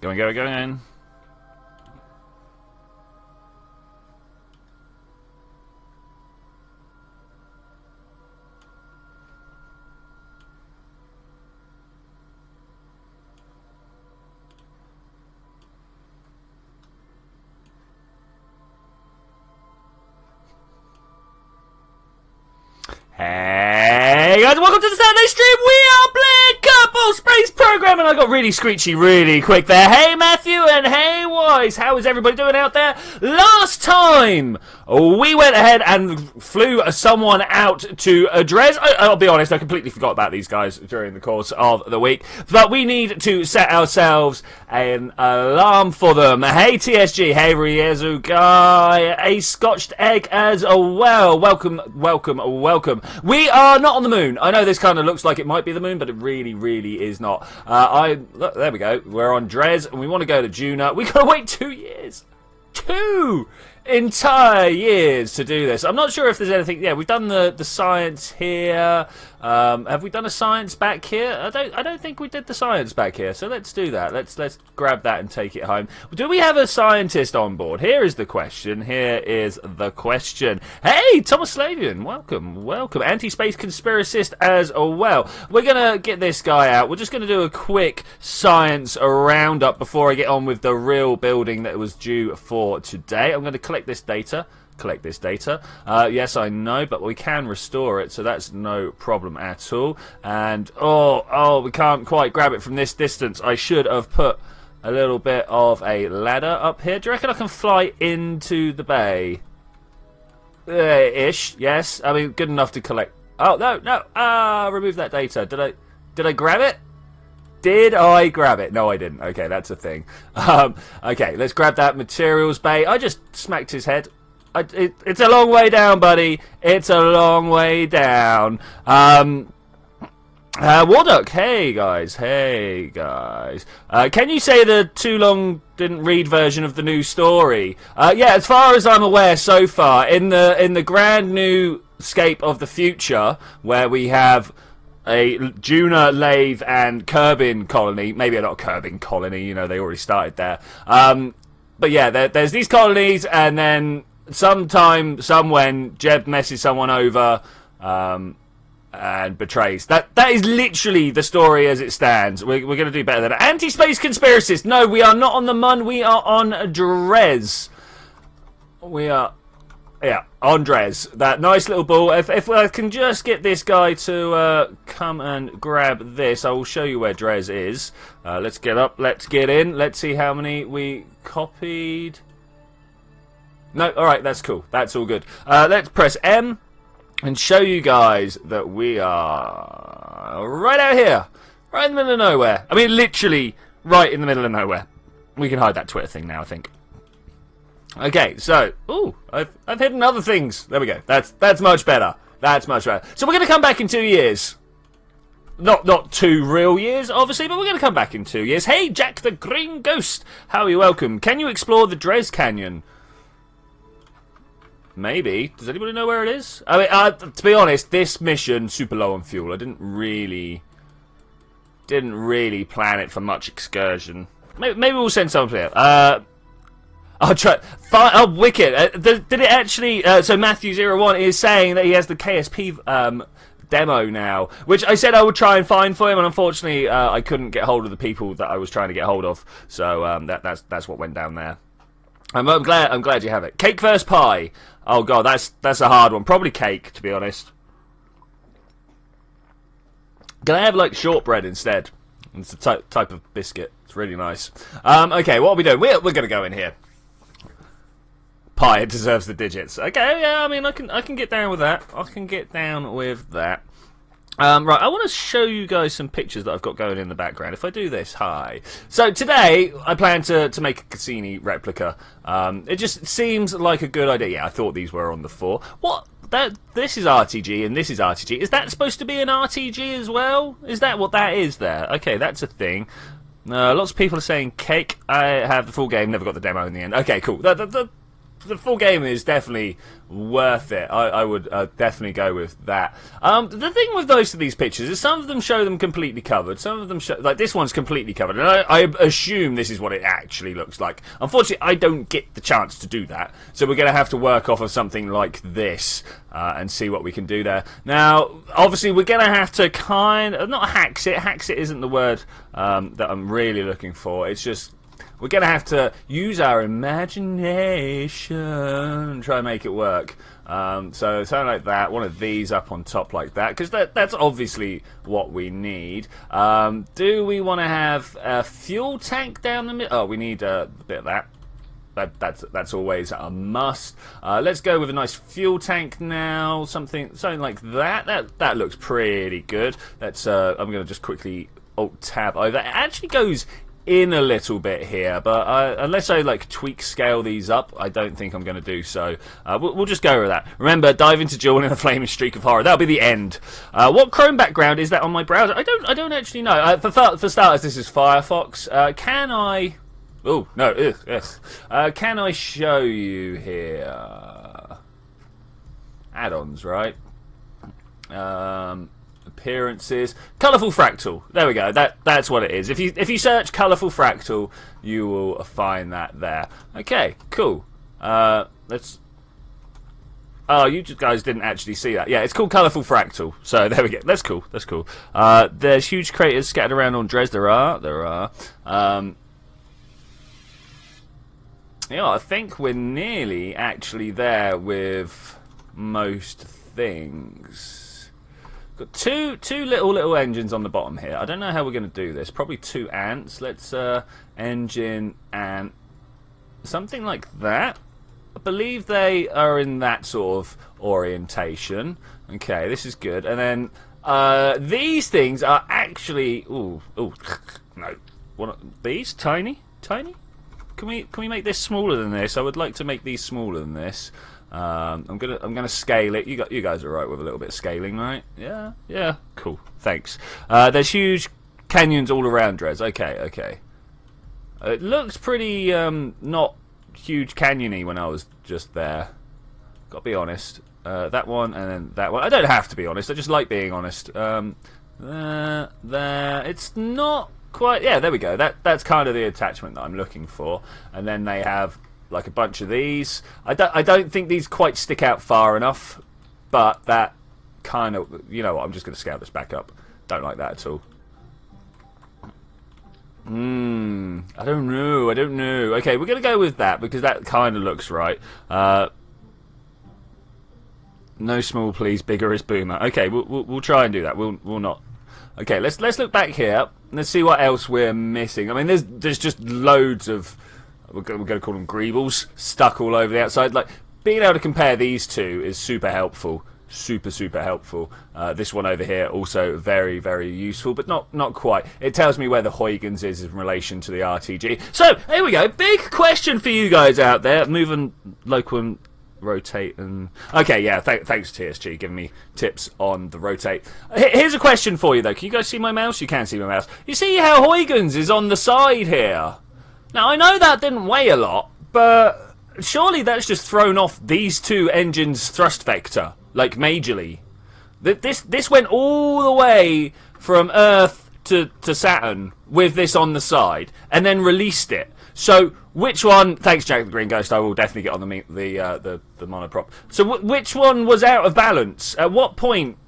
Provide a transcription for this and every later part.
Going. Hey guys, welcome to the Saturday stream. We are playing Kerbal Space Program, and I got really screechy really quick there. Hey Matthew and hey Wise, how is everybody doing out there? Last time we went ahead and flew someone out to address. I'll be honest, I completely forgot about these guys during the course of the week, but we need to set ourselves an alarm for them. Hey TSG, hey Riezu guy, a scotched egg as well. Welcome. We are not on the moon. I know this kind of looks like it might be the moon, but it really is not. Look, there we go. We're on Dres, and we want to go to Juna. We gotta wait 2 years. 2 entire years to do this. I'm not sure if there's anything. Yeah, we've done the science here. Have we done a science back here? I don't think we did the science back here. So let's do that. Let's grab that and take it home. Do we have a scientist on board? Here is the question. Hey, Thomas Slavian, welcome. Anti-space conspiracist as well. We're gonna get this guy out. We're just gonna do a quick science roundup before I get on with the real building that was due for today. I'm going to collect this data. Yes, I know, but we can restore it, so that's no problem at all. And we can't quite grab it from this distance. I should have put a little bit of a ladder up here. Do you reckon I can fly into the bay? Ish, yes. I mean, good enough to collect. Oh no! Remove that data. Did I grab it? Did I grab it? No, I didn't. Okay, that's a thing. Okay, let's grab that materials bay. I just smacked his head. It's a long way down, buddy. It's a long way down. Warduck, hey guys. Can you say the too long didn't read version of the new story? Yeah, as far as I'm aware so far, in the grand new scape of the future, where we have a Juna, Lathe, and Kerbin colony. Maybe not a Kerbin colony, you know, they already started there. But yeah, there's these colonies, and then somewhen, Jeb messes someone over, and betrays. That is literally the story as it stands. We're going to do better than that. Anti-space conspiracist. No, we are not on the Mun. We are on Dres. We are... Yeah, on Dres. That nice little ball. If I can just get this guy to come and grab this, I will show you where Dres is. Let's get up. Let's get in. Let's see how many we copied. No, alright, that's cool. That's all good. Let's press M and show you guys that we are right out here. Right in the middle of nowhere. I mean, literally right in the middle of nowhere. We can hide that Twitter thing now, I think. Okay, so, I've hidden other things. There we go. That's much better. That's much better. So we're going to come back in 2 years. Not 2 real years, obviously, but we're going to come back in 2 years. Hey, Jack the Green Ghost. How are you? Welcome. Can you explore the Dres Canyon? Maybe. Does anybody know where it is? I mean, to be honest, this mission, super low on fuel. I didn't really plan it for much excursion. Maybe we'll send someone here. I'll try. Oh, wicked! Did it actually? So Matthew01 is saying that he has the KSP demo now, which I said I would try and find for him, and unfortunately, I couldn't get hold of the people that I was trying to get hold of. So that's what went down there. I'm glad you have it. Cake versus pie. Oh god, that's a hard one. Probably cake, to be honest. Can I have like shortbread instead? It's a type of biscuit. It's really nice. Okay, what are we doing? We're gonna go in here. Pie, it deserves the digits. Okay, yeah, I mean, I can get down with that. I can get down with that. Right, I want to show you guys some pictures that I've got going in the background. If I do this, hi. So today, I plan to make a Cassini replica. It just seems like a good idea. Yeah, I thought these were on the 4. What? This is RTG and this is RTG. Is that supposed to be an RTG as well? Is that what that is there? Okay, that's a thing. Lots of people are saying cake. I have the full game, never got the demo in the end. Okay, cool. the full game is definitely worth it. I would definitely go with that. The thing with most of these pictures is some of them show them completely covered. Some of them show, like this one's completely covered, and I assume this is what it actually looks like. Unfortunately, I don't get the chance to do that, so we're going to have to work off of something like this and see what we can do there. Now, obviously, we're going to have to kind of not hacks it. Hacks it isn't the word that I'm really looking for. It's just we're going to have to use our imagination and try and make it work. So something like that, one of these up on top like that, because that's obviously what we need. Do we want to have a fuel tank down the middle? Oh, we need a bit of that. That's always a must. Let's go with a nice fuel tank now. Something like that. That looks pretty good. Let's. I'm going to just quickly Alt Tab over. It actually goes in a little bit here, but unless I like tweak scale these up, I don't think I'm going to do so. We'll just go with that. Remember, dive into Jool in a flaming streak of horror. That'll be the end. What Chrome background is that on my browser? I don't actually know. For starters, this is Firefox. Can I? Oh no, yes. Can I show you here? Add-ons, right? Appearances, colourful fractal. There we go. That's what it is. If you search colourful fractal, you will find that there. Okay, cool. Let's. Oh, you guys didn't actually see that. Yeah, it's called colourful fractal. So there we go. That's cool. That's cool. There's huge craters scattered around on Dres. There are. Yeah, I think we're nearly actually there with most things. Got two little engines on the bottom here. I don't know how we're going to do this. Probably 2 ants. Let's engine and something like that. I believe they are in that sort of orientation. Okay, this is good. And then these things are actually no. These tiny. Can we make this smaller than this? I would like to make these smaller than this. I'm gonna scale it. You guys are right with a little bit of scaling, right? Yeah, cool. Thanks. There's huge canyons all around Dres. Okay. It looks pretty not huge canyony when I was just there. Gotta be honest. That one and then that one. I don't have to be honest. I just like being honest. There. It's not quite. Yeah, there we go. That's kind of the attachment that I'm looking for. And then they have like a bunch of these. I don't think these quite stick out far enough, but that kind of, you know what, I'm just going to scale this back up. Don't like that at all. I don't know. Okay, we're going to go with that because that kind of looks right. No small, please. Bigger is boomer. Okay, we'll try and do that. We'll not. Okay, let's look back here. Let's see what else we're missing. I mean, there's just loads of. We're going to call them greebles stuck all over the outside. Like being able to compare these two is super helpful. Super helpful. This one over here also very useful, but not quite. It tells me where the Huygens is in relation to the RTG. So here we go. Big question for you guys out there. Move and local and rotate and okay, yeah. Thanks TSG giving me tips on the rotate. Here's a question for you though. Can you guys see my mouse? You can see my mouse. You see how Huygens is on the side here? Now I know that didn't weigh a lot, but surely that's just thrown off these two engines' thrust vector. Like majorly. This went all the way from Earth to Saturn with this on the side, and then released it. So which one? Thanks, Jack the Green Ghost. I will definitely get on the monoprop. So which one was out of balance? At what point?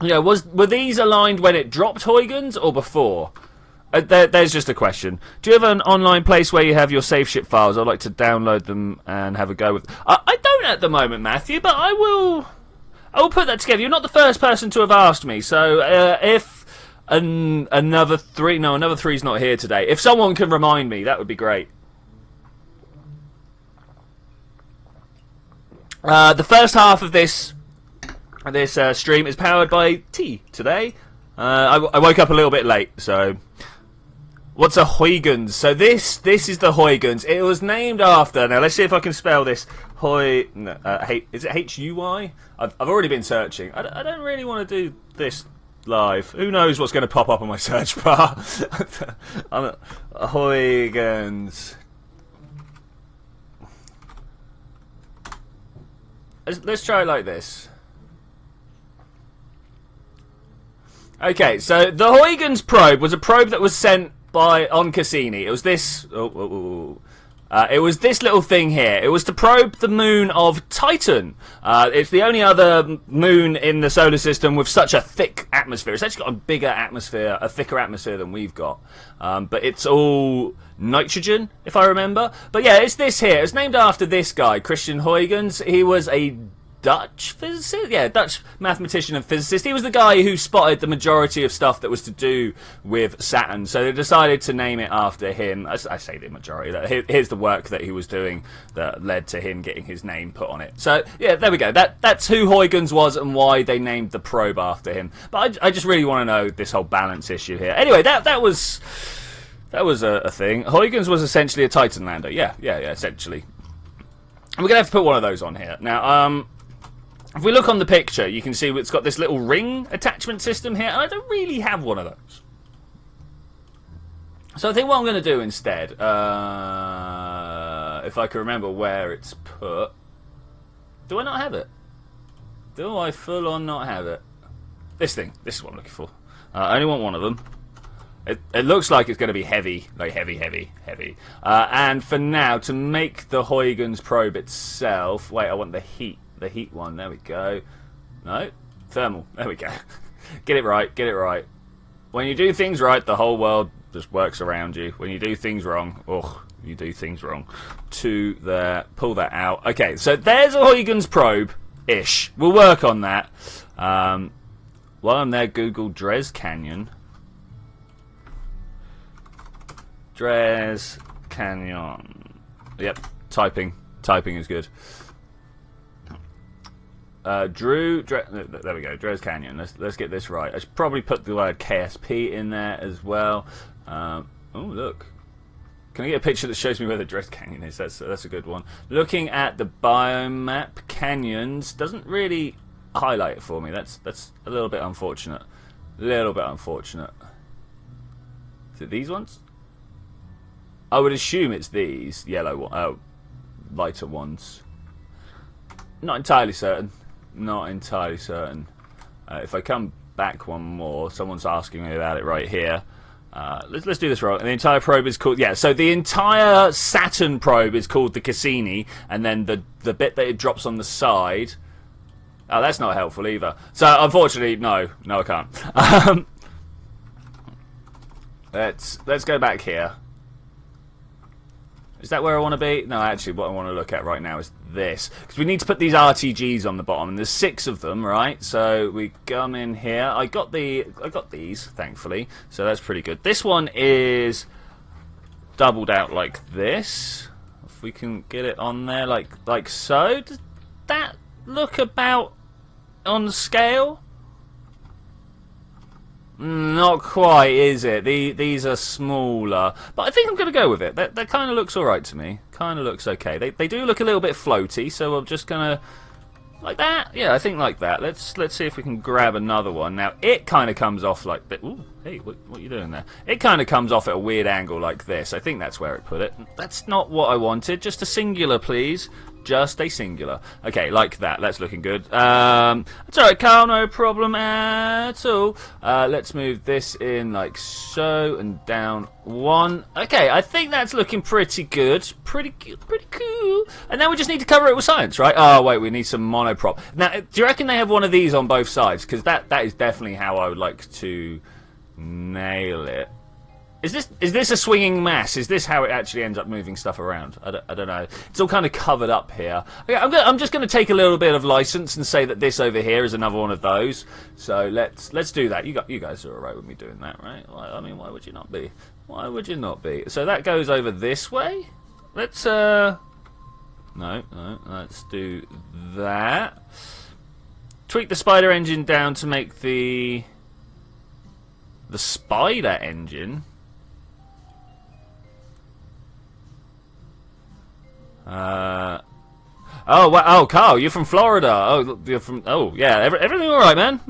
You know, were these aligned when it dropped Huygens or before? There's just a question. Do you have an online place where you have your save ship files? I'd like to download them and have a go with. I don't at the moment, Matthew, but I will put that together. You're not the first person to have asked me, so if another three's not here today. If someone can remind me, that would be great. The first half of this stream is powered by tea today. I woke up a little bit late, so. What's a Huygens? So this is the Huygens. It was named after. Now let's see if I can spell this. Is it H-U-Y? I've already been searching. I don't really want to do this live. Who knows what's going to pop up on my search bar? Huygens. let's try it like this. Okay, so the Huygens probe was a probe that was sent on Cassini. It was this. It was this little thing here. It was to probe the moon of Titan. It's the only other moon in the solar system with such a thick atmosphere. It's actually got a bigger atmosphere, a thicker atmosphere than we've got. But it's all nitrogen, if I remember. But yeah, it's this here. It's named after this guy, Christian Huygens. He was a Dutch physicist? Yeah, Dutch mathematician and physicist. He was the guy who spotted the majority of stuff that was to do with Saturn. So they decided to name it after him. I say the majority. Here's the work that he was doing that led to him getting his name put on it. So yeah, there we go. That's who Huygens was and why they named the probe after him. But I just really want to know this whole balance issue here. Anyway, that was a thing. Huygens was essentially a Titan lander. Yeah, essentially. And we're gonna have to put one of those on here now. If we look on the picture, you can see it's got this little ring attachment system here, and I don't really have one of those. So I think what I'm going to do instead, if I can remember where it's put... Do I not have it? Do I full on not have it? This thing. This is what I'm looking for. I only want one of them. It looks like it's going to be heavy, like heavy. And for now, to make the Huygens probe itself... Wait, I want the heat. The heat one, there we go. No, thermal, there we go. Get it right. When you do things right, the whole world just works around you. When you do things wrong, you do things wrong. To there, pull that out. Okay, so there's a Huygens probe-ish. We'll work on that. While I'm there, Google Dres Canyon. Dres Canyon. Yep, typing is good. There we go, Dres Canyon. Let's get this right. I should probably put the word KSP in there as well. Oh, look. Can I get a picture that shows me where the Dres Canyon is? That's a good one. Looking at the biomap, canyons doesn't really highlight it for me. That's a little bit unfortunate. Is it these ones? I would assume it's these yellow, lighter ones. Not entirely certain. If I come back one more, someone's asking me about it right here. Let's do this right. The entire probe is called... Yeah, so the entire Saturn probe is called the Cassini, and then the bit that it drops on the side... Oh, that's not helpful either. So, unfortunately, no, I can't. Let's go back here. Is that where I want to be? No, actually, what I want to look at right now is this. Because we need to put these RTGs on the bottom, and there's 6 of them, right? So we come in here. I got these, thankfully. So that's pretty good. This one is doubled out like this. If we can get it on there like so. Does that look about on scale? Not quite, is it? These are smaller, but I think I'm going to go with it. That kind of looks alright to me. Kind of looks okay. They do look a little bit floaty, so I'm just going to... Like that? Yeah, I think like that. Let's see if we can grab another one. Now, it kind of comes off like... Ooh, hey, what are you doing there? It kind of comes off at a weird angle like this. I think that's where it put it. That's not what I wanted. Just a singular, please. Just a singular. Okay, like that. That's looking good. It's alright, Carl. No problem at all. Let's move this in like so and down 1. Okay, I think that's looking pretty good. Pretty cool. And now we just need to cover it with science, right? Oh, wait, we need some monoprop. Now, do you reckon they have one of these on both sides? Because that is definitely how I would like to nail it. Is this a swinging mass? Is this how it actually ends up moving stuff around? I don't know. It's all kind of covered up here. Okay, I'm just going to take a little bit of license and say that this over here is another one of those. So let's do that. You guys are alright with me doing that, right? I mean, why would you not be? Why would you not be? So that goes over this way. Let's no, let's do that. Tweak the spider engine down to make the spider engine. Oh, Carl, you're from Florida. Oh, you're from... Oh, yeah, everything all right, man?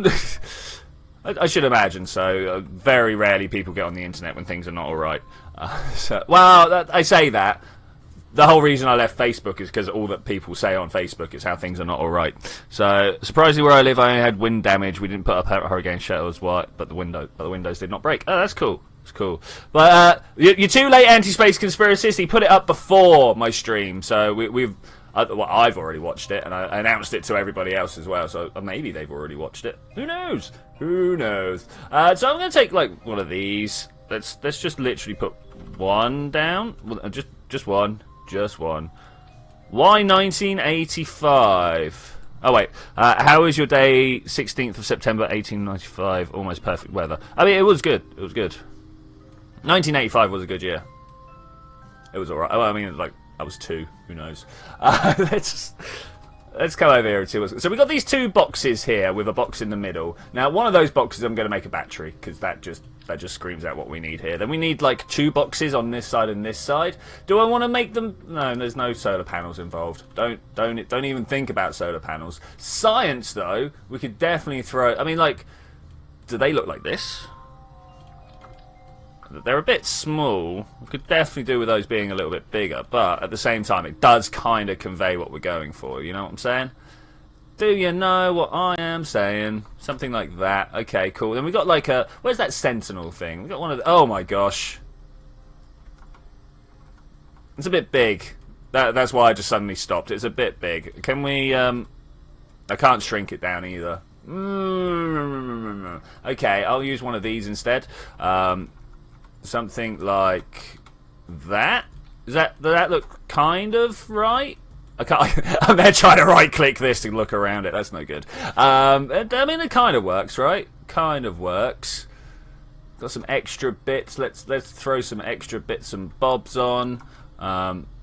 I should imagine so. Very rarely people get on the internet when things are not all right. Well, I say that. the whole reason I left Facebook is because all that people say on Facebook is how things are not all right. So surprisingly, where I live, I only had wind damage. We didn't put up hurricane shelters, but the windows did not break. Oh, that's cool. It's cool. But you're too late, anti-space conspiracist. He put it up before my stream, so I've already watched it, and I announced it to everybody else as well. So maybe they've already watched it. Who knows? Who knows? So I'm going to take like one of these. Let's just literally put one down. Just one. Why 1985? Oh wait. How was your day? 16th of September, 1895. Almost perfect weather. I mean, it was good. It was good. 1985 was a good year. It was alright. Oh, I mean, like I was 2. Who knows? Let's come over here and see what's... So we've got these 2 boxes here with a box in the middle. Now, one of those boxes I'm going to make a battery, because that just screams out what we need here. Then we need, like, 2 boxes on this side and this side. Do I want to make them... No, there's no solar panels involved. Don't even think about solar panels. Science, though, we could definitely throw... I mean, like, do they look like this? They're a bit small. We could definitely do with those being a little bit bigger, but at the same time, it does kind of convey what we're going for. You know what I'm saying? Do you know what I am saying? Something like that. Okay, cool. Then we got like a... Where's that Sentinel thing? We got one of the... Oh my gosh. It's a bit big. That's why I just suddenly stopped. It's a bit big. Can we... I can't shrink it down either. Okay, I'll use one of these instead. Something like that. Does that look kind of right? I can't. I'm there trying to right-click this to look around it. That's no good. I mean, it kind of works, right? Kind of works. Got some extra bits. Let's throw some extra bits and bobs on.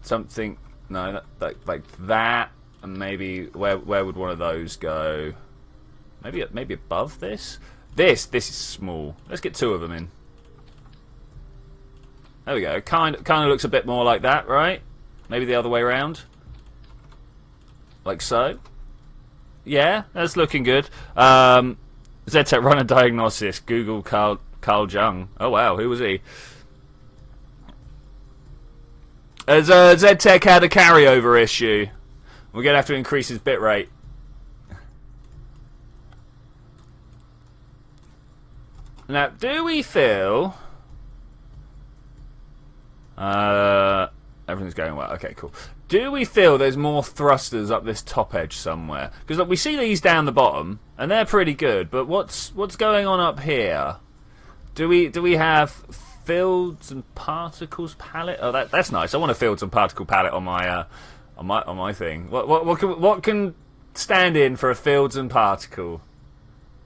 Something. No, like that. And maybe where would one of those go? Maybe above this. This is small. Let's get 2 of them in. There we go. Kind of looks a bit more like that, right? Maybe the other way around. Like so. Yeah, that's looking good. ZTech run a diagnosis. Google Carl Jung. Oh wow, who was he? Has ZTech had a carryover issue? We're gonna have to increase his bitrate. Now, do we feel... everything's going well. Okay, cool. Do we feel there's more thrusters up this top edge somewhere? Because look, we see these down the bottom, and they're pretty good. But what's going on up here? Do we have fields and particles palette? Oh, that's nice. I want a fields and particle palette on my thing. What can stand in for a fields and particle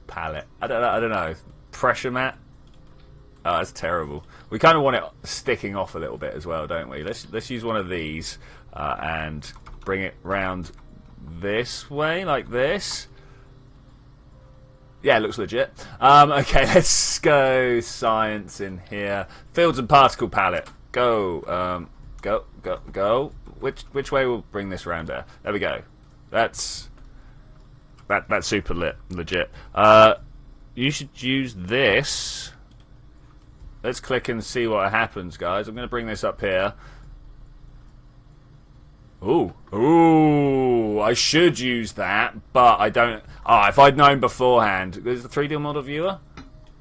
palette? I don't know. Pressure mat. Oh, that's terrible. We kind of want it sticking off a little bit as well, don't we? Let's use one of these and bring it round this way, like this. Yeah, it looks legit. Okay, let's go science in here. Fields and particle palette. Go. Go. Which way will bring this round there? There we go. That's super legit. You should use this. Let's click and see what happens, guys. I'm going to bring this up here. Ooh, I should use that, but I don't... if I'd known beforehand. Is the 3D model viewer?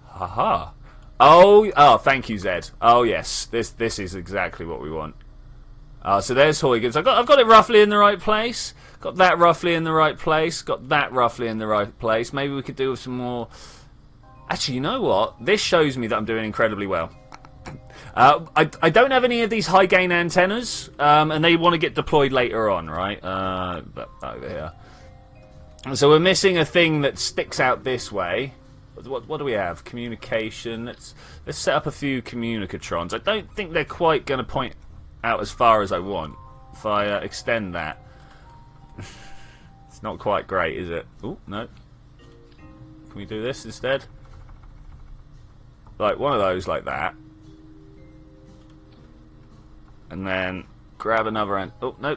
Haha. Oh, thank you, Zed. Oh, yes. This is exactly what we want. So there's Huygens. I've got it roughly in the right place. Got that roughly in the right place. Got that roughly in the right place. Maybe we could do with some more... Actually, you know what? This shows me that I'm doing incredibly well. I don't have any of these high gain antennas, and they want to get deployed later on, right? Over here. So we're missing a thing that sticks out this way. What do we have? Communication. Let's set up a few communicatrons. I don't think they're quite going to point out as far as I want. If I extend that, it's not quite great, is it? Oh no. Can we do this instead? Like one of those like that. And then grab another end. Oh, no.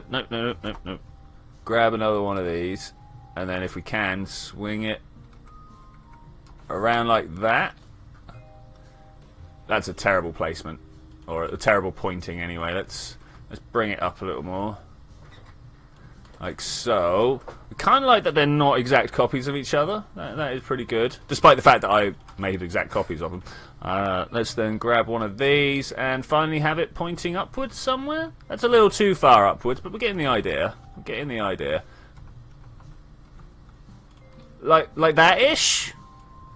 Grab another one of these. And then if we can, swing it around like that. That's a terrible placement. Or a terrible pointing anyway. Let's Let's bring it up a little more. Like so. I kind of like that they're not exact copies of each other. That is pretty good. Despite the fact that I made exact copies of them. Let's then grab one of these and finally have it pointing upwards somewhere. That's a little too far upwards, but we're getting the idea. We're getting the idea. Like that-ish?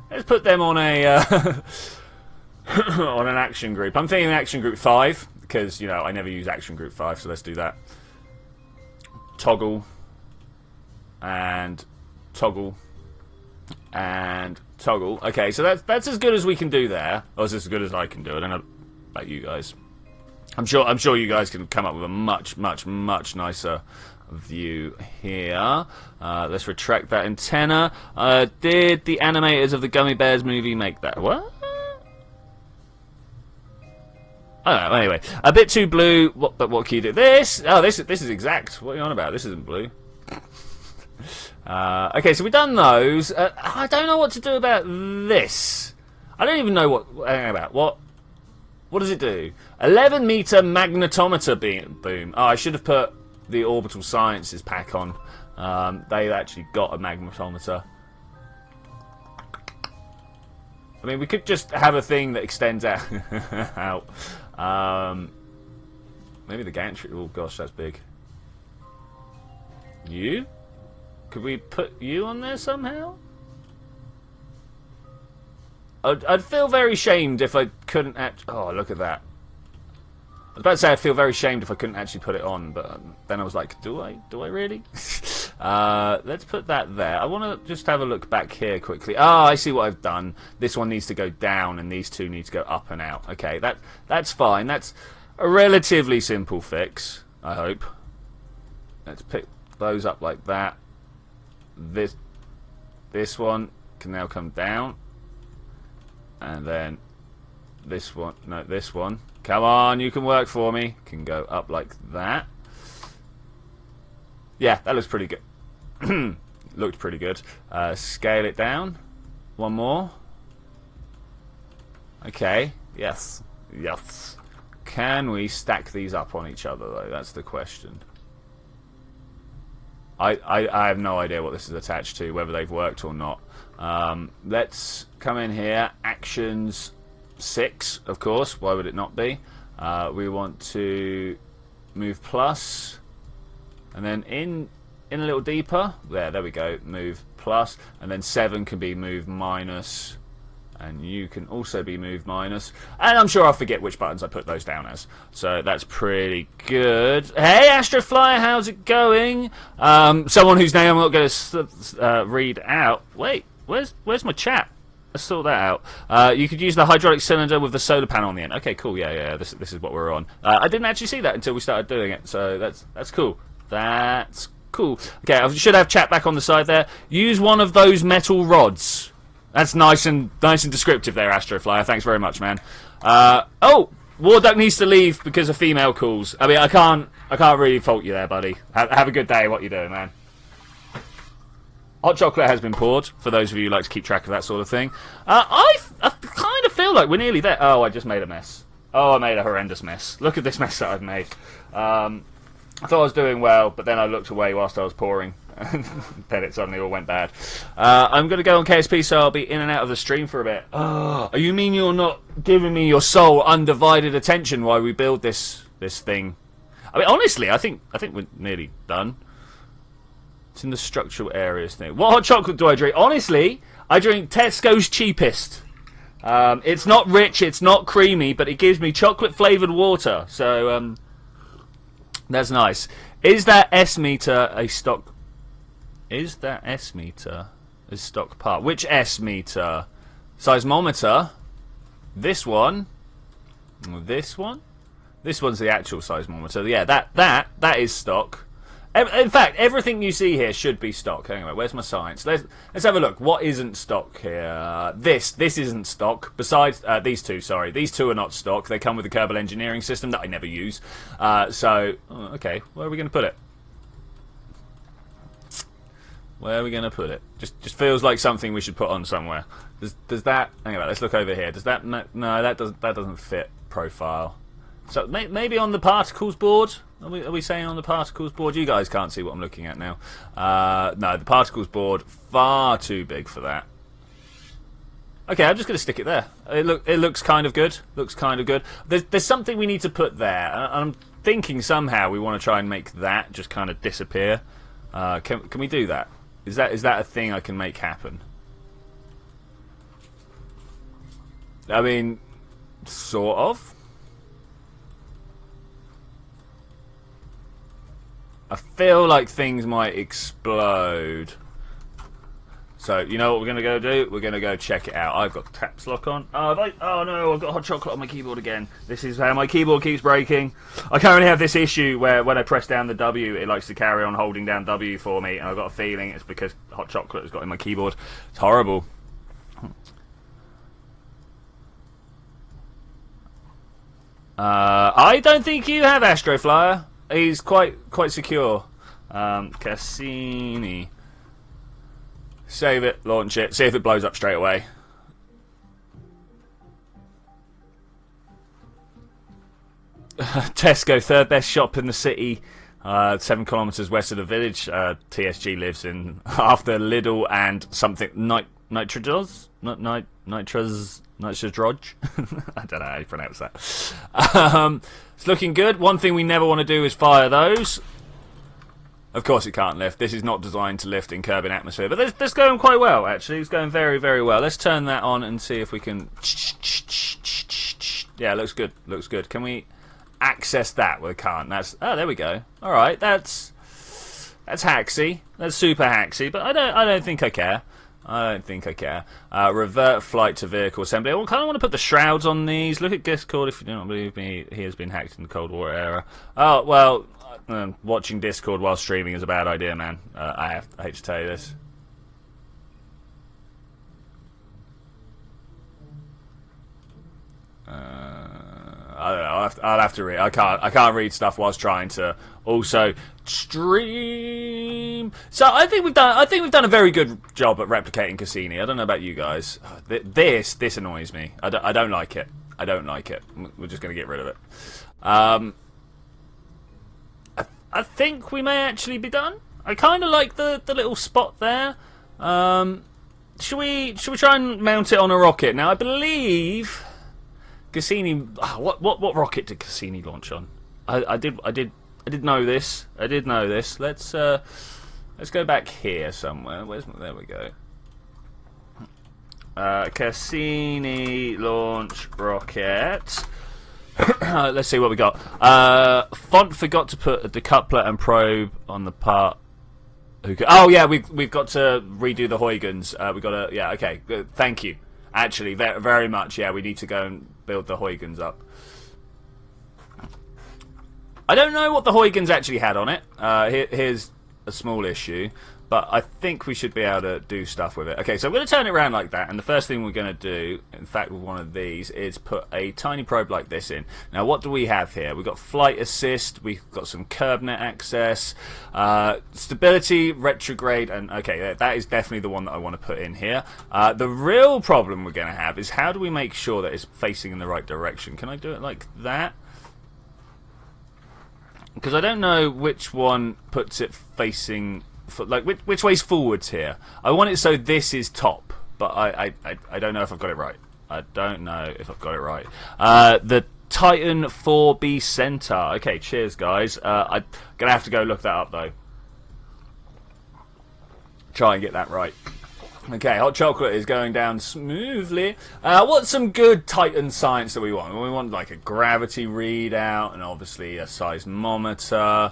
Let's put them on a on an action group. I'm thinking action group 5 because, you know, I never use action group 5, so let's do that. Toggle and toggle and toggle. Okay, so that's as good as we can do there. Or is this as good as I can do? I don't know about you guys. I'm sure you guys can come up with a much nicer view here. Let's retract that antenna. Did the animators of the Gummy Bears movie make that? What? Oh, anyway, a bit too blue. But what can you do? This? Oh, this is exact. What are you on about? This isn't blue. Okay, so we've done those. I don't know what to do about this. I don't even know what does it do? 11-meter magnetometer boom. Oh, I should have put the Orbital Sciences pack on. They've actually got a magnetometer. I mean, we could just have a thing that extends out. Maybe the gantry. Oh gosh, that's big. You? Could we put you on there somehow? I'd feel very shamed if I couldn't actually... Oh, look at that. I was about to say I'd feel very shamed if I couldn't actually put it on, but then I was like, do I really? Let's put that there. I want to just have a look back here quickly. Oh, I see what I've done. This one needs to go down, and these two need to go up and out. Okay, that's fine. That's a relatively simple fix, I hope. Let's pick those up like that. This one can now come down. And then this one, no, this one. Come on, you can work for me. Can go up like that. Yeah, that looks pretty good. Looked pretty good. Scale it down. One more. Okay. Yes. Yes. Can we stack these up on each other, though? That's the question. I have no idea what this is attached to, whether they've worked or not. Let's come in here. Actions 6, of course. Why would it not be? We want to move plus, and then in a little deeper. There we go. Move plus, and then 7 can be moved minus, and you can also be moved minus. And I'm sure I'll forget which buttons I put those down as. So that's pretty good. Hey, Astroflyer, how's it going? Someone whose name I'm not going to read out. Wait, where's my chat? Let's sort that out. You could use the hydraulic cylinder with the solar panel on the end. Okay, cool. Yeah. This is what we're on. I didn't actually see that until we started doing it. So that's cool. That's cool. Okay, I should have chat back on the side there. Use one of those metal rods. That's nice and descriptive there, Astroflyer. Thanks very much, man. Oh, Warduck needs to leave because of female calls. I mean, I can't really fault you there, buddy. Have a good day. What you doing, man? Hot chocolate has been poured, for those of you who like to keep track of that sort of thing. I kind of feel like we're nearly there. Oh, I just made a mess. Oh, I made a horrendous mess. Look at this mess that I've made. I thought I was doing well, but then I looked away whilst I was pouring. Then it suddenly all went bad. I'm going to go on KSP, so I'll be in and out of the stream for a bit. Oh, you mean you're not giving me your sole undivided attention while we build this thing? I mean, honestly, I think we're nearly done. It's in the structural areas thing. What hot chocolate do I drink? Honestly, I drink Tesco's cheapest. It's not rich, it's not creamy, but it gives me chocolate-flavoured water. So, that's nice. Is that S-meter a stock... Is that S-meter a stock part? Which S-meter? Seismometer? This one? This one? This one's the actual seismometer. Yeah, that is stock. In fact, everything you see here should be stock. Anyway, where's my science? Let's have a look. What isn't stock here? This isn't stock. Besides these two, sorry, these two are not stock. They come with the Kerbal engineering system that I never use. Okay, where are we going to put it? Where are we going to put it? Just feels like something we should put on somewhere. Does that? Anyway, let's look over here. Does that? No, that doesn't fit profile. So maybe on the particles board. Are we saying on the particles board? You guys can't see what I'm looking at now. No, the particles board far too big for that. Okay, I'm just going to stick it there. It looks kind of good. Looks kind of good. There's something we need to put there. I'm thinking somehow we want to try and make that just kind of disappear. Can we do that? Is that a thing I can make happen? I mean, sort of. I feel like things might explode. So, you know what we're going to go do? We're going to go check it out. I've got caps lock on. Oh no, I've got hot chocolate on my keyboard again. This is how my keyboard keeps breaking. I currently have this issue where when I press down the W, it likes to carry on holding down W for me, and I've got a feeling it's because hot chocolate has got in my keyboard. It's horrible. I don't think you have Astroflyer. He's quite secure. Cassini. Save it, launch it, see if it blows up straight away. Tesco, third best shop in the city, 7 kilometres west of the village. TSG lives in after Lidl and something Nitrodroz? Nitrodroz? I don't know how you pronounce that. It's looking good. One thing we never want to do is fire those. Of course it can't lift. This is not designed to lift in Kerbal atmosphere. But that's going quite well, actually. It's going very, very well. Let's turn that on and see if we can... Yeah, looks good. Looks good. Can we access that? We can't. That's... Oh, there we go. All right, that's hacksy. That's super hacksy. But I don't think I care. I don't think I care. Revert flight to vehicle assembly. I kind of want to put the shrouds on these. Look at Discord. If you don't believe me, he has been hacked in the Cold War era. Oh, well... watching Discord while streaming is a bad idea, man. I hate to tell you this. I don't know. I'll have to read. I can't read stuff whilst trying to also stream. So I think we've done a very good job at replicating Cassini. I don't know about you guys. This annoys me. I don't like it. I don't like it. We're just going to get rid of it. I think we may actually be done. I kind of like the little spot there. Should we try and mount it on a rocket? Now I believe Cassini. What rocket did Cassini launch on? I did know this. I did know this. Let's go back here somewhere. There we go. Cassini launch rocket. Let's see what we got. Font forgot to put a decoupler and probe on the part. Oh yeah, we've got to redo the Huygens. We got to okay. Thank you. Actually, very much. Yeah, we need to go and build the Huygens up. I don't know what the Huygens actually had on it. Here's a small issue. But I think we should be able to do stuff with it. Okay, so I'm going to turn it around like that, and the first thing we're going to do, in fact with one of these, is put a tiny probe like this in. Now what do we have here? We've got flight assist, we've got some CurbNet access, stability, retrograde, and okay, that is definitely the one that I want to put in here. The real problem we're going to have is how do we make sure that it's facing in the right direction? Can I do it like that? Because I don't know which one puts it facing... like which way's forwards here? I want it so this is top, but I don't know if I've got it right. I don't know if I've got it right. The Titan 4B Center. Okay, cheers guys. I'm gonna have to go look that up though. Try and get that right. Okay, hot chocolate is going down smoothly. What's some good Titan science that we want? We want like a gravity readout and obviously a seismometer.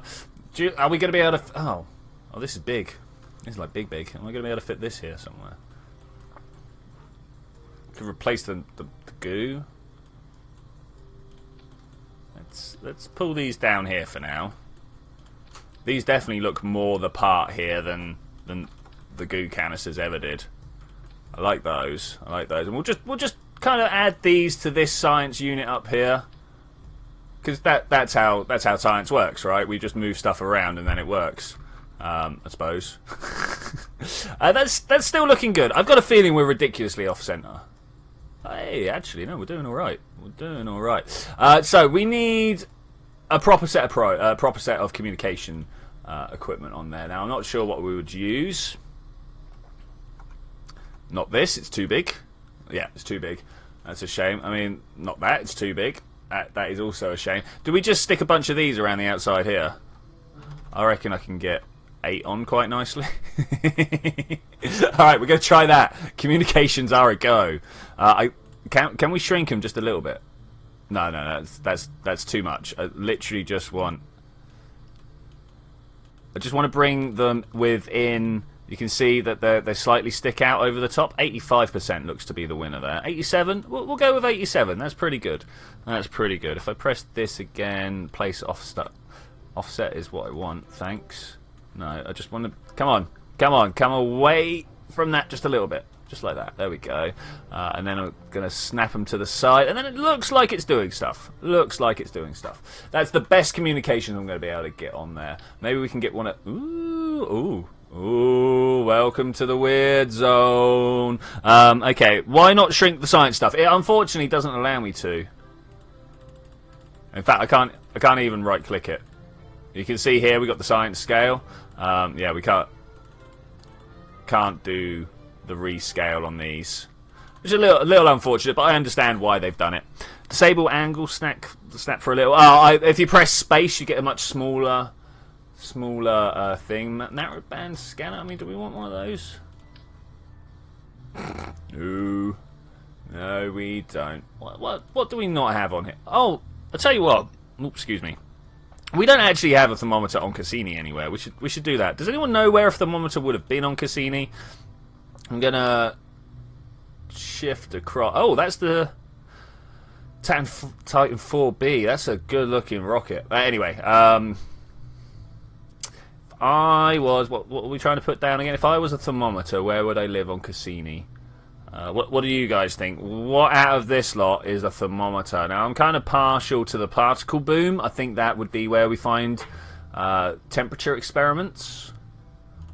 Are we going to be able to... Oh, this is big. This is like big. Am I going to be able to fit this here somewhere? Could replace the goo. Let's pull these down here for now. These definitely look more the part here than the goo canisters ever did. I like those. And we'll just kind of add these to this science unit up here, because that's how science works, right? We just move stuff around and then it works. I suppose. That's still looking good. I've got a feeling we're ridiculously off center. Hey, actually, no, we're doing all right. We're doing all right. So we need a proper set of communication equipment on there. Now, I'm not sure what we would use. Not this. It's too big. Yeah, it's too big. That's a shame. I mean, not that. It's too big. That is also a shame. Do we just stick a bunch of these around the outside here? I reckon I can get 8 on quite nicely. Alright, we're going to try that. Communications are a go. Can we shrink them just a little bit? No, that's too much. I literally just want... I just want to bring them within... You can see that they slightly stick out over the top. 85% looks to be the winner there. 87? We'll go with 87. That's pretty good. That's pretty good. If I press this again, place offset. Offset is what I want. Thanks. No, I just want to... Come away from that just a little bit. Just like that. There we go. And then I'm going to snap them to the side. And then it looks like it's doing stuff. Looks like it's doing stuff. That's the best communication I'm going to be able to get on there. Maybe we can get one at... Ooh, welcome to the weird zone. Okay, why not shrink the science stuff? It unfortunately doesn't allow me to. In fact, I can't even right click it. You can see here we got the science scale. Yeah, we can't do the rescale on these. Which is a little unfortunate, but I understand why they've done it. Disable angle snap for a little. If you press space, you get a much smaller thing. Narrow band scanner. I mean, do we want one of those? No, we don't. What do we not have on here? Oh, I'll tell you what. Oops, excuse me. We don't actually have a thermometer on Cassini anywhere. We should do that. Does anyone know where a thermometer would have been on Cassini? I'm gonna shift across. Oh, that's the Titan 4B. That's a good-looking rocket. Anyway, I was... What were we trying to put down again? If I was a thermometer, where would I live on Cassini? What do you guys think? What out of this lot is a thermometer? Now, I'm kind of partial to the particle boom. I think that would be where we find temperature experiments.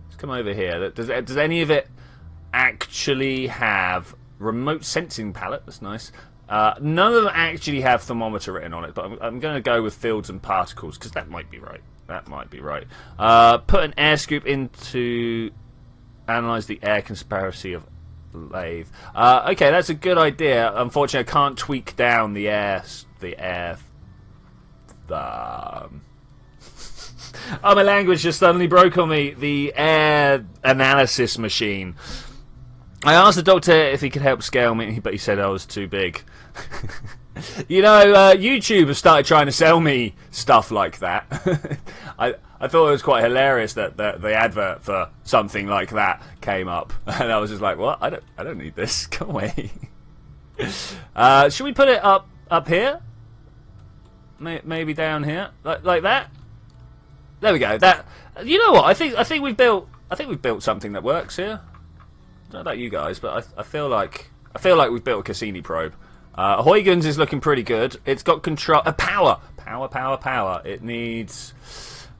Let's come over here. Does any of it actually have remote sensing palette? That's nice. None of them actually have thermometer written on it, but I'm going to go with fields and particles, because that might be right. That might be right. Put an air scoop in to analyze the air conspiracy of lathe. Okay, that's a good idea. Unfortunately, I can't tweak down the air. Oh, my language just suddenly broke on me. The air analysis machine. I asked the doctor if he could help scale me, but he said I was too big. You know, YouTube has started trying to sell me stuff like that. I thought it was quite hilarious that the advert for something like that came up, and I was just like, "What? I don't need this. Go away." Should we put it up here? Maybe down here, like that. There we go. That, you know what? I think we've built something that works here. I don't know about you guys, but I feel like we've built a Cassini probe. Huygens is looking pretty good. It's got control, power.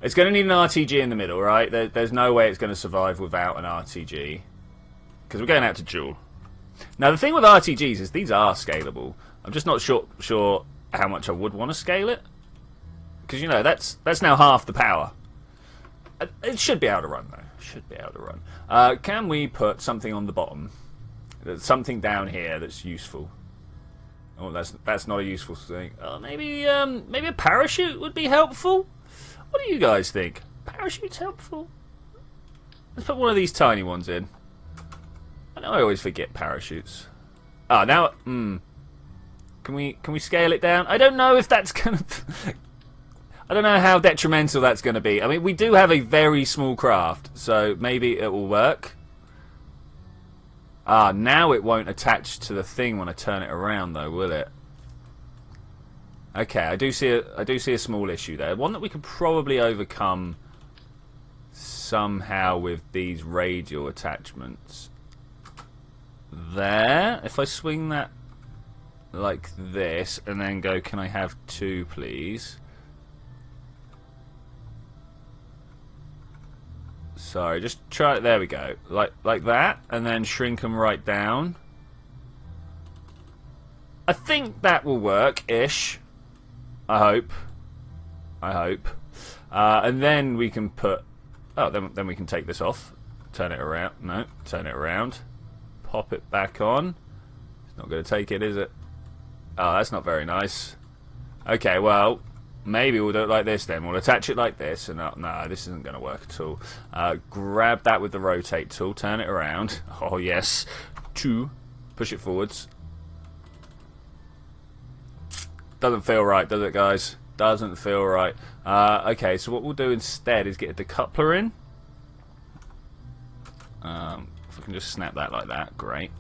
It's going to need an RTG in the middle, right? There's no way it's going to survive without an RTG, because we're going out to Jool. Now the thing with RTGs is these are scalable. I'm just not sure how much I would want to scale it, because you know that's now half the power. It should be able to run though. Should be able to run. Can we put something on the bottom? Something down here that's useful. Oh, that's not a useful thing. Maybe a parachute would be helpful. What do you guys think? Parachute's helpful. Let's put one of these tiny ones in. I know I always forget parachutes. Ah, now. Can we scale it down? I don't know if that's gonna. I don't know how detrimental that's going to be. I mean, we do have a very small craft, so maybe it will work. Ah, now it won't attach to the thing when I turn it around, though, will it? Okay, I do see a small issue there. One that we could probably overcome somehow with these radial attachments. There, if I swing that like this and then go, can I have 2, please? Sorry, just try it. There we go. Like that, and then shrink them right down. I think that will work-ish. I hope. And then we can put... Oh, then we can take this off. Turn it around. No, turn it around. Pop it back on. It's not going to take it, is it? Oh, that's not very nice. Okay, well, maybe we'll do it like this then. We'll attach it like this. And no, this isn't going to work at all. Grab that with the rotate tool. Turn it around. Oh, yes. 2. Push it forwards. Doesn't feel right, does it, guys? Doesn't feel right. Okay, so what we'll do instead is get a decoupler in. If we can just snap that like that, great.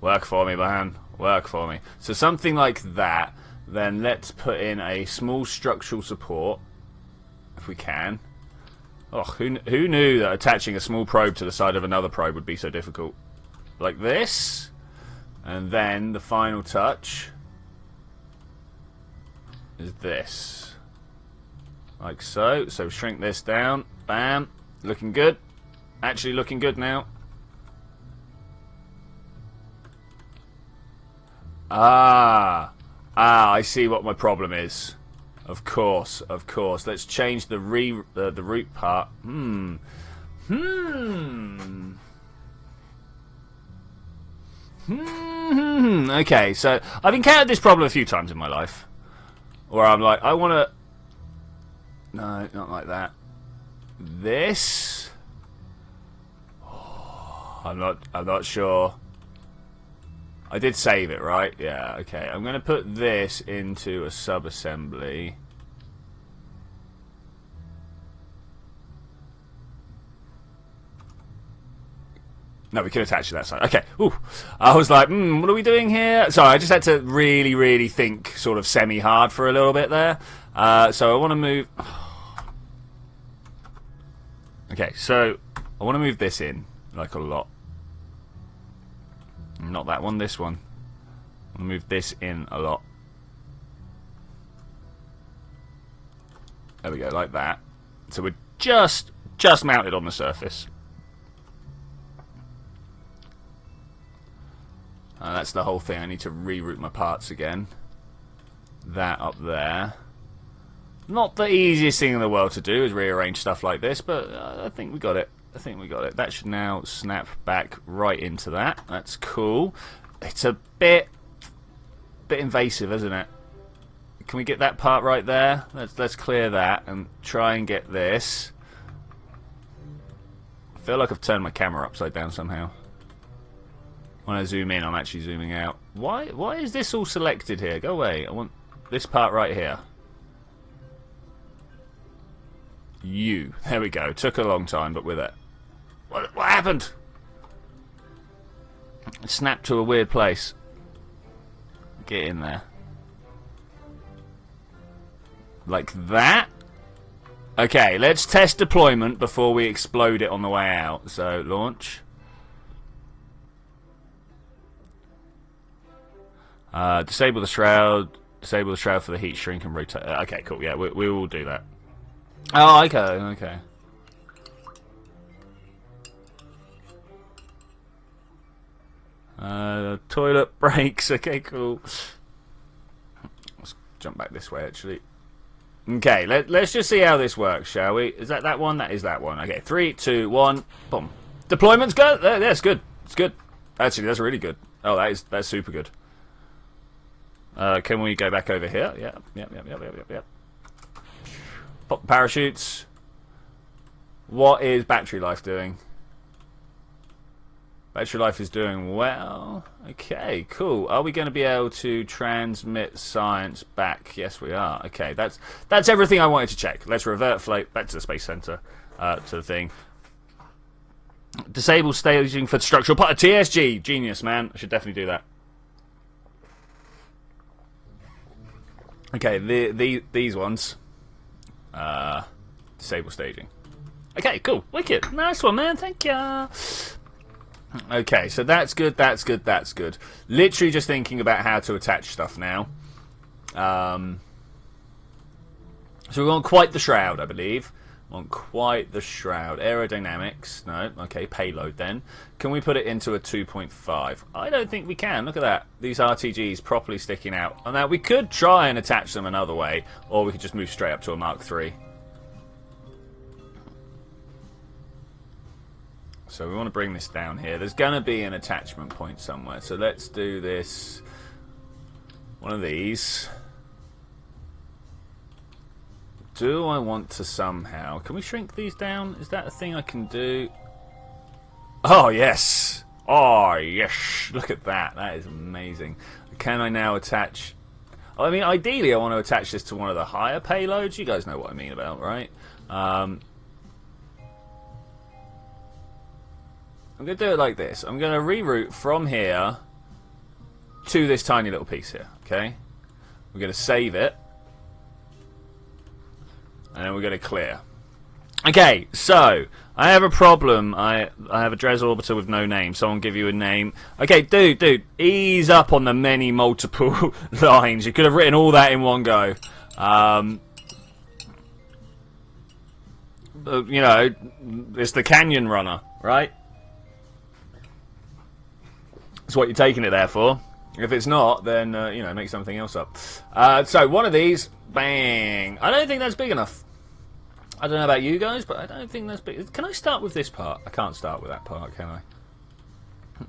Work for me, man. Work for me. So something like that. Then let's put in a small structural support, if we can. Oh, who knew that attaching a small probe to the side of another probe would be so difficult? Like this. And then the final touch is this. Like so. So shrink this down. Bam. Looking good. Actually looking good now. I see what my problem is. Of course. Let's change the root part. Okay, so I've encountered this problem a few times in my life, where I'm like, I want to. No, not like that. This. Oh, I'm not sure. I did save it, right? Yeah. Okay. I'm going to put this into a sub-assembly. No, we can attach to that side. Okay. Ooh. I was like, what are we doing here? Sorry, I just had to really, really think sort of semi-hard for a little bit there. So I want to move... Okay, so I want to move this in, like a lot. Not that one, this one. I want to move this in a lot. There we go, like that. So we're just mounted on the surface. That's the whole thing. I need to reroute my parts again. That up there. Not the easiest thing in the world to do is rearrange stuff like this, but I think we got it. That should now snap back right into that. That's cool. It's a bit invasive, isn't it? Can we get that part right there? Let's clear that and try and get this. I feel like I've turned my camera upside down somehow. When I zoom in, I'm actually zooming out. Why is this all selected here? Go away. I want this part right here. There we go. Took a long time, but with it. What happened? It snapped to a weird place. Get in there. Like that? Okay, let's test deployment before we explode it on the way out. So, launch. Disable the shroud for the heat shrink and rotate. Okay, cool. Yeah, we will do that. Oh, okay. Toilet breaks. Okay, cool. Let's jump back this way, actually. Okay, let's just see how this works, shall we? Is that one? That is that one. Okay, 3, 2, 1. Boom. Deployment's good. That's good. It's good. Actually, that's really good. Oh, that's super good. Can we go back over here? Yep. Pop the parachutes. What is battery life doing? Battery life is doing well. Okay, cool. Are we going to be able to transmit science back? Yes, we are. Okay, that's everything I wanted to check. Let's revert flight back to the Space Center, to the thing. Disable staging for structural part. TSG, genius, man. I should definitely do that. Okay, these ones. Disable staging. Okay, cool. Wicked. Nice one, man. Thank you. Okay, so that's good. Literally just thinking about how to attach stuff now. So we want quite the shroud, I believe. Want quite the shroud. Aerodynamics. No. Okay, payload then. Can we put it into a 2.5? I don't think we can. Look at that. These RTGs properly sticking out. And now we could try and attach them another way, or we could just move straight up to a Mark III. So we want to bring this down here. There's going to be an attachment point somewhere. So let's do this. One of these. Do I want to somehow... Can we shrink these down? Is that a thing I can do? Oh, yes. Oh, yes. Look at that. That is amazing. Can I now attach... I mean, ideally, I want to attach this to one of the higher payloads. You guys know what I mean about, right? I'm going to do it like this. I'm going to reroute from here to this tiny little piece here, okay? We're going to save it. And then we're going to clear. Okay, so I have a problem. I have a Dres orbiter with no name. Someone give you a name. Okay, dude, ease up on the many multiple lines. You could have written all that in one go. You know, it's the Canyon Runner, right? That's what you're taking it there for. If it's not, then, you know, make something else up. So, one of these, bang. I don't think that's big enough. I don't know about you guys, but I don't think that's big. Can I start with this part? I can't start with that part, can I?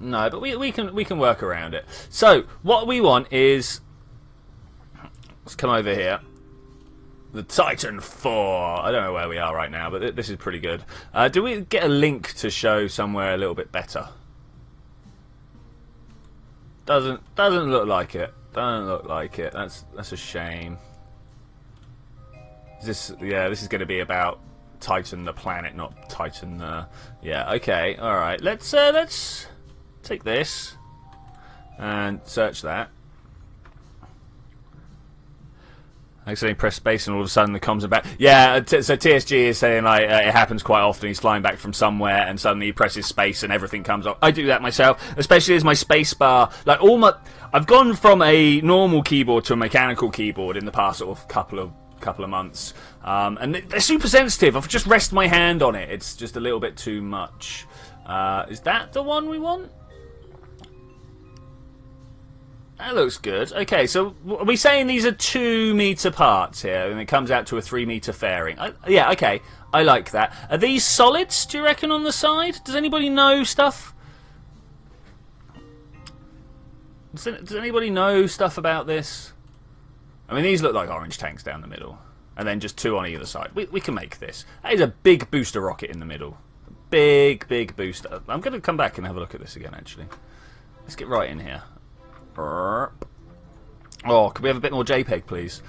No, but we can work around it. So, what we want is... Let's come over here. The Titan 4. I don't know where we are right now, but this is pretty good. Do we get a link to show somewhere a little bit better? Doesn't look like it. Doesn't look like it. That's a shame. This is going to be about Titan the planet, not Titan the... Yeah, okay, alright. Let's take this and search that. I accidentally press space and all of a sudden the comms are back. Yeah, so TSG is saying like it happens quite often. He's flying back from somewhere and suddenly he presses space and everything comes up. I do that myself, especially as my space bar... Like I've gone from a normal keyboard to a mechanical keyboard in the past sort of couple of months, and they're super sensitive. I've just rested my hand on it. It's just a little bit too much. Is that the one we want? That looks good. Okay, so are we saying these are 2 meter parts here, and it comes out to a 3 meter fairing? Yeah, okay. I like that. Are these solids, do you reckon, on the side? Does anybody know stuff? Does anybody know stuff about this? I mean, these look like orange tanks down the middle. And then just 2 on either side. We can make this. That is a big booster rocket in the middle. Big booster. I'm going to come back and have a look at this again, actually. Let's get right in here. Oh, can we have a bit more JPEG, please?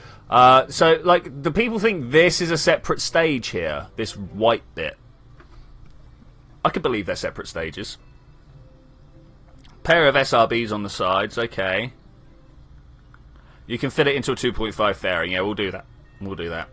So, like, the people think this is a separate stage here. This white bit. I could believe they're separate stages. Pair of SRBs on the sides. Okay. You can fit it into a 2.5 fairing. Yeah, we'll do that. We'll do that.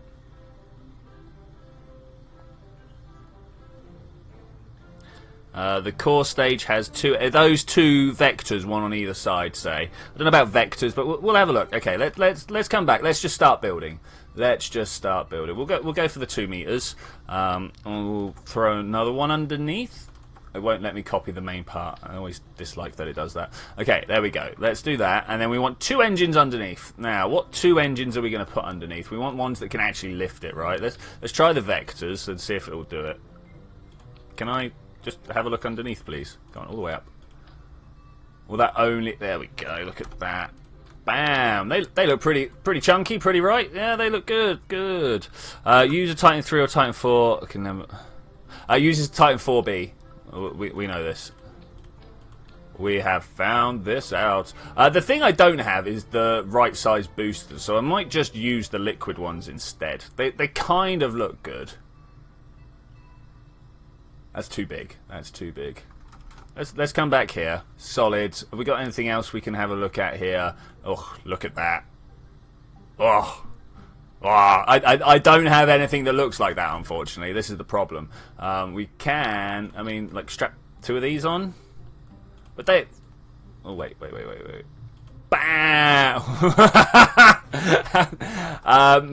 The core stage has those two vectors, one on either side. Say, I don't know about vectors, but we'll have a look. Okay, let's come back. Let's just start building. Let's just start building. We'll go for the 2 meters. We'll throw another one underneath. It won't let me copy the main part. I always dislike that it does that. Okay, there we go. Let's do that. And then we want 2 engines underneath. Now, what 2 engines are we going to put underneath? We want ones that can actually lift it, right? Let's try the vectors and see if it will do it. Can I just have a look underneath, please? Go on, all the way up. Well, that only... There we go. Look at that. Bam! They look pretty chunky, pretty right. Yeah, they look good. Good. Use a Titan 3 or Titan 4. I can never... Use a Titan 4B. We know this. We have found this out. The thing I don't have is the right size boosters, so I might just use the liquid ones instead. They kind of look good. That's too big. That's too big. Let's come back here. Solids. Have we got anything else we can have a look at here? Oh, look at that. Oh. Oh, I don't have anything that looks like that, unfortunately. This is the problem. We can, I mean, like, strap 2 of these on. But they... Oh, wait. Bam!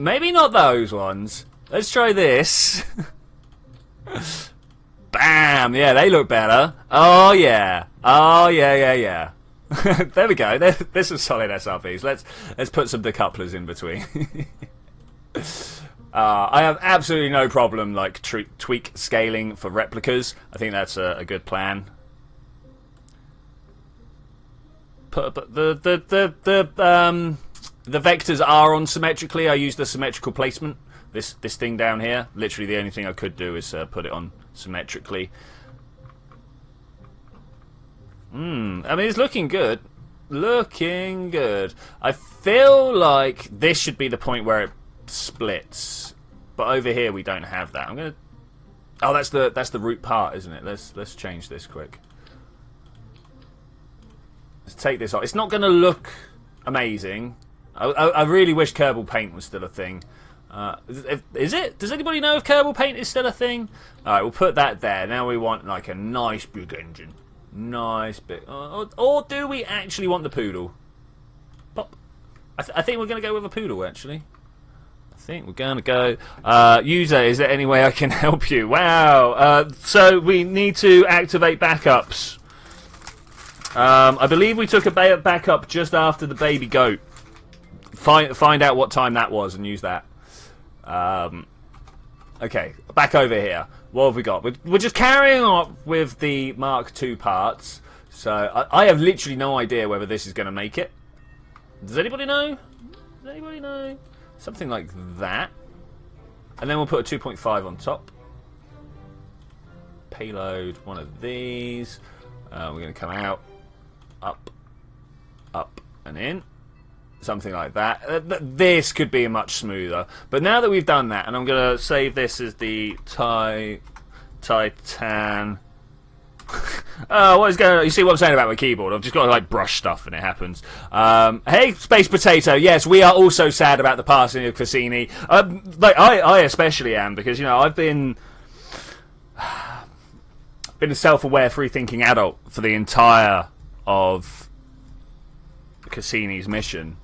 Maybe not those ones. Let's try this. Bam! Yeah, they look better. Oh yeah. Oh yeah. There we go. There's some solid SRPs. Let's put some decouplers in between. I have absolutely no problem like tweak scaling for replicas. I think that's a good plan. But the vectors are on symmetrically. I use the symmetrical placement. This thing down here. Literally the only thing I could do is put it on symmetrically. I mean, it's looking good. Looking good. I feel like this should be the point where it splits, but over here we don't have that. I'm gonna. Oh, that's the root part, isn't it? Let's change this quick. Let's take this off. It's not gonna look amazing. I really wish Kerbal paint was still a thing. Is it? Does anybody know if Kerbal paint is still a thing? All right, we'll put that there. Now we want like a nice big engine. Nice bit. Or do we actually want the poodle? Pop. I think we're going to go with a poodle, actually. I think we're going to go... user, is there any way I can help you? Wow. So we need to activate backups. I believe we took a backup just after the baby goat. Find out what time that was and use that. Okay, back over here. What have we got? We're just carrying on with the Mark II parts. So I have literally no idea whether this is going to make it. Does anybody know? Does anybody know? Something like that. And then we'll put a 2.5 on top. Payload, one of these. We're going to come out. Up, and in. Something like that. This could be much smoother. But now that we've done that, and I'm going to save this as the Titan... what is going on? You see what I'm saying about my keyboard? I've just got to like brush stuff and it happens. Hey, Space Potato. Yes, we are also sad about the passing of Cassini. Like I especially am, because you know I've been a self-aware, free-thinking adult for the entire of Cassini's mission.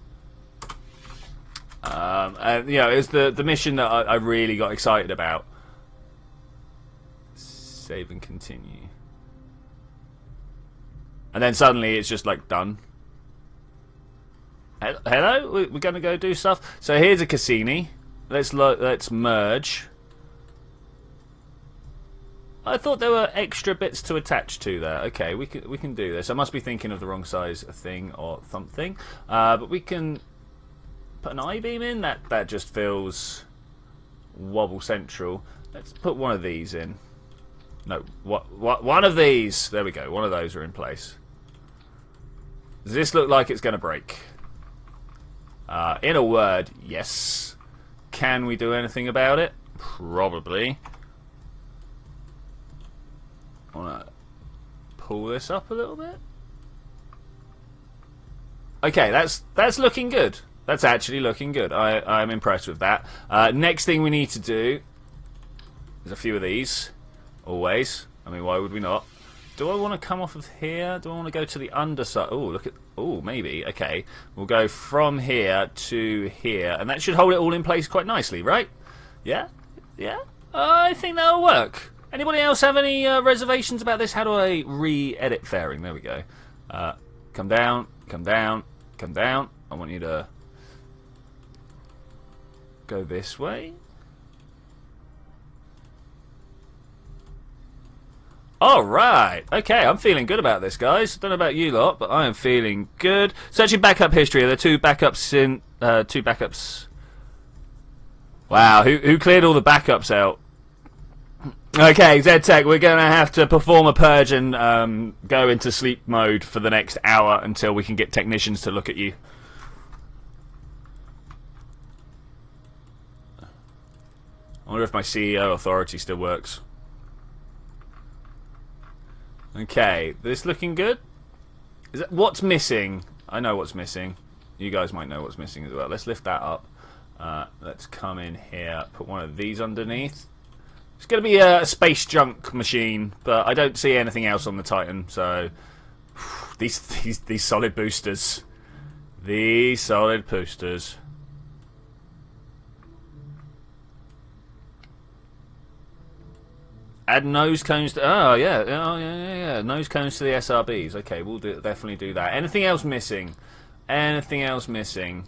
And you know, it was the mission that I really got excited about. Save and continue. And then suddenly it's just like done. Hello, we're gonna go do stuff. So here's a Cassini. Let's merge. I thought there were extra bits to attach to there. Okay, we can do this. I must be thinking of the wrong size thing or something. But we can put an I-beam in. That just feels wobble central. Let's put one of these in. No, one of these. There we go. One of those are in place. Does this look like it's going to break? In a word, yes. Can we do anything about it? Probably. I want to pull this up a little bit. Okay, that's looking good. That's actually looking good. I'm impressed with that. Next thing we need to do is a few of these. Always. I mean, why would we not? Do I want to come off of here? Do I want to go to the underside? Oh, look at... Oh, maybe. Okay. We'll go from here to here. And that should hold it all in place quite nicely, right? Yeah? Yeah? I think that'll work. Anybody else have any reservations about this? How do I re-edit fairing? There we go. Come down, come down, come down. I want you to go this way. Alright, okay, I'm feeling good about this, guys. Don't know about you lot, but I am feeling good. Searching backup history, there are two backups in... two backups... Wow, who cleared all the backups out? Okay, ZTech, we're going to have to perform a purge and go into sleep mode for the next hour until we can get technicians to look at you. I wonder if my CEO authority still works. Okay, this looking good? What's missing? I know what's missing. You guys might know what's missing as well. Let's lift that up. Let's come in here, put one of these underneath. It's going to be a space junk machine, but I don't see anything else on the Titan, so... These solid boosters. These solid boosters. Add nose cones to... Oh, yeah. Yeah. Nose cones to the SRBs. Okay, we'll definitely do that. Anything else missing? Anything else missing?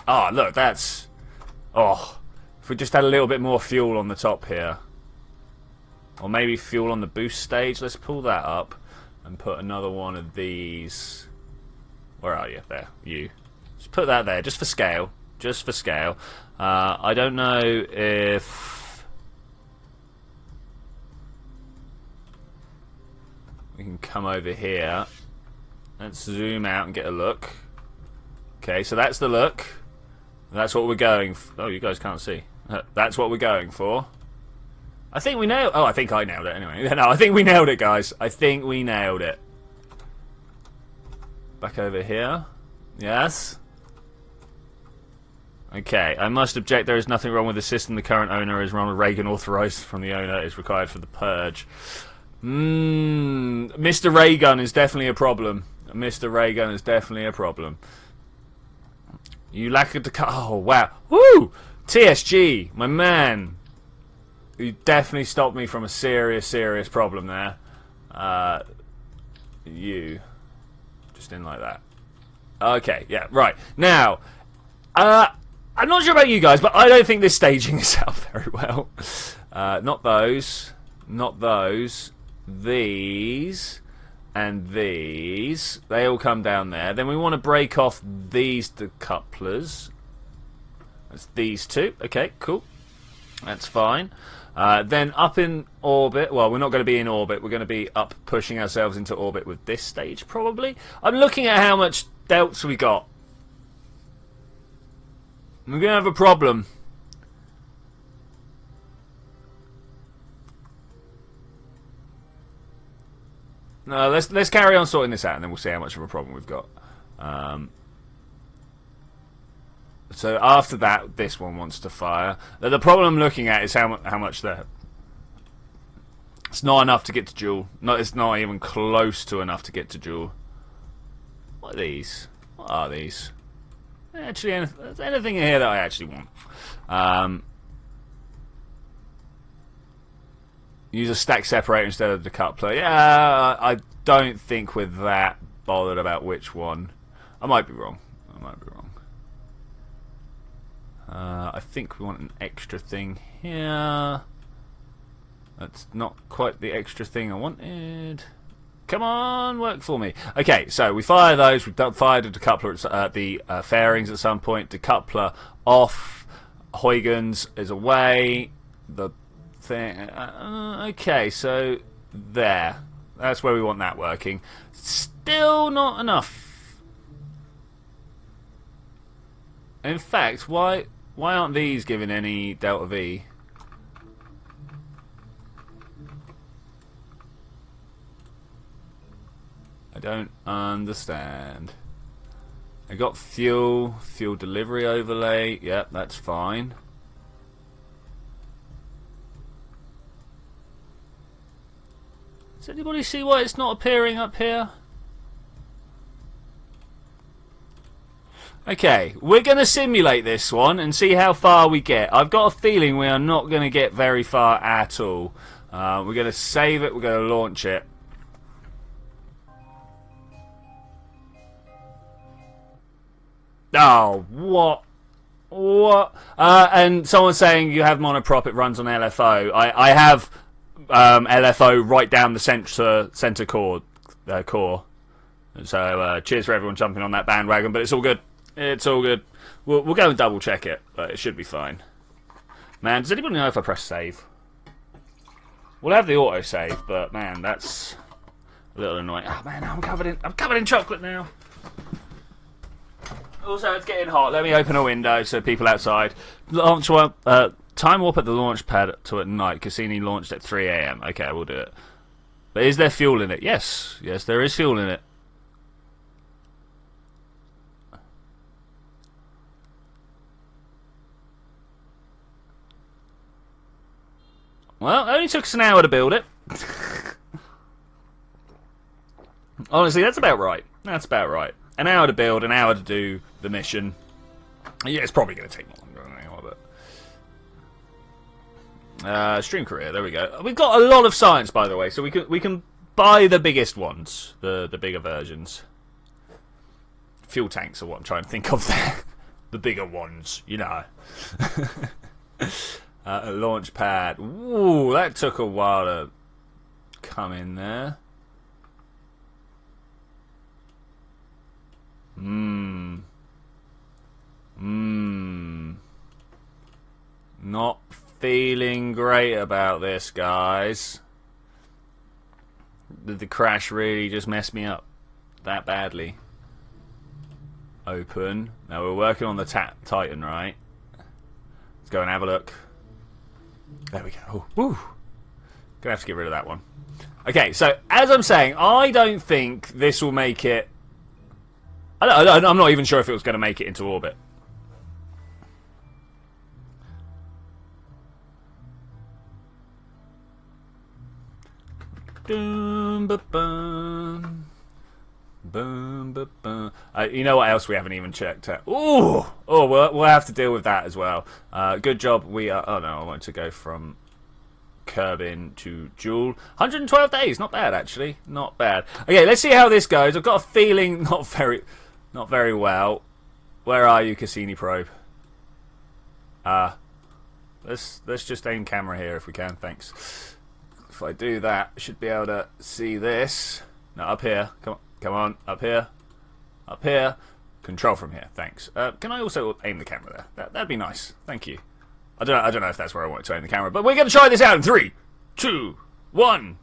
Oh, look, that's... Oh, if we just had a little bit more fuel on the top here. Or maybe fuel on the boost stage. Let's pull that up and put another one of these. Where are you? There, you. Just put that there, just for scale. Just for scale. I don't know if... we can come over here. Let's zoom out and get a look. Okay, so that's the look. That's what we're going for. Oh, you guys can't see. That's what we're going for. I think we nailed... Oh, I think I nailed it anyway. No, I think we nailed it, guys. I think we nailed it. Back over here. Yes. Okay, I must object. There is nothing wrong with the system. The current owner is Ronald Reagan. Authorized from the owner is required for the purge. Mr. Raygun is definitely a problem. Mr. Raygun is definitely a problem. You lack a... Oh, wow. Woo! TSG, my man. You definitely stopped me from a serious, serious problem there. You. Just in like that. Okay, yeah, right. Now, I'm not sure about you guys, but I don't think this staging is out very well. Not those. Not those. These. And these. They all come down there. Then we want to break off these decouplers. That's these two. Okay, cool. That's fine. Then up in orbit. Well, we're not going to be in orbit. We're going to be up pushing ourselves into orbit with this stage, probably. I'm looking at how much delts we got. We're going to have a problem. No, let's carry on sorting this out, and then we'll see how much of a problem we've got. So after that, this one wants to fire. The problem I'm looking at is how much there. It's not enough to get to Jool. It's not even close to enough to get to Jool. What are these? What are these? Actually, anything in here that I actually want. Use a stack separator instead of the decoupler. Yeah, I don't think we're that bothered about which one. I might be wrong. I think we want an extra thing here. That's not quite the extra thing I wanted. Come on, work for me. Okay, so we fire those. We've fired a decoupler at the fairings at some point. Decoupler off. Huygens is away. The thing. Okay, so there. That's where we want that working. Still not enough. In fact, why aren't these giving any delta V? I don't understand. I got fuel delivery overlay. Yep, that's fine. Does anybody see why it's not appearing up here? Okay, we're going to simulate this one and see how far we get. I've got a feeling we are not going to get very far at all. We're going to save it, we're going to launch it. Oh, what? What? And someone's saying you have monoprop, it runs on LFO. I have LFO right down the center core. So cheers for everyone jumping on that bandwagon, but it's all good. It's all good. We'll go and double check it, but it should be fine. Man, does anybody know if I press save? We'll have the auto save, but man, that's a little annoying. Oh man, I'm covered in chocolate now. Also, it's getting hot. Let me open a window so people outside. Launch one. Time warp at the launch pad to at night. Cassini launched at 3 AM. Okay, we'll do it. But is there fuel in it? Yes. Yes, there is fuel in it. Well, it only took us an hour to build it. Honestly, that's about right. That's about right. An hour to build, an hour to do the mission. Yeah, it's probably going to take more longer than an hour, but... Stream career. There we go. We've got a lot of science, by the way, so we can buy the biggest ones, the bigger versions. Fuel tanks are what I'm trying to think of there. The bigger ones, you know. A launch pad. Ooh, that took a while to come in there. Not feeling great about this, guys. Did the crash really just mess me up that badly? Open. Now we're working on the Titan, right? Let's go and have a look. There we go. Oh, woo. Gonna have to get rid of that one. Okay, so as I'm saying, I don't think this will make it. I'm not even sure if it was going to make it into orbit. You know what else we haven't even checked out? Ooh! Oh, we'll have to deal with that as well. Good job. We are. Oh no, I want to go from Kerbal to Jool. 112 days. Not bad, actually. Not bad. Okay, let's see how this goes. I've got a feeling not very well. Where are you, Cassini probe? Let's just aim camera here if we can. Thanks. If I do that, I should be able to see this. No, up here. Come on, up here. Up here. Control from here. Thanks. Can I also aim the camera there? That'd be nice. Thank you. I don't know if that's where I want to aim the camera, but we're going to try this out in 3, 2, 1.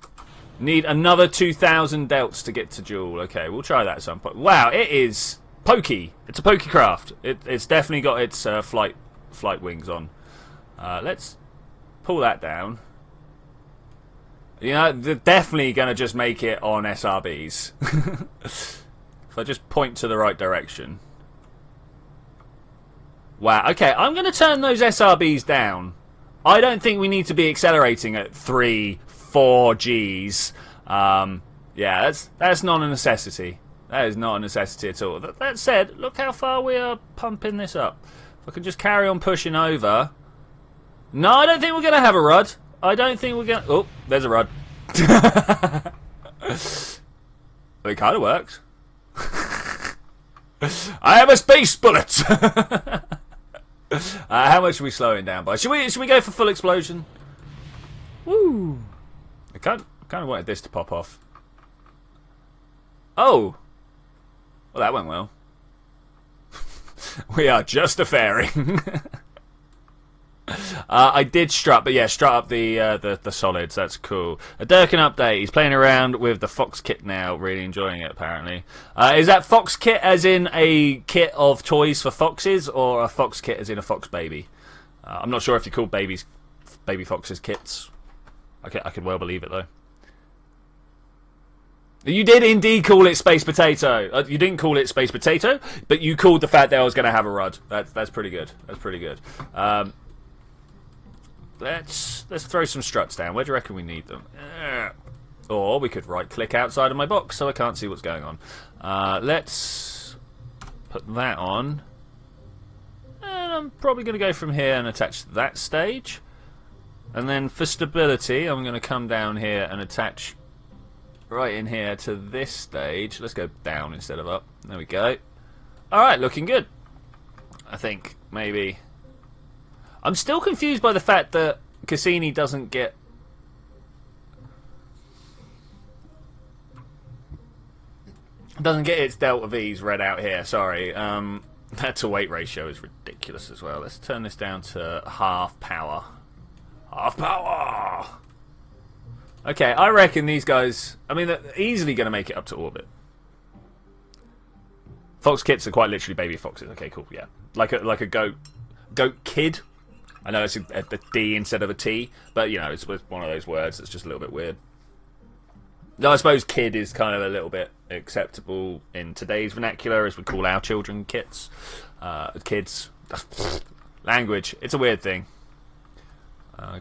Need another 2,000 delts to get to Jool. Okay, we'll try that at some point. Wow, it is pokey. It's a pokey craft. It's definitely got its flight wings on. Let's pull that down. You know, they're definitely going to just make it on SRBs. If I just point to the right direction. Wow, okay, I'm going to turn those SRBs down. I don't think we need to be accelerating at 3, 4 Gs. Yeah, that's not a necessity. That is not a necessity at all. That said, look how far we are pumping this up. If I can just carry on pushing over. No, I don't think we're going to have a rud. I don't think we're going to... Oh, there's a rod. It kind of works. I have a space bullet! How much are we slowing down by? Should we go for full explosion? Woo! I kind of wanted this to pop off. Oh! Well, that went well. We are just a fairing. I did strut, but yeah, strut up the solids. That's cool. A Durkin update. He's playing around with the Fox kit now, really enjoying it. Apparently, is that Fox kit as in a kit of toys for foxes, or a Fox kit as in a fox baby? I'm not sure if you call baby foxes kits. I could well believe it though. You did indeed call it Space Potato. You didn't call it Space Potato, but you called the fact that I was going to have a rud. That's pretty good. That's pretty good. Let's throw some struts down. Where do you reckon we need them? Or we could right-click outside of my box so I can't see what's going on. Let's put that on. And I'm probably going to go from here and attach that stage. And then for stability, I'm going to come down here and attach right in here to this stage. Let's go down instead of up. There we go. Alright, looking good. I think, maybe... I'm still confused by the fact that Cassini doesn't get... its delta V's read out here, sorry. That to weight ratio is ridiculous as well. Let's turn this down to half power. Half power! Okay, I reckon these guys... I mean, they're easily going to make it up to orbit. Fox kits are quite literally baby foxes. Okay, cool, yeah. Like a goat kid. I know it's a D instead of a T, but, you know, it's one of those words that's just a little bit weird. No, I suppose kid is kind of a little bit acceptable in today's vernacular, as we call our children kits. Kids. Language. It's a weird thing.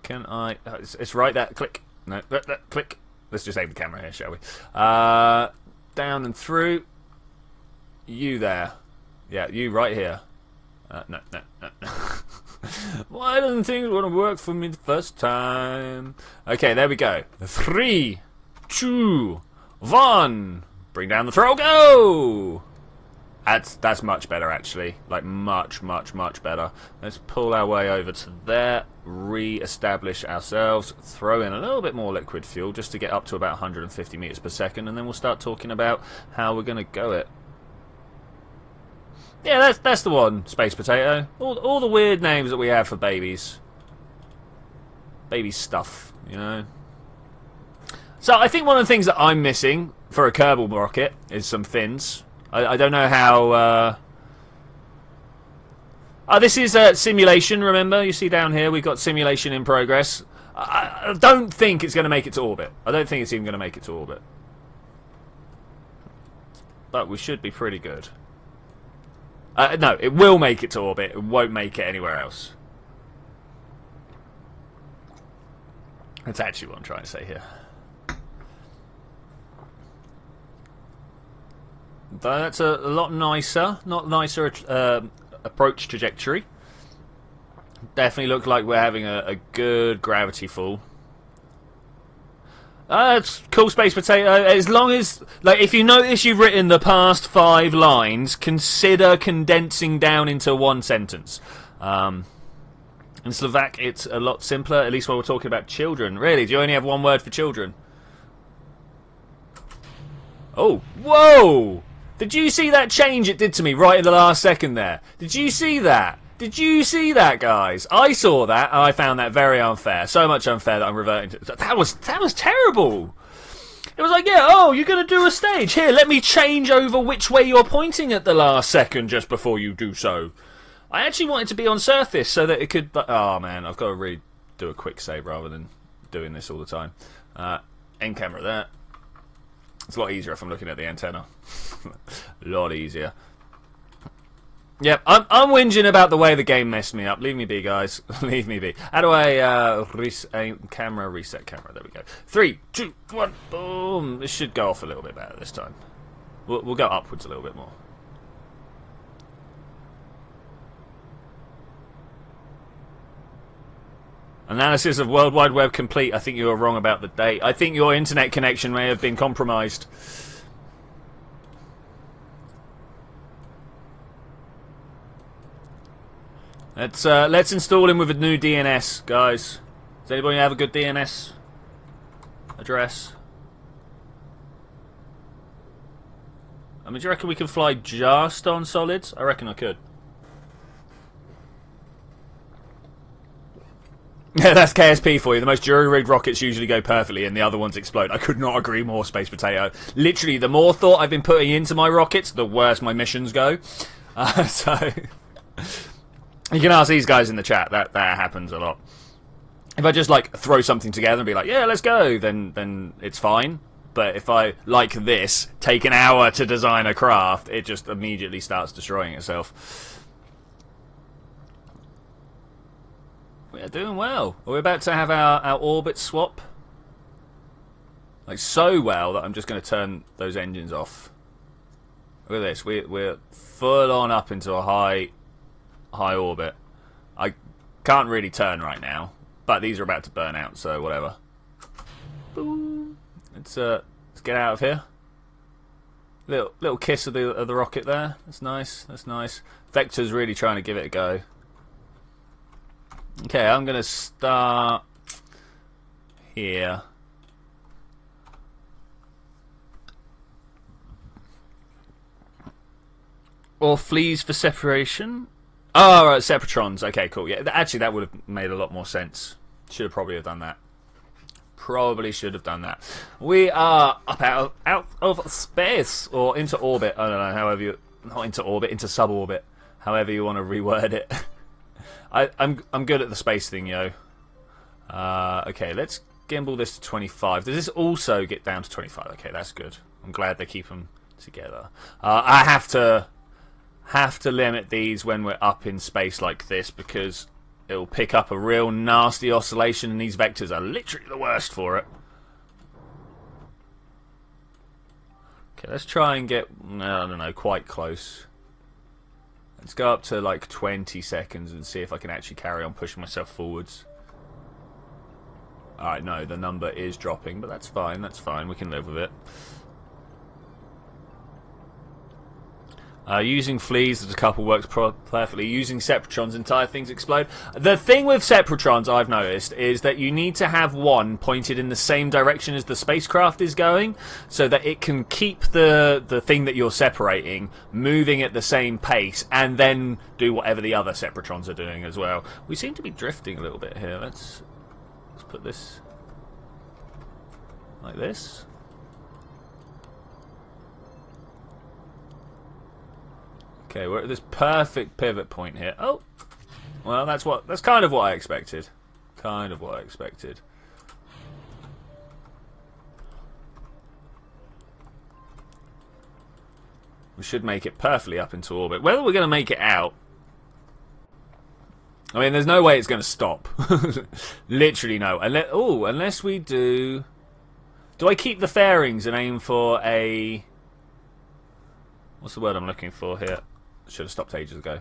Can I... It's right there. Click. No, click. Let's just aim the camera here, shall we? Down and through. You there. Yeah, you right here. No. Why doesn't things want to work for me the first time? Okay, there we go. 3, 2, 1. Bring down the throw. Go! That's much better, actually. Like, much, much, much better. Let's pull our way over to there. Re-establish ourselves. Throw in a little bit more liquid fuel just to get up to about 150 meters per second. And then we'll start talking about how we're going to go it. Yeah, that's the one, Space Potato. All the weird names that we have for babies. Baby stuff, you know. So I think one of the things that I'm missing for a Kerbal rocket is some fins. I don't know how... this is simulation, remember? You see down here we've got simulation in progress. I don't think it's going to make it to orbit. I don't think it's even going to make it to orbit. But we should be pretty good. No, it will make it to orbit. It won't make it anywhere else. That's actually what I'm trying to say here. That's a lot nicer. Not nicer approach trajectory. Definitely looks like we're having a good gravity fall. That's cool, Space Potato. As long as, like, if you notice you've written the past 5 lines, consider condensing down into one sentence. In Slovak, it's a lot simpler, at least when we're talking about children. Really, do you only have one word for children? Oh, whoa! Did you see that change it did to me right in the last second there? Did you see that? Did you see that, guys? I saw that, and I found that very unfair. So much unfair that I'm reverting to... That was terrible! It was like, yeah, oh, you're going to do a stage. Here, let me change over which way you're pointing at the last second just before you do so. I actually wanted to be on surface so that it could... Oh, man, I've got to really do a quick save rather than doing this all the time. End camera there. It's a lot easier if I'm looking at the antenna. A lot easier. Yep, I'm whinging about the way the game messed me up. Leave me be, guys. Leave me be. How do I reset camera? There we go. 3, 2, 1, boom. This should go off a little bit better this time. We'll go upwards a little bit more. Analysis of World Wide Web complete. I think you were wrong about the date. I think your internet connection may have been compromised. Let's install him with a new DNS, guys. Does anybody have a good DNS address? I mean, do you reckon we can fly just on solids? I reckon I could. Yeah, that's KSP for you. The most jury-rigged rockets usually go perfectly and the other ones explode. I could not agree more, Space Potato. Literally, the more thought I've been putting into my rockets, the worse my missions go. So... You can ask these guys in the chat. That happens a lot. If I just like throw something together and be like, yeah, let's go, then it's fine. But if I, like this, take an hour to design a craft, it just immediately starts destroying itself. We're doing well. We're about to have our orbit swap. Like, so well that I'm just going to turn those engines off. Look at this. We're full on up into a high orbit. I can't really turn right now, but these are about to burn out, so whatever. Boom. Let's get out of here. Little kiss of the rocket there. That's nice. That's nice. Vector's really trying to give it a go. Okay, I'm gonna start here. Or fleas for separation. Oh, right, Separatrons. Okay, cool. Yeah, actually, that would have made a lot more sense. Should have probably have done that. Probably should have done that. We are up out of space or into orbit. I don't know. However you, not into orbit, into suborbit. However you want to reword it. I'm good at the space thing, yo. Okay, let's gimbal this to 25. Does this also get down to 25? Okay, that's good. I'm glad they keep them together. I have to limit these when we're up in space like this because it'll pick up a real nasty oscillation and these vectors are literally the worst for it. Okay, let's try and get, I don't know, quite close. Let's go up to like 20 seconds and see if I can actually carry on pushing myself forwards. Alright, no, the number is dropping, but that's fine, we can live with it. Using fleas as a couple works perfectly. Using Separatrons, entire things explode. The thing with Separatrons, I've noticed, is that you need to have one pointed in the same direction as the spacecraft is going, so that it can keep the thing that you're separating moving at the same pace, and then do whatever the other Separatrons are doing as well. We seem to be drifting a little bit here. Let's put this like this. Okay, we're at this perfect pivot point here. Oh, well, that's kind of what I expected. Kind of what I expected. We should make it perfectly up into orbit. Whether we're going to make it out, I mean, there's no way it's going to stop. Literally no. Unless we do. Do I keep the fairings and aim for a? What's the word I'm looking for here? Should have stopped ages ago.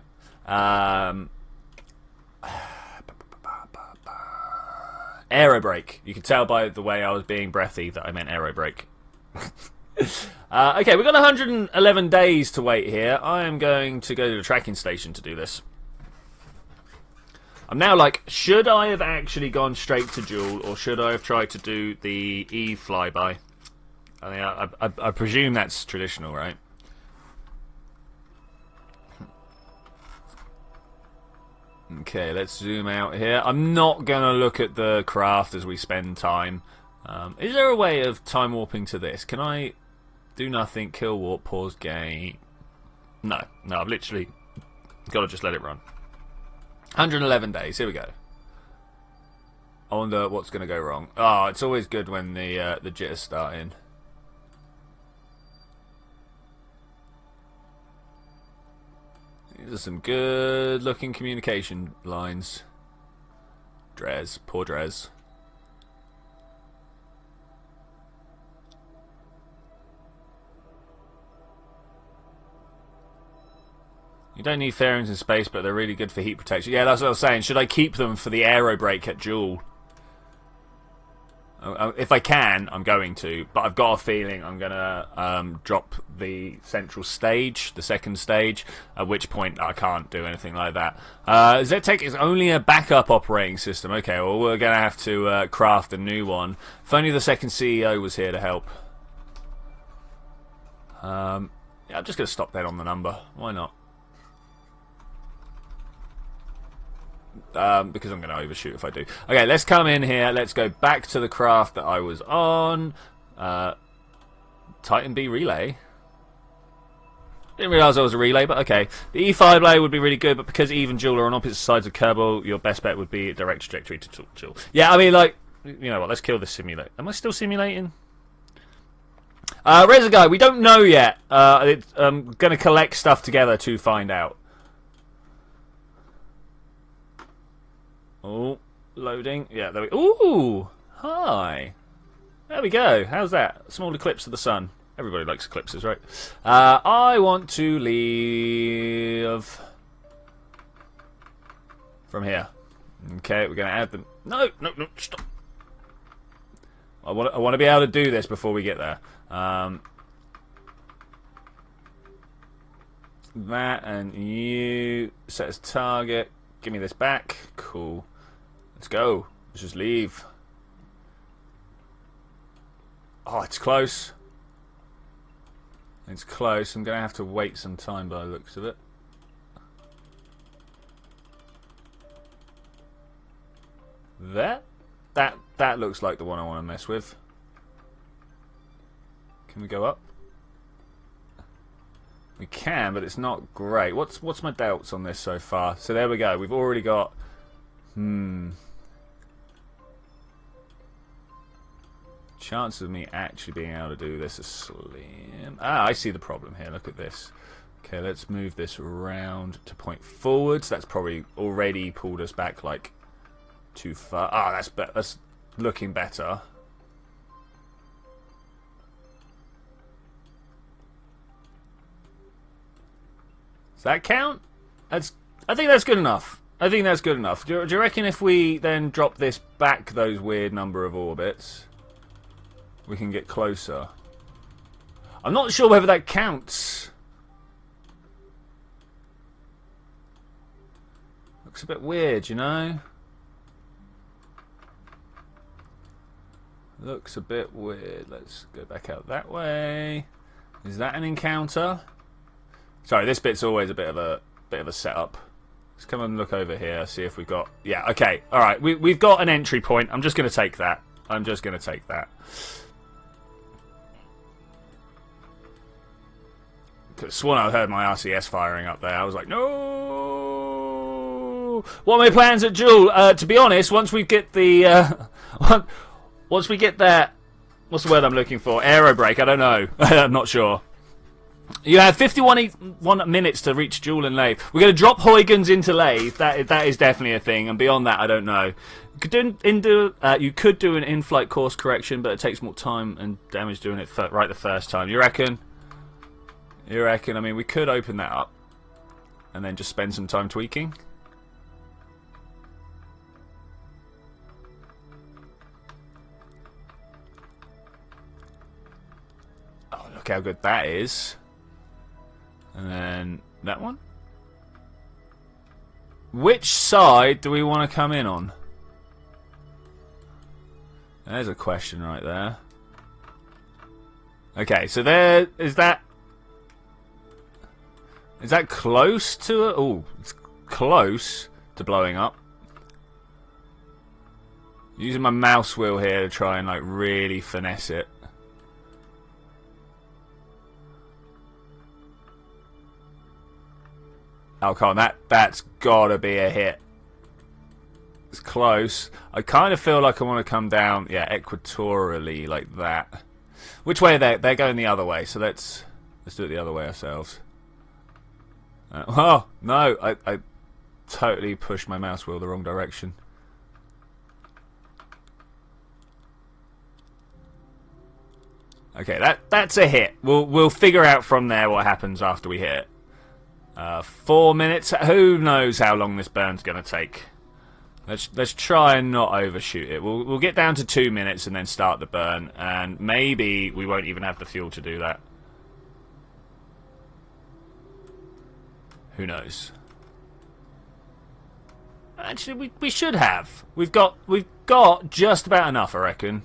Aero brake. You can tell by the way I was being breathy that I meant aero brake. Okay, we've got 111 days to wait here. I am going to go to the tracking station to do this. I'm now like, should I have actually gone straight to Jool, or should I have tried to do the Eve flyby? I mean, I presume that's traditional, right? Okay, let's zoom out here. I'm not going to look at the craft as we spend time. Is there a way of time warping to this? Can I do nothing, kill warp, pause game? No, I've literally got to just let it run. 111 days, here we go. I wonder what's going to go wrong. Oh, it's always good when the jitters start in. These are some good looking communication lines. Dres, poor Dres. You don't need fairings in space, but they're really good for heat protection. Yeah, that's what I was saying. Should I keep them for the aero brake at Jool? If I can, I'm going to, but I've got a feeling I'm going to drop the central stage, the second stage, at which point I can't do anything like that. ZTech is only a backup operating system. Okay, well, we're going to have to craft a new one. If only the second CEO was here to help. Yeah, I'm just going to stop that on the number. Why not? Because I'm going to overshoot if I do. Okay, let's come in here. Let's go back to the craft that I was on. Titan B relay. Didn't realise I was a relay, but okay. The E5 blade would be really good, but because Eve and Jool are on opposite sides of Kerbal, your best bet would be a direct trajectory to Jool. Yeah, I mean, like, you know what? Let's kill this simulate. Am I still simulating? Rezagai, we don't know yet. I'm going to collect stuff together to find out. Oh, loading. Yeah, there we go. Ooh, hi. There we go. How's that? Small eclipse of the sun. Everybody likes eclipses, right? I want to leave from here. Okay, we're going to add them. No, stop. I want to be able to do this before we get there. That and you set as target. Give me this back. Cool. Let's go. Let's just leave. Oh, it's close. It's close. I'm going to have to wait some time by the looks of it. That looks like the one I want to mess with. Can we go up? We can, but it's not great. What's my doubts on this so far? So there we go. We've already got... Chances of me actually being able to do this are slim. Ah, I see the problem here. Look at this. Okay, let's move this around to point forwards. That's probably already pulled us back like too far. Ah, that's looking better. Does that count? I think that's good enough. I think that's good enough. Do you reckon if we then drop this back those weird number of orbits, we can get closer? I'm not sure whether that counts. Looks a bit weird, you know? Looks a bit weird. Let's go back out that way. Is that an encounter? Sorry, this bit's always a bit of a setup. Let's come and look over here, see if we've got... Yeah, okay. Alright, we've got an entry point. I'm just going to take that. I'm just going to take that. Could have sworn I heard my RCS firing up there. I was like, no! What are my plans at Jool? To be honest, once we get the... once we get that... What's the word I'm looking for? Aerobrake, I don't know. I'm not sure. You have 51 minutes to reach Jool and Lathe. We're going to drop Huygens into Lathe. That is definitely a thing. And beyond that, I don't know. You could do an in-flight course correction, but it takes more time and damage doing it right the first time. You reckon? You reckon? I mean, we could open that up and then just spend some time tweaking. Oh, look how good that is. And then that one. Which side do we want to come in on? There's a question right there. Okay, so there is that. Is that close to it? Oh, it's close to blowing up. Using my mouse wheel here to try and like really finesse it. Oh, come on, that's gotta be a hit. It's close. I kind of feel like I want to come down, yeah, equatorially like that. Which way are they? They're going the other way, so let's do it the other way ourselves. Oh no, I totally pushed my mouse wheel the wrong direction. Okay, that's a hit. We'll figure out from there what happens after we hit it. 4 minutes. Who knows how long this burn's going to take? Let's try and not overshoot it. We'll get down to 2 minutes and then start the burn, and maybe we won't even have the fuel to do that. Who knows? Actually, we should have. We've got just about enough, I reckon.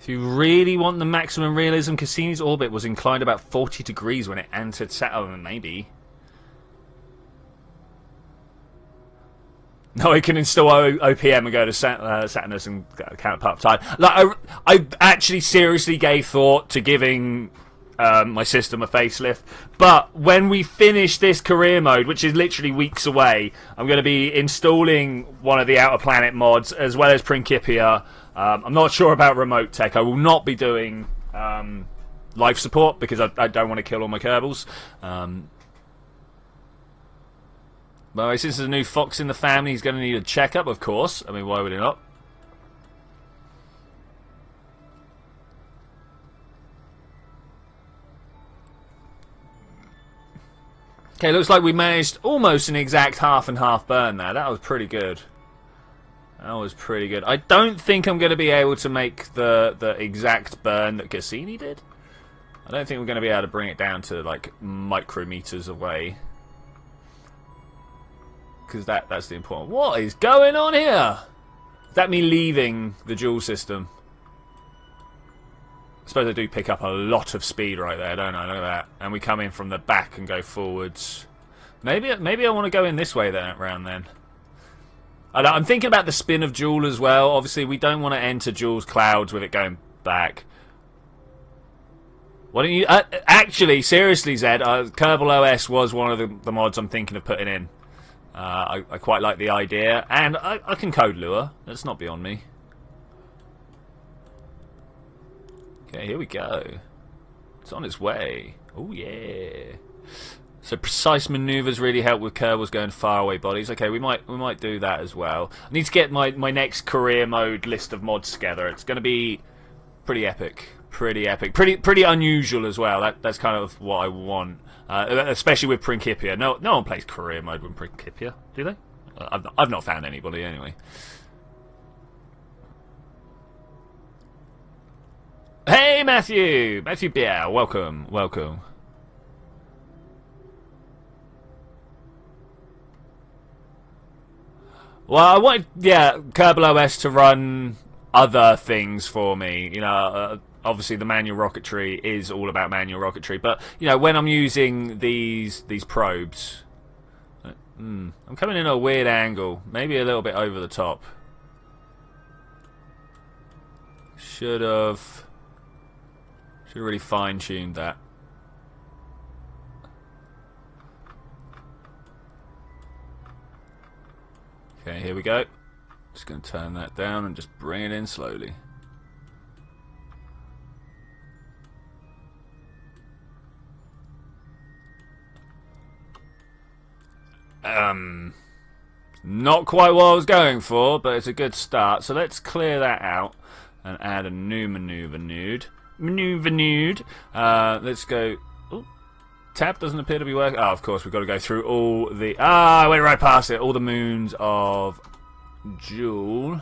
If you really want the maximum realism, Cassini's orbit was inclined about 40 degrees when it entered Saturn, maybe. No, I can install OPM and go to Saturnus and count up time. Like, I actually seriously gave thought to giving my system a facelift, but when we finish this career mode, which is literally weeks away, I'm going to be installing one of the Outer Planet mods as well as Principia. I'm not sure about remote tech. I will not be doing life support because I don't want to kill all my Kerbals. But since there's a new fox in the family, he's going to need a checkup, of course. I mean, why would he not? Okay, looks like we managed almost an exact half and half burn there. That was pretty good. That was pretty good. I don't think I'm going to be able to make the exact burn that Cassini did. I don't think we're going to be able to bring it down to like micrometers away. Because that's the important. What is going on here? Is that me leaving the Jool system? I suppose I do pick up a lot of speed right there, don't I? Look at that. And we come in from the back and go forwards. Maybe I want to go in this way then, around then. I'm thinking about the spin of Jool as well. Obviously, we don't want to enter Jool's clouds with it going back. Why don't you... actually, seriously, Zed, Kerbal OS was one of the mods I'm thinking of putting in. I quite like the idea. And I can code lure. That's not beyond me. Okay, here we go. It's on its way. Oh, yeah. So precise maneuvers really help with Kerbals going far away bodies. Okay, we might do that as well. I need to get my next career mode list of mods together. It's going to be pretty epic. pretty epic, pretty unusual as well. That's kind of what I want, especially with Principia. No one plays career mode with Principia, do they? I've not found anybody anyway. Hey Matthew Beer, welcome. Well, I wanted, Kerbal OS to run other things for me. You know, obviously the manual rocketry is all about manual rocketry, but you know, when I'm using these probes, I'm coming in at a weird angle, maybe a little bit over the top. Should have really fine-tuned that. Okay, here we go. Just going to turn that down and just bring it in slowly. Not quite what I was going for, but it's a good start. So let's clear that out and add a new maneuver nude. Let's go. Ooh, tab doesn't appear to be working. Oh, of course, we've got to go through all the. I went right past it. All the moons of Jool.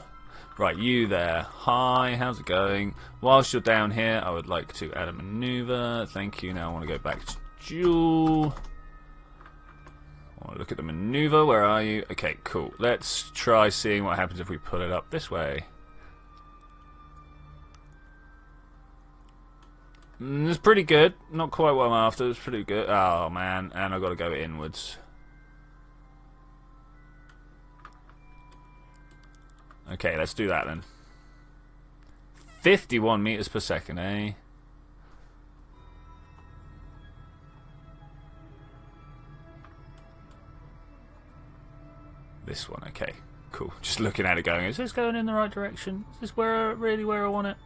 Right, you there. Hi, how's it going? Whilst you're down here, I would like to add a maneuver. Thank you. Now I want to go back to Jool. I want to look at the maneuver. Where are you? Okay, cool. Let's try seeing what happens if we put it up this way. It's pretty good. Not quite what I'm after. It's pretty good. Oh, man. And I've got to go inwards. Okay, let's do that then. 51 meters per second, eh? This one, okay. Cool. Just looking at it going, is this going in the right direction? Is this really where I want it?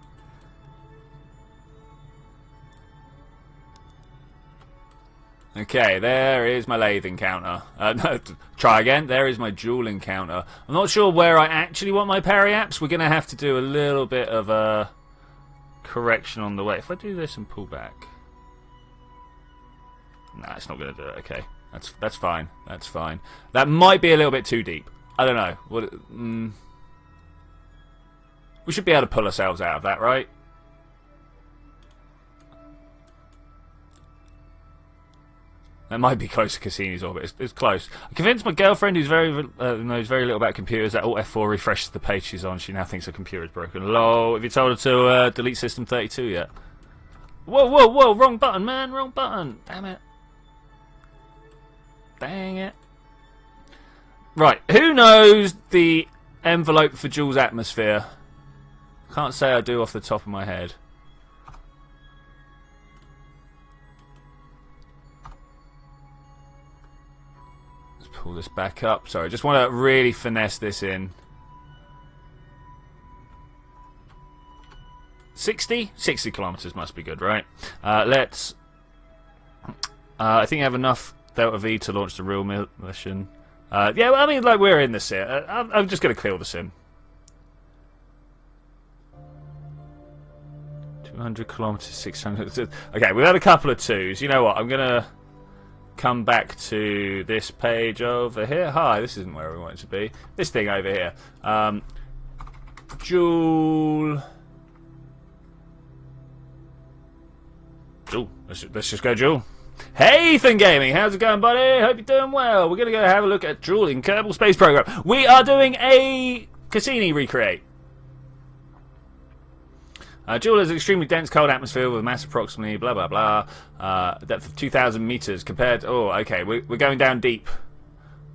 Okay, there is my lathe encounter. No, try again. There is my Jool encounter. I'm not sure where I actually want my periaps. We're going to have to do a little bit of a correction on the way. If I do this and pull back. Nah, it's not going to do it. Okay, that's fine. That's fine. That might be a little bit too deep. I don't know. What? We should be able to pull ourselves out of that, right? That might be close to Cassini's orbit. It's close. I convinced my girlfriend, who's knows very little about computers, that Alt F4 refreshes the page she's on. She now thinks her computer is broken. Lol. Have you told her to delete System 32 yet? Whoa! Wrong button, man. Wrong button. Damn it. Dang it. Right. Who knows the envelope for Jool's atmosphere? Can't say I do off the top of my head. Pull this back up. Sorry, just want to really finesse this in. 60 kilometers must be good, right? Let's. I think I have enough Delta V to launch the real mission. Yeah, well, I mean, like we're in the sim. I'm just going to clear the sim. 200 kilometers, 600. Okay, we've had a couple of twos. You know what? I'm gonna come back to this page over here. Hi, this isn't where we want it to be. This thing over here. Jool. Let's just go Jool. Hey, Ethan Gaming, how's it going, buddy? Hope you're doing well. We're going to go have a look at Jool in Kerbal Space Program. We are doing a Cassini recreate. Jool has an extremely dense cold atmosphere with a mass approximately blah blah blah, depth of 2,000 meters compared to, oh okay, we're going down deep.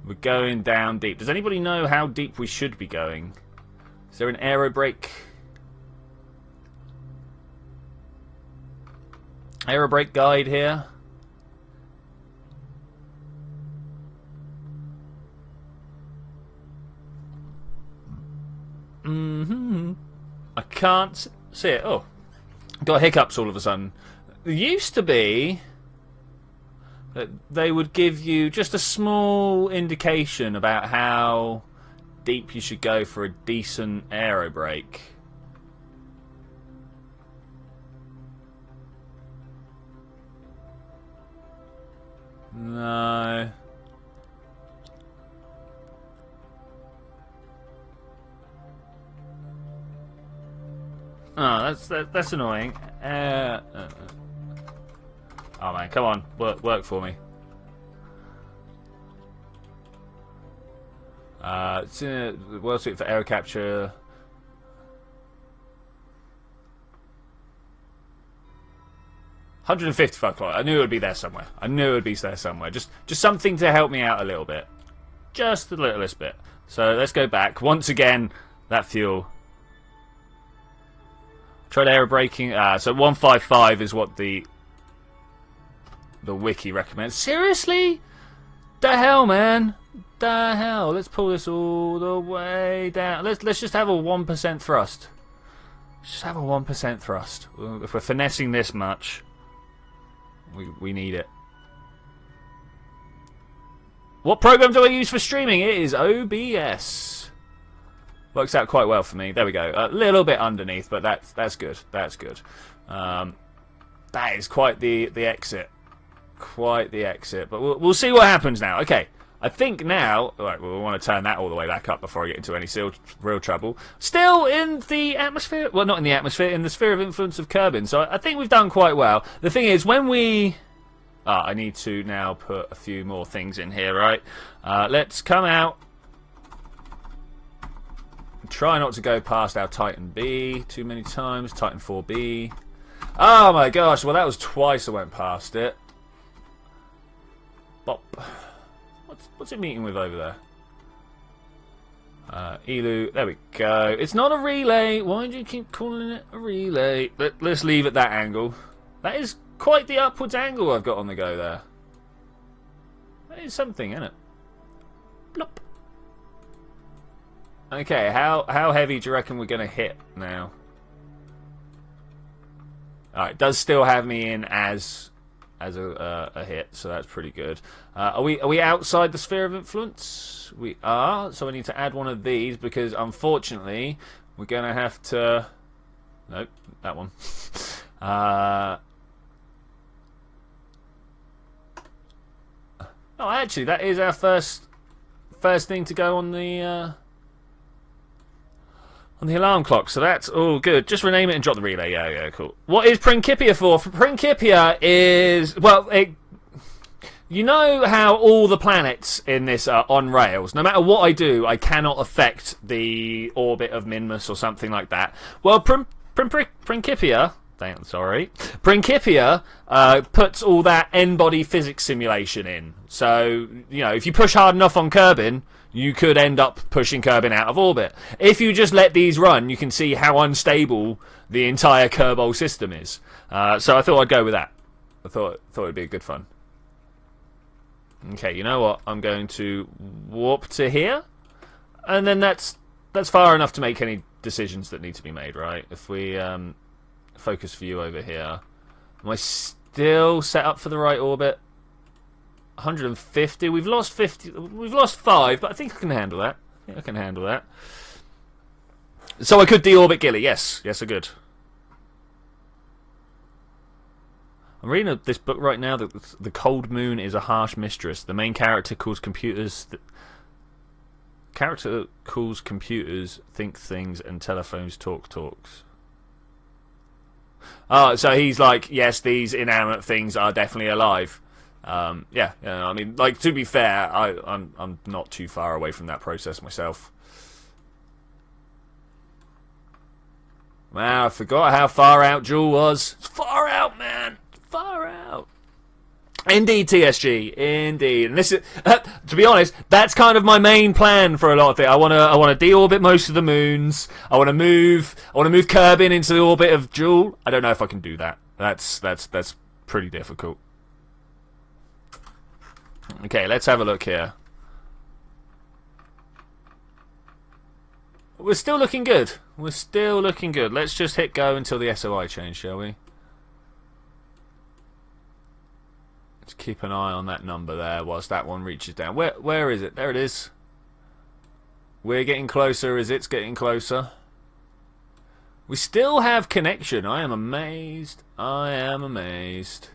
We're going down deep. Does anybody know how deep we should be going? Is there an aero brake? Aero brake guide here. I can't see it. Oh, got hiccups all of a sudden. It used to be that they would give you just a small indication about how deep you should go for a decent aero brake. that's annoying. Oh man, come on, work for me. World suite for error capture. $155. I knew it would be there somewhere. I knew it would be there somewhere. Just something to help me out a little bit. Just the littlest bit. So let's go back. Once again, that fuel. Tried air braking. So 155 is what the wiki recommends. Seriously? The hell, man? The hell? Let's pull this all the way down. Let's just have a 1% thrust. Just have a 1% thrust. If we're finessing this much, we need it. What program do I use for streaming? It is OBS. Works out quite well for me. There we go. A little bit underneath, but that's good. That's good. That is quite the exit. Quite the exit. But we'll see what happens now. Okay. I think now... Alright, we want to turn that all the way back up before I get into any real trouble. Still in the atmosphere... Well, not in the atmosphere. In the sphere of influence of Kerbin. So I think we've done quite well. The thing is, when we... I need to now put a few more things in here, right? Let's come out. Try not to go past our Titan B too many times. Titan 4B. Oh my gosh, well that was twice I went past it. Bop. What's it meeting with over there? Elu, there we go. It's not a relay. Why do you keep calling it a relay? Let's leave it that angle. That is quite the upwards angle I've got on the go there. That is something, isn't it? Blop. Okay, how heavy do you reckon we're going to hit now? Alright, it does still have me in as a hit, so that's pretty good. Are we outside the sphere of influence? We are, so I need to add one of these because unfortunately we're going to have to... Nope, that one. Oh, actually, that is our first thing to go on the alarm clock, so that's all good. Just rename it and drop the relay. Yeah, cool. What is Principia for? Principia is... Well, you know how all the planets in this are on rails. No matter what I do, I cannot affect the orbit of Minmus or something like that. Well, Principia... Principia puts all that n-body physics simulation in. So, you know, if you push hard enough on Kerbin, you could end up pushing Kerbin out of orbit. If you just let these run, you can see how unstable the entire Kerbal system is. So I thought I'd go with that. I thought it'd be good fun. Okay, you know what? I'm going to warp to here, and then that's far enough to make any decisions that need to be made, right? If we focus view over here, am I still set up for the right orbit? 150. We've lost 50. We've lost 5, but I think I can handle that. I can handle that. So I could deorbit Gilly. Yes, I could. I'm reading this book right now that the cold moon is a harsh mistress. The main character calls computers think things and telephones talks. Oh, so he's like, yes, these inanimate things are definitely alive. Yeah, I mean, like, to be fair, I'm not too far away from that process myself. Wow, I forgot how far out Jool was. It's far out, man. Far out. Indeed, TSG. Indeed. And this is, to be honest, that's kind of my main plan for a lot of things. I want to deorbit most of the moons. I want to move Kerbin into the orbit of Jool. I don't know if I can do that. That's pretty difficult. Okay, let's have a look here. We're still looking good. We're still looking good. Let's just hit go until the SOI change, shall we? Let's keep an eye on that number there whilst that one reaches down. Where is it? There it is. We're getting closer as it's getting closer. We still have connection. I am amazed. I am amazed.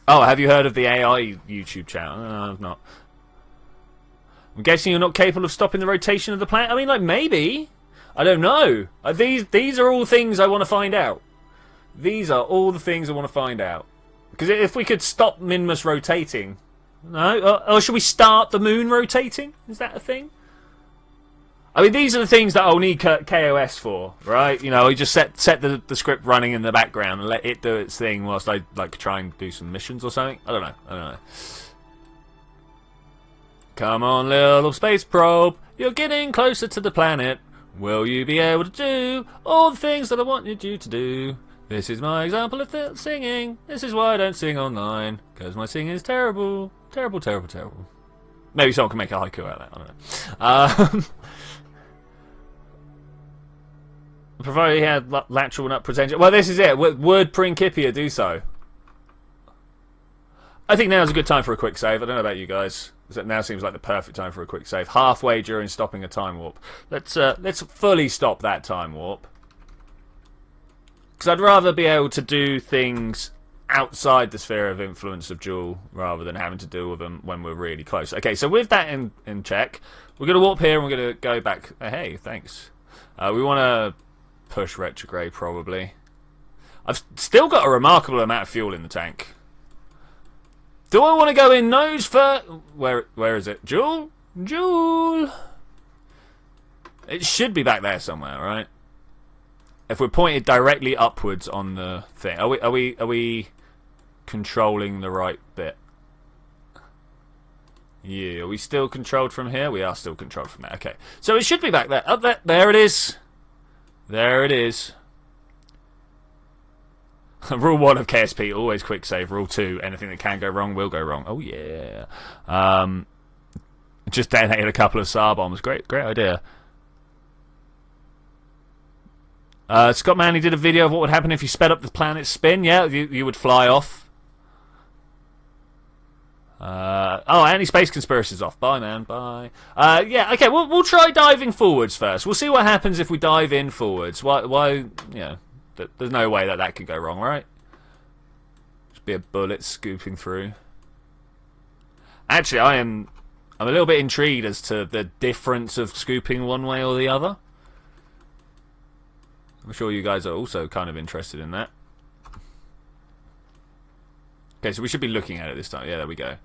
Oh, have you heard of the AI YouTube channel? No, I've not. I'm guessing you're not capable of stopping the rotation of the planet? I mean, like, maybe. I don't know. These are all things I want to find out. These are all the things I want to find out. Because if we could stop Minmus rotating... No? Or should we start the moon rotating? Is that a thing? I mean, these are the things that I'll need KOS for, right? You know, I just set the script running in the background and let it do its thing whilst I, like, try and do some missions or something. I don't know. Come on, little space probe. You're getting closer to the planet. Will you be able to do all the things that I wanted you to do? This is my example of singing. This is why I don't sing online. Because my singing is terrible. Terrible, terrible, terrible. Maybe someone can make a haiku out of that. I don't know. Provided he had lateral nut potential. Well, this is it. Would Principia do so? I think now's a good time for a quick save. I don't know about you guys. It now seems like the perfect time for a quick save. Halfway during stopping a time warp. Let's fully stop that time warp. Because I'd rather be able to do things outside the sphere of influence of Jool rather than having to deal with them when we're really close. Okay, so with that in check, we're going to warp here and we're going to go back. Hey, thanks. We want to push retrograde probably. I've still got a remarkable amount of fuel in the tank. Do I want to go in nose first? Where is it? Jool? Jool! It should be back there somewhere, right? If we're pointed directly upwards on the thing. Are we controlling the right bit? Yeah, are we still controlled from here? We are still controlled from there. Okay. So it should be back there. Up there. There it is. There it is. Rule 1 of KSP, always quick save. Rule 2, anything that can go wrong will go wrong. Oh, yeah. Just detonated a couple of SAR bombs. Great idea. Scott Manley did a video of what would happen if you sped up the planet's spin. Yeah, you would fly off. Oh, anti-space conspiracy's off. Bye, man. Bye. Yeah, okay, we'll try diving forwards first. We'll see what happens if we dive in forwards. Why, you know... There's no way that could go wrong, right? Just be a bullet scooping through. Actually, I'm a little bit intrigued as to the difference of scooping one way or the other. I'm sure you guys are also kind of interested in that. Okay, so we should be looking at it this time. Yeah, there we go.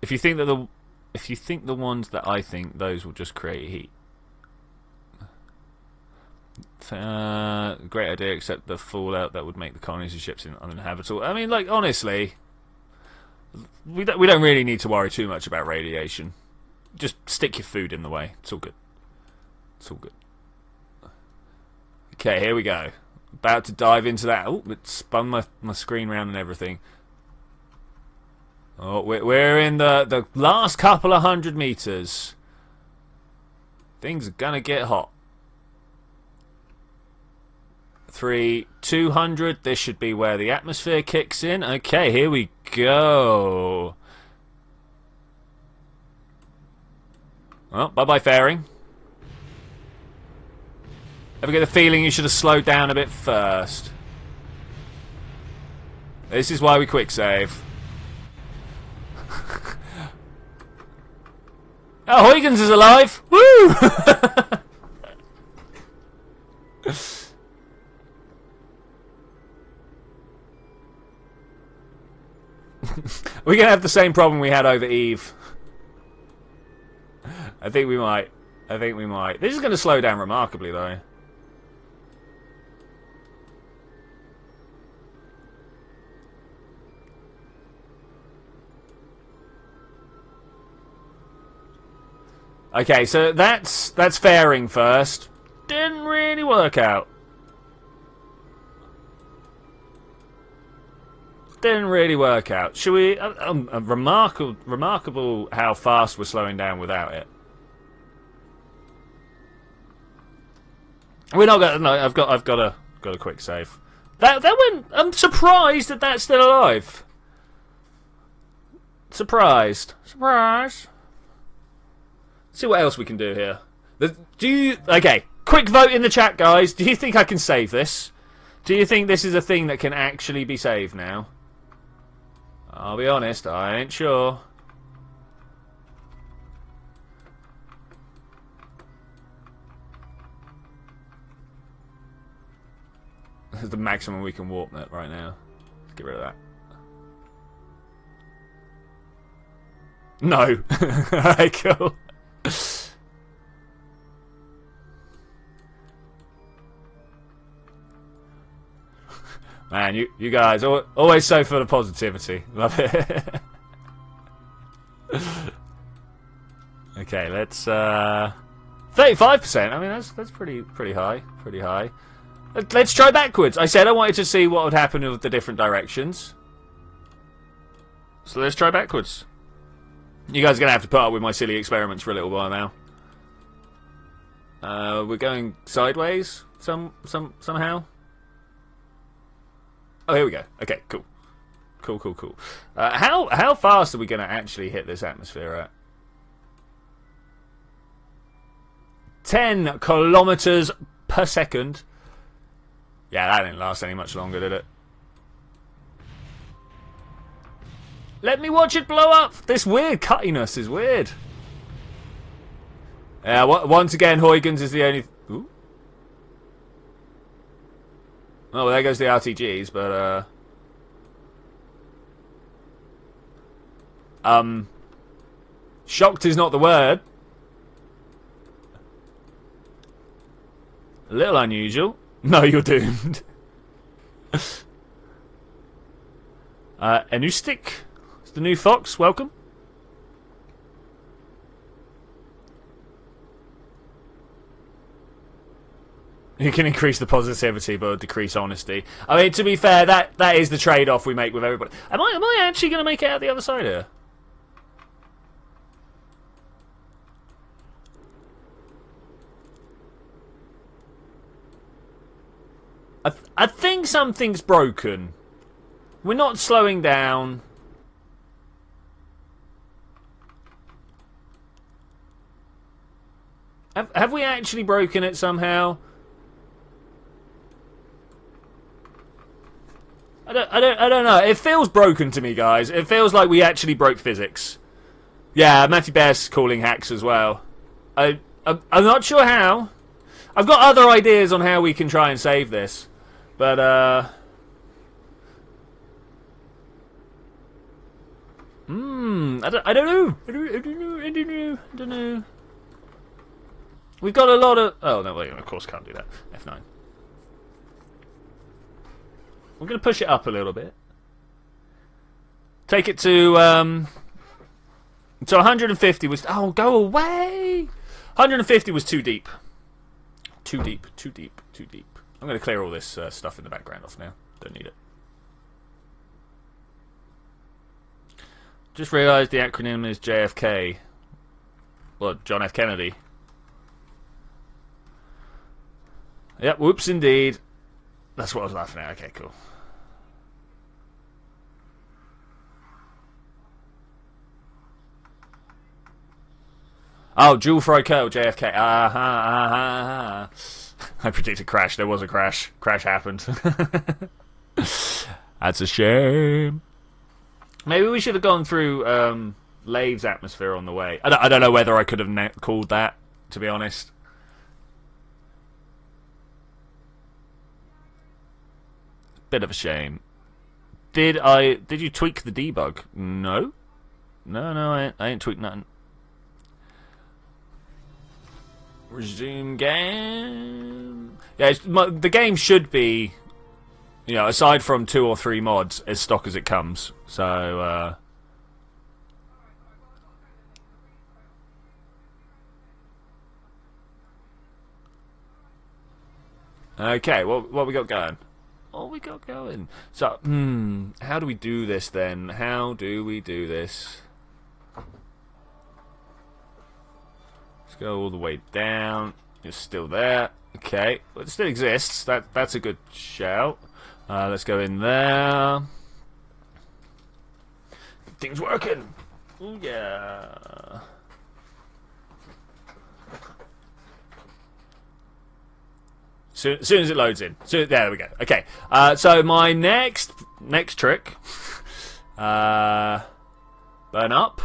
If you think the ones that I think, those will just create heat. Great idea, except the fallout that would make the colonies of ships uninhabitable. I mean, like, honestly, we don't really need to worry too much about radiation. Just stick your food in the way. It's all good. It's all good. Okay, here we go. About to dive into that. Oh, it spun my screen around and everything. Oh, we're in the last couple of 100 meters. Things are gonna get hot. 200. This should be where the atmosphere kicks in. Okay, here we go. Well, bye-bye fairing. Ever get the feeling you should have slowed down a bit first? This is why we quick save. Oh, Huygens is alive! Woo! We're going to have the same problem we had over Eve. I think we might. This is going to slow down remarkably, though. Okay, so that's fairing first. Didn't really work out. Didn't really work out. Should we? Remarkable how fast we're slowing down without it. We're not gonna. No, I've got a quick save. That went. I'm surprised that that's still alive. Surprised. Surprise. Let's see what else we can do here. Okay, quick vote in the chat, guys. Do you think I can save this? Do you think this is a thing that can actually be saved now? I'll be honest, I ain't sure. This is the maximum we can warp net right now. Let's get rid of that. No. Alright, cool. Man, you guys always so full of positivity. Love it. Okay, let's 35%. I mean, that's pretty high. Pretty high. Let's try backwards. I said I wanted to see what would happen with the different directions. So let's try backwards. You guys are gonna have to put up with my silly experiments for a little while now. We're going sideways somehow. Oh, here we go. Okay, cool. Cool. How fast are we going to actually hit this atmosphere at? 10 kilometers per second. Yeah, that didn't last any much longer, did it? Let me watch it blow up! This weird cuttiness is weird. Yeah, once again, Huygens is the only... Ooh. Oh, well, there goes the RTGs, but, shocked is not the word. A little unusual. No, you're doomed. A new stick. It's the new fox. Welcome. You can increase the positivity but decrease honesty. I mean, to be fair, that is the trade-off we make with everybody. Am I actually going to make it out the other side here? I think something's broken. We're not slowing down. Have we actually broken it somehow? I don't know. It feels broken to me, guys. It feels like we actually broke physics. Yeah, Matthew Bear's calling hacks as well. I'm not sure how. I've got other ideas on how we can try and save this, but I don't know. We've got a lot of... Oh, no, wait, of course can't do that. F9. We're going to push it up a little bit. Take it to 150 was... Oh, go away! 150 was too deep. Too deep. I'm going to clear all this stuff in the background off now. Don't need it. Just realised the acronym is JFK. Well, John F. Kennedy. Yep, whoops indeed. That's what I was laughing at. Okay, cool. Oh, Jool fried curl, JFK. I predicted crash. There was a crash. Crash happened. That's a shame. Maybe we should have gone through Lave's atmosphere on the way. I don't know whether I could have called that, to be honest. Bit of a shame. Did you tweak the debug? No. No, I ain't tweaked nothing. Resume game. Yeah, the game should be, you know, aside from 2 or 3 mods, as stock as it comes. So, okay, what we got going? What we got going? So, how do we do this then? How do we do this? Let's go all the way down. You're still there. Okay, well, it still exists. That's a good shout. Let's go in there. Things working. Ooh, yeah. Soon as it loads in. There we go. Okay. So my next trick Burn up.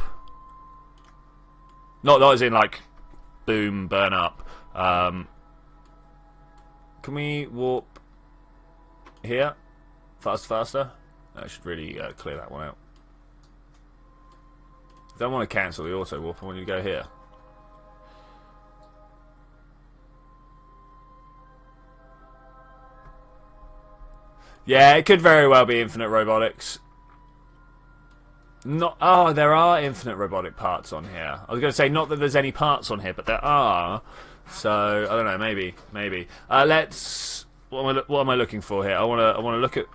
Not as in like boom, burn up. Can we warp here? Faster. I should really clear that one out. I don't want to cancel the auto warp. I want you to go here. Yeah, it could very well be infinite robotics. Not. Oh, there are infinite robotic parts on here. I was going to say not that there's any parts on here, but there are. So I don't know. Maybe. Let's. What am I looking for here? I want to look at.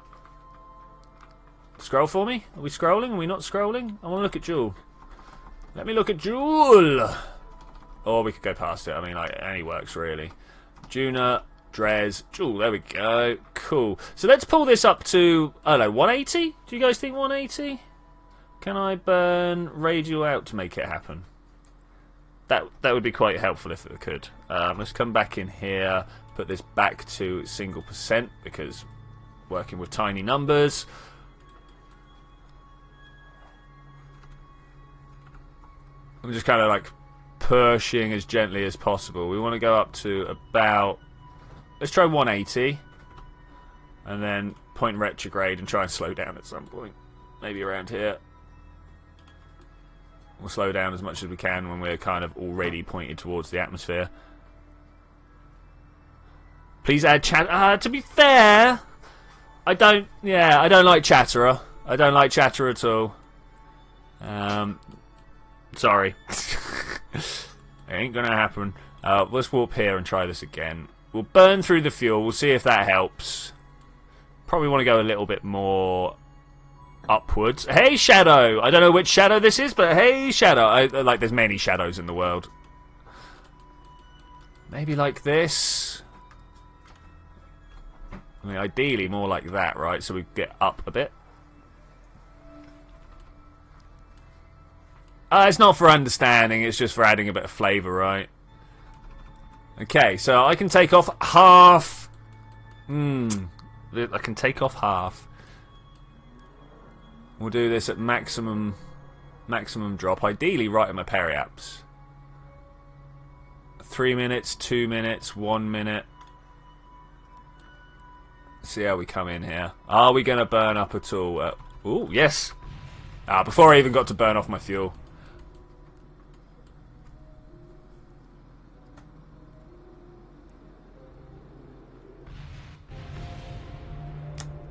Scroll for me. Are we scrolling? Are we not scrolling? I want to look at Jool. Let me look at Jool. Or we could go past it. I mean, like any works really. Juna, Dres, Jool. There we go. Cool. So let's pull this up to. I don't know. 180. Do you guys think 180? Can I burn radio out to make it happen? That would be quite helpful if it could. Let's come back in here, put this back to single percent because working with tiny numbers. I'm just kind of like pushing as gently as possible. We want to go up to about, let's try 180 and then point retrograde and try and slow down at some point. Maybe around here. We'll slow down as much as we can when we're kind of already pointed towards the atmosphere. Please add chat. To be fair, I don't like Chatterer. I don't like Chatterer at all. Sorry. It ain't gonna happen. Let's warp here and try this again. We'll burn through the fuel. We'll see if that helps. Probably want to go a little bit more upwards. Hey, Shadow! I don't know which Shadow this is, but hey, Shadow. Like, there's many Shadows in the world. Maybe like this. I mean, ideally more like that, right? So we get up a bit. It's not for understanding, it's just for adding a bit of flavour, right? Okay, so I can take off half. I can take off half. We'll do this at maximum drop, ideally right at my periaps. 3 minutes, 2 minutes, 1 minute. See how we come in here. Are we going to burn up at all? Ooh, yes. Before I even got to burn off my fuel.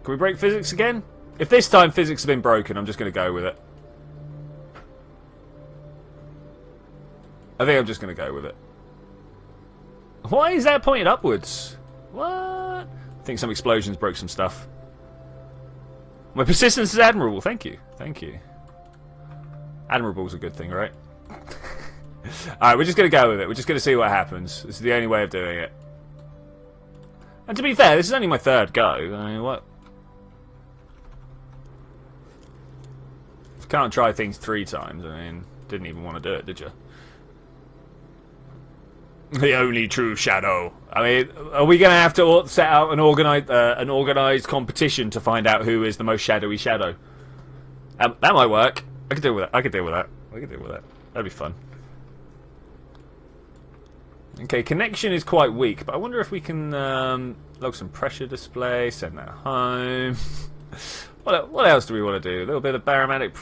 Can we break physics again? If this time physics have been broken, I'm just going to go with it. I think I'm just going to go with it. Why is that pointed upwards? What? I think some explosions broke some stuff. My persistence is admirable. Thank you. Thank you. Admirable's a good thing, right? Alright, we're just going to go with it. We're just going to see what happens. This is the only way of doing it. And to be fair, this is only my third go. I mean, what? Can't try things 3 times. I mean, didn't even want to do it, did you? The only true Shadow. I mean, are we going to have to set out an organised competition to find out who is the most shadowy Shadow? That might work. I could deal with that. I could deal with that. That'd be fun. Okay, connection is quite weak, but I wonder if we can log some pressure display, send that home. What else do we want to do? A little bit of barometric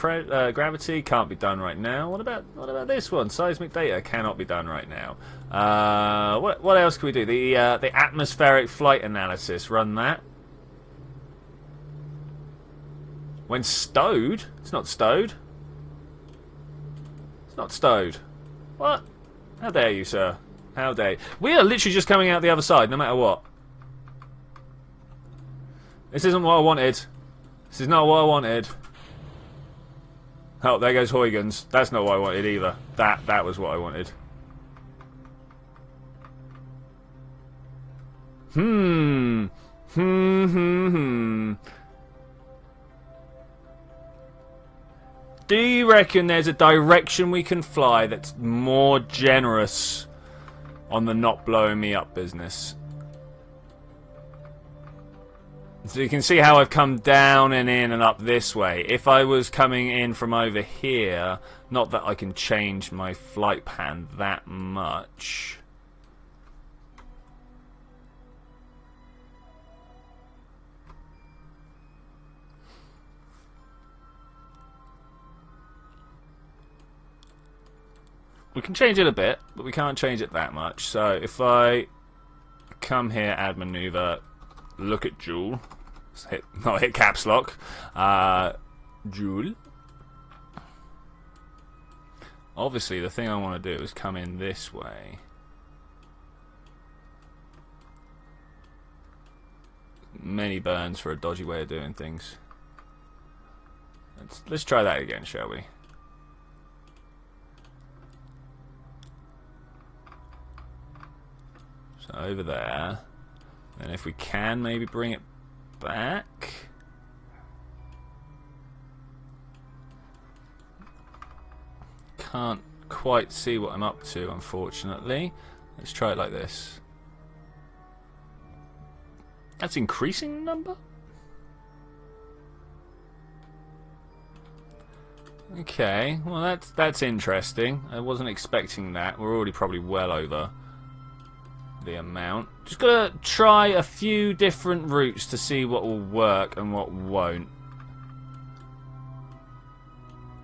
gravity can't be done right now. What about this one? Seismic data cannot be done right now. What else can we do? The atmospheric flight analysis. Run that. When stowed, it's not stowed. It's not stowed. What? How dare you, sir? How dare you? We are literally just coming out the other side, no matter what. This isn't what I wanted. This is not what I wanted. Oh, there goes Huygens. That's not what I wanted either. That was what I wanted. Do you reckon there's a direction we can fly that's more generous on the not blowing me up business? So you can see how I've come down and in and up this way. If I was coming in from over here, not that I can change my flight pattern that much. We can change it a bit, but we can't change it that much. So if I come here, add maneuver, look at Jool. Not hit caps lock. Jool. Obviously, the thing I want to do is come in this way. Many burns for a dodgy way of doing things. Let's try that again, shall we? So over there. And if we can, maybe bring it back. Can't quite see what I'm up to, unfortunately. Let's try it like this. That's increasing number? Okay, well that's interesting. I wasn't expecting that. We're already probably well over the amount. Just gotta try a few different routes to see what will work and what won't.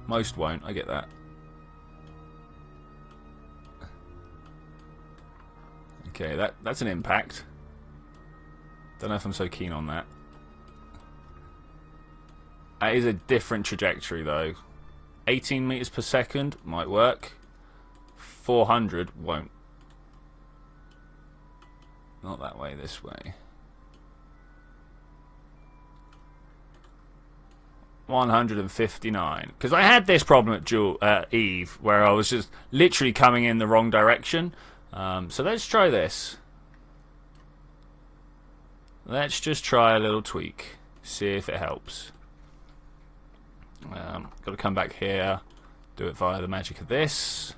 Most won't, I get that. Okay, that's an impact. Don't know if I'm so keen on that. That is a different trajectory though. 18 meters per second might work. 400 won't. Not that way, this way. 159. Because I had this problem at Eve, where I was just literally coming in the wrong direction. So let's try this. Let's just try a little tweak. See if it helps. Got to come back here. Do it via the magic of this.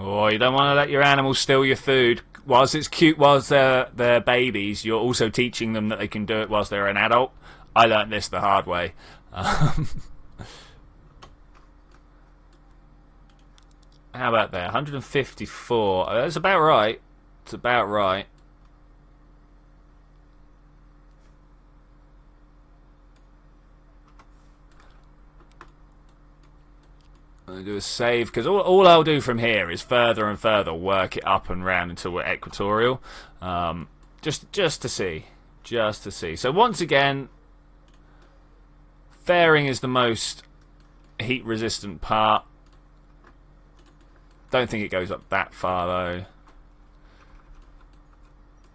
Oh, you don't want to let your animals steal your food. Whilst it's cute whilst they're babies, you're also teaching them that they can do it whilst they're an adult. I learnt this the hard way. How about there? 154. That's about right. It's about right. I'll do a save, because all I'll do from here is further and further work it up and round until we're equatorial. Just to see. Just to see. So once again, fairing is the most heat resistant part. Don't think it goes up that far though.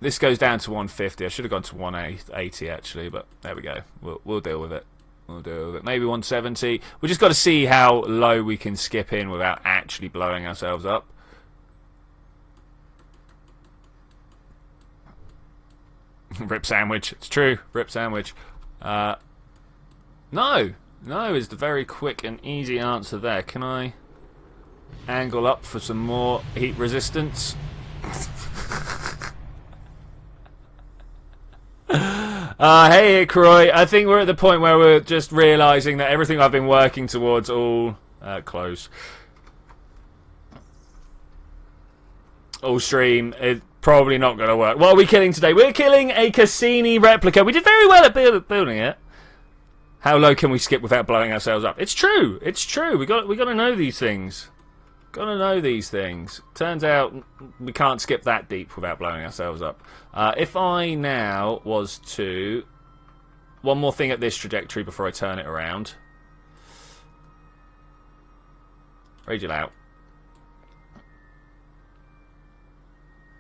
This goes down to 150. I should have gone to 180 actually, but there we go. We'll deal with it. We'll deal with it. Maybe 170. We just got to see how low we can skip in without actually blowing ourselves up. Rip sandwich. It's true. Rip sandwich. No is the very quick and easy answer there. Can I angle up for some more heat resistance? Hey Croy, I think we're at the point where we're just realising that everything I've been working towards all close. All stream is probably not going to work. What are we killing today? We're killing a Cassini replica. We did very well at building it. How low can we skip without blowing ourselves up? It's true. It's true. We got to know these things. Got to know these things. Turns out we can't skip that deep without blowing ourselves up. If I now was to... One more thing at this trajectory before I turn it around. Radial out.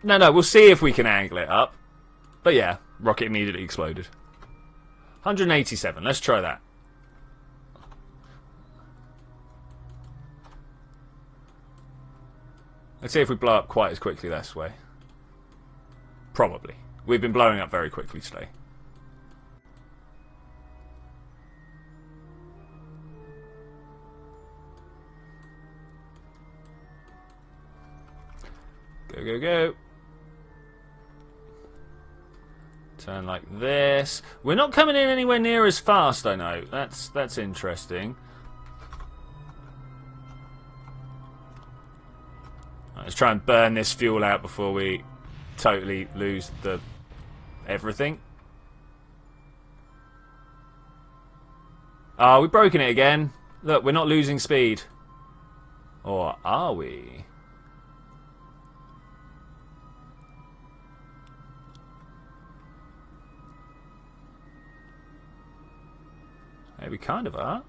No, we'll see if we can angle it up. But yeah, rocket immediately exploded. 187. Let's try that. Let's see if we blow up quite as quickly this way. Probably. We've been blowing up very quickly today. Go, go, go. Turn like this. We're not coming in anywhere near as fast, I know. That's interesting. Right, let's try and burn this fuel out before we totally lose the everything. Ah, we've broken it again. Look, we're not losing speed. Or are we? Yeah, we kind of are.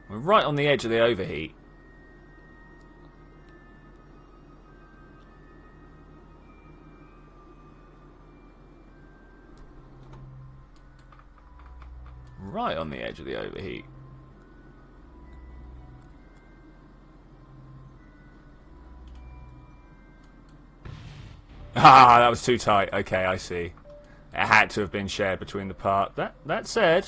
We're right on the edge of the overheat. Right on the edge of the overheat. Ah, that was too tight. Okay, I see. It had to have been shared between the part. That said,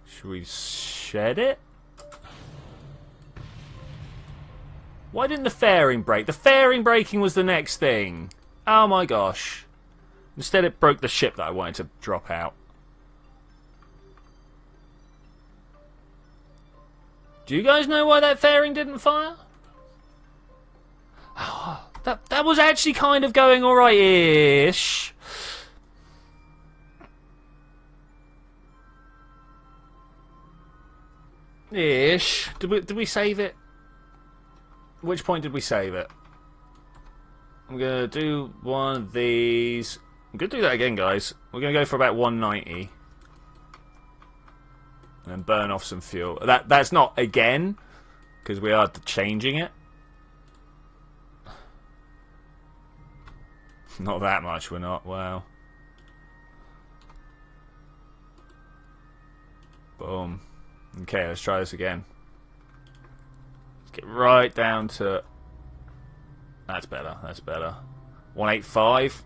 should we shed it? Why didn't the fairing break? The fairing breaking was the next thing. Oh my gosh. Instead it broke the ship that I wanted to drop out. Do you guys know why that fairing didn't fire? Oh, that was actually kind of going alright-ish. Ish. Did we save it? Which point did we save it? I'm going to do one of these. I'm going to do that again, guys. We're going to go for about 190. And then burn off some fuel. That's not again, because we are changing it. Not that much, we're not. Wow. Boom. Okay, let's try this again. Let's get right down to... That's better, that's better. 185.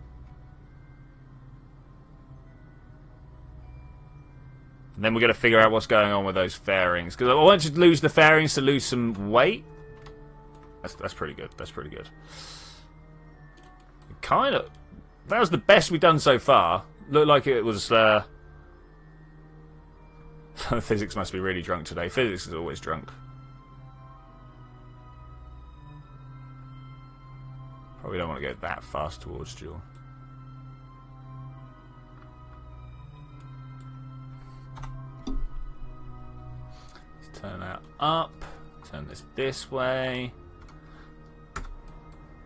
And then we're going to figure out what's going on with those fairings. Because I want to lose the fairings to lose some weight. That's pretty good. That's pretty good. Kind of... That was the best we've done so far. Looked like it was... Physics must be really drunk today. Physics is always drunk. Probably don't want to go that fast towards Jool. Turn that up. Turn this way.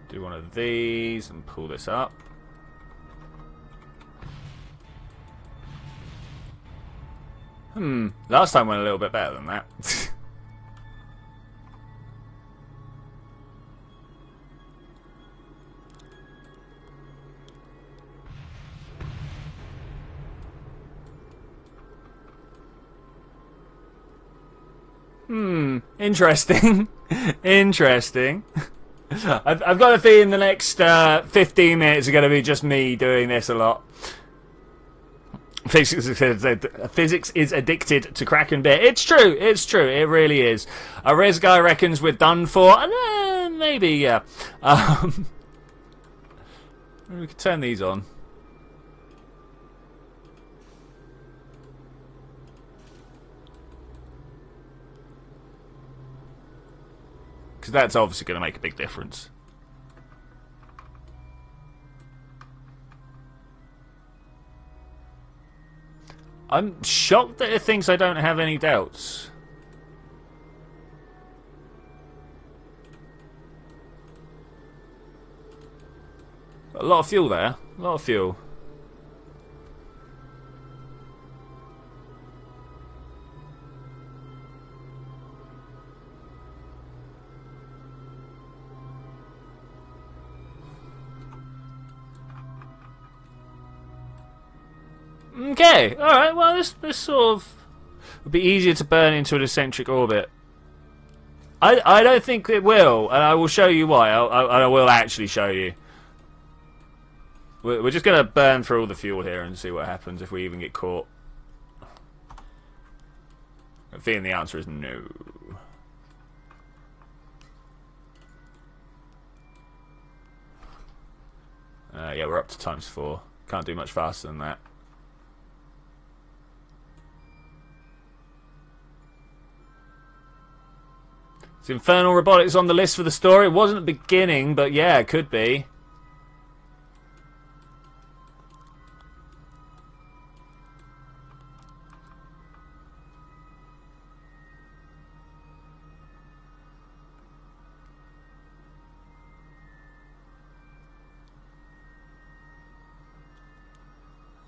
Do one of these and pull this up. Last time went a little bit better than that. Interesting. Interesting. I've got a feeling the next 15 minutes are going to be just me doing this a lot. Physics is addicted to Kraken beer. It's true. It's true. It really is. Rez guy reckons we're done for. Maybe, yeah. We could turn these on. Because that's obviously going to make a big difference. I'm shocked that it thinks I don't have any doubts. A lot of fuel there. A lot of fuel. Okay, alright, well this sort of would be easier to burn into an eccentric orbit. I don't think it will, and I will show you why. I will actually show you. We're just going to burn through all the fuel here and see what happens if we even get caught. I'm feeling the answer is no. Yeah, we're up to ×4. Can't do much faster than that. Is Infernal Robotics on the list for the story? It wasn't at the beginning, but yeah, it could be.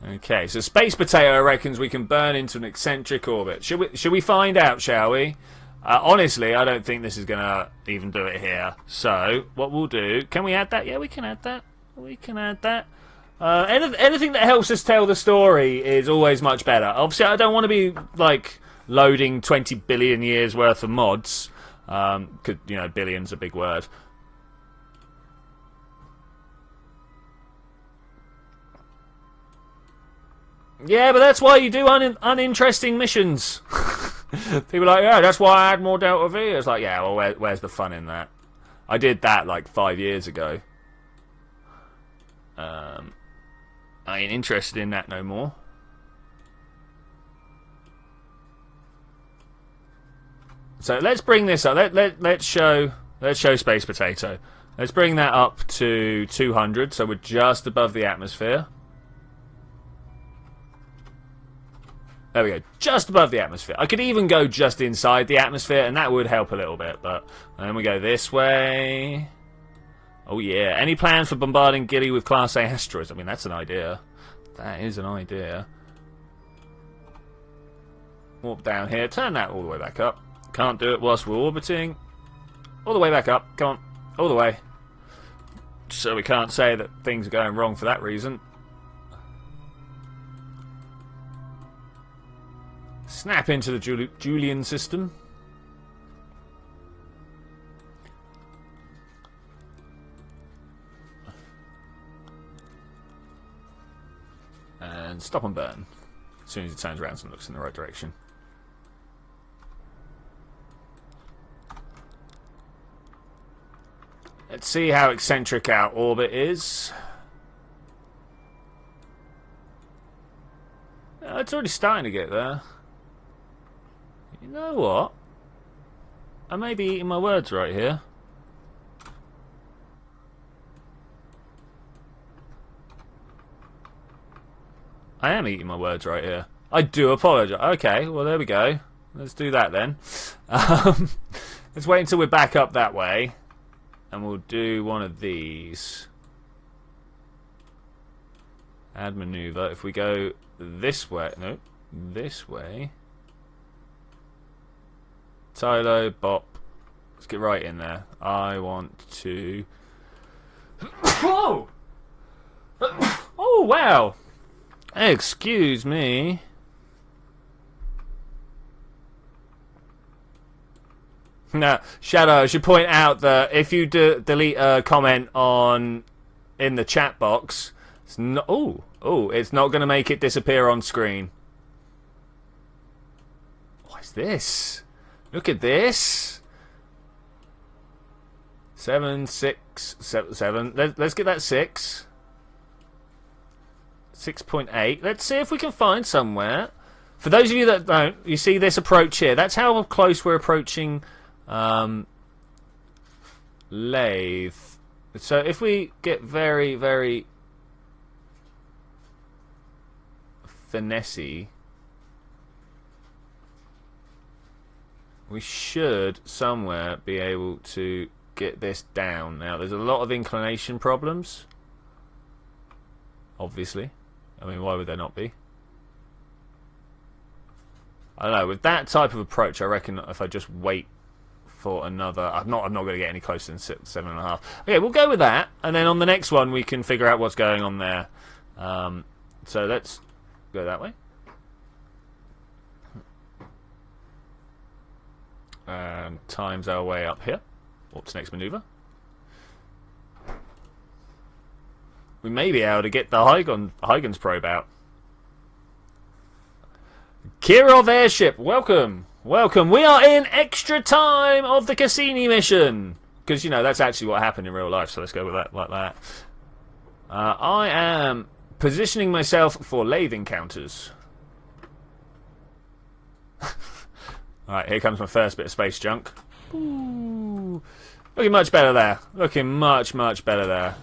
Okay, so Space Potato reckons we can burn into an eccentric orbit. Should we find out, shall we? Honestly, I don't think this is going to even do it here. So, what we'll do... Can we add that? Yeah, we can add that. We can add that. Anything that helps us tell the story is always much better. Obviously, I don't want to be, like, loading 20 billion years worth of mods. Because, you know, billion's a big word. Yeah, but that's why you do uninteresting missions. People are like, yeah, that's why I had more Delta V. It's like, yeah, well, where's the fun in that? I did that like 5 years ago. I ain't interested in that no more. So let's bring this up. Let's show Space Potato. Let's bring that up to 200. So we're just above the atmosphere. There we go, just above the atmosphere. I could even go just inside the atmosphere, and that would help a little bit, but then we go this way. Oh yeah, any plans for bombarding Gilly with Class A asteroids? I mean, that's an idea. That is an idea. Warp down here, turn that all the way back up. Can't do it whilst we're orbiting. All the way back up, come on, all the way. So we can't say that things are going wrong for that reason. Snap into the Julian system. And stop and burn. As soon as it turns around and looks in the right direction. Let's see how eccentric our orbit is. Oh, it's already starting to get there. You know what? I may be eating my words right here. I am eating my words right here. I do apologise. Okay, well there we go. Let's do that then. Let's wait until we're back up that way. And we'll do one of these. Add maneuver. If we go this way... No, this way... Tylo, bop. Let's get right in there. I want to... Oh! Oh, wow! Excuse me. Now, Shadow, I should point out that if you delete a comment in the chat box, it's not... Oh, it's not going to make it disappear on screen. What is this? Look at this. 7, 6, 7. Let's get that 6. 6.8. Let's see if we can find somewhere. For those of you that don't, you see this approach here. That's how close we're approaching Lathe. So if we get very, very finessey, we should somewhere be able to get this down. Now, there's a lot of inclination problems. Obviously. I mean, why would there not be? I don't know. With that type of approach, I reckon if I just wait for another... I'm not going to get any closer than 7.5. Okay, we'll go with that. And then on the next one, we can figure out what's going on there. So let's go that way. And times our way up here. What's next maneuver? We may be able to get the Huygens probe out. Kirov airship, welcome. Welcome. We are in extra time of the Cassini mission. Because, you know, that's actually what happened in real life, so let's go with that like that. I am positioning myself for lathe encounters. Alright, here comes my first bit of space junk. Ooh. Looking much better there. Looking much, much better there.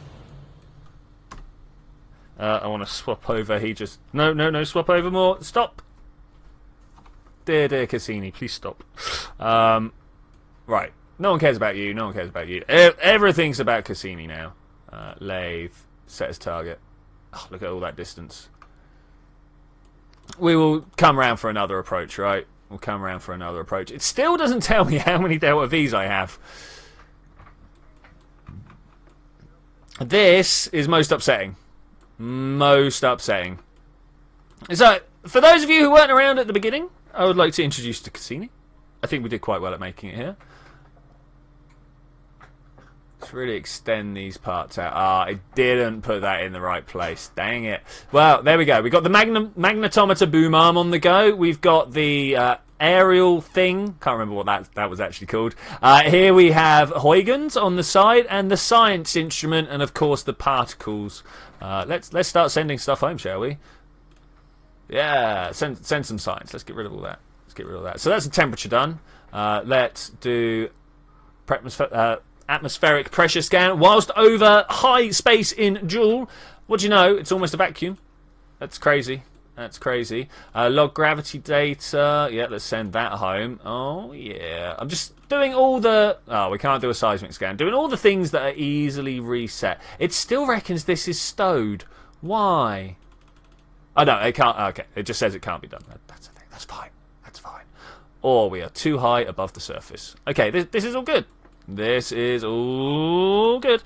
I want to swap over. He just... No, swap over more. Stop. Dear Cassini, please stop. Right. No one cares about you. No one cares about you. Everything's about Cassini now. Lathe. Set as target. Oh, look at all that distance. We will come round for another approach, right? We'll come round for another approach. It still doesn't tell me how many Delta Vs I have. This is most upsetting. Most upsetting. So, for those of you who weren't around at the beginning, I would like to introduce you to Cassini. I think we did quite well at making it here. Let's really extend these parts out. I didn't put that in the right place. Dang it. Well, there we go. We've got the magnetometer boom arm on the go. We've got the aerial thing. Can't remember what that was actually called. Here we have Huygens on the side and the science instrument and, of course, the particles. Let's start sending stuff home, shall we? Yeah, send some science. Let's get rid of all that. Let's get rid of that. So that's the temperature done. Let's do atmospheric pressure scan whilst over high space in Jool. What do you know? It's almost a vacuum. That's crazy. That's crazy. Log gravity data. Yeah, let's send that home. Oh, yeah. I'm just doing all the... Oh, we can't do a seismic scan. Doing all the things that are easily reset. It still reckons this is stowed. Why? Oh, no, it can't... Okay, it just says it can't be done. That's the thing. That's fine. That's fine. Or we are too high above the surface. Okay, this is all good. This is all good.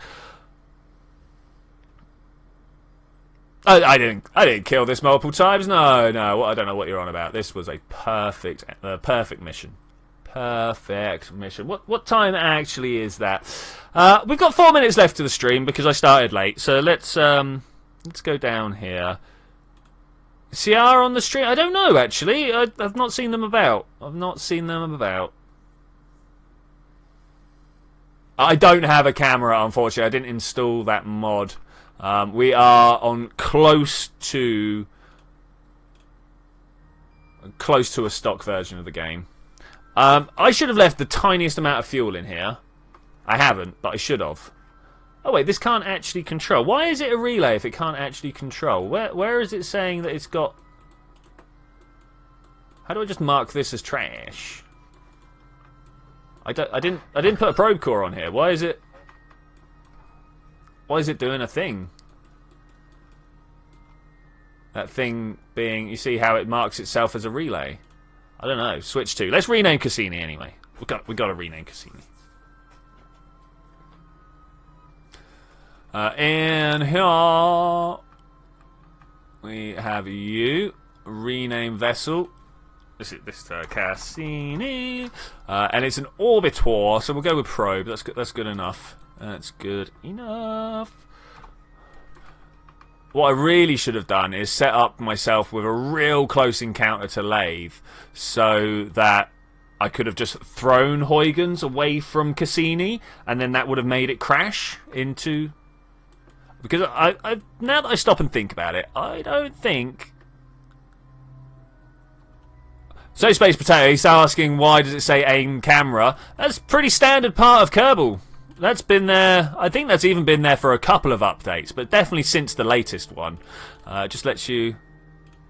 I didn't kill this multiple times. No. I don't know what you're on about. This was a perfect mission. Perfect mission. What time actually is that? We've got 4 minutes left to the stream because I started late. So let's go down here. CR on the stream? I don't know actually. I've not seen them about. I don't have a camera, unfortunately. I didn't install that mod. We are on close to a stock version of the game. I should have left the tiniest amount of fuel in here. I haven't, but I should have. Oh wait, this can't actually control. Why is it a relay if it can't actually control? Where is it saying that it's got... How do I just mark this as trash? I didn't put a probe core on here. Why is it doing a thing? That thing being, you see how it marks itself as a relay? I don't know. Switch to. Let's rename Cassini anyway. We got to rename Cassini. And here we have you. Rename vessel. This is Cassini, and it's an orbitor, so we'll go with probe. That's good enough. That's good enough. What I really should have done is set up myself with a real close encounter to lathe, so that I could have just thrown Huygens away from Cassini, and then that would have made it crash into. Because I now that I stop and think about it, I don't think. So Space Potato, he's asking why does it say aim camera? That's a pretty standard part of Kerbal. That's been there, I think that's even been there for a couple of updates, but definitely since the latest one. Just lets you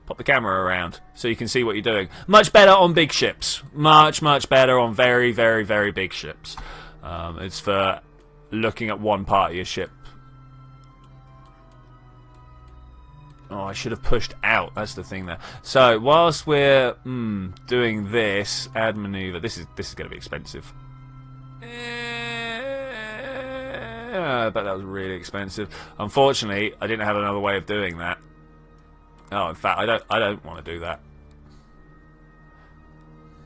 pop the camera around so you can see what you're doing. Much better on big ships. Much better on very, very, very big ships. It's for looking at one part of your ship. Oh, I should have pushed out. That's the thing there. So whilst we're doing this, add maneuver. This is going to be expensive. I bet that was really expensive. Unfortunately, I didn't have another way of doing that. Oh, in fact, I don't want to do that.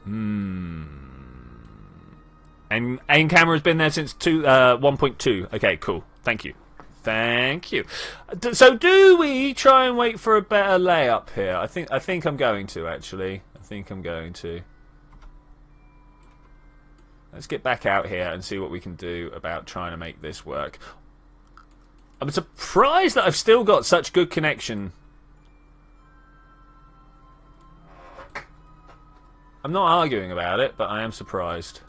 And aim camera has been there since 1.2. Okay, cool. Thank you. Thank you. So do we try and wait for a better layup here? I think I'm going to, actually. I think I'm going to. Let's get back out here and see what we can do about trying to make this work. I'm surprised that I've still got such good connection. I'm not arguing about it, but I am surprised.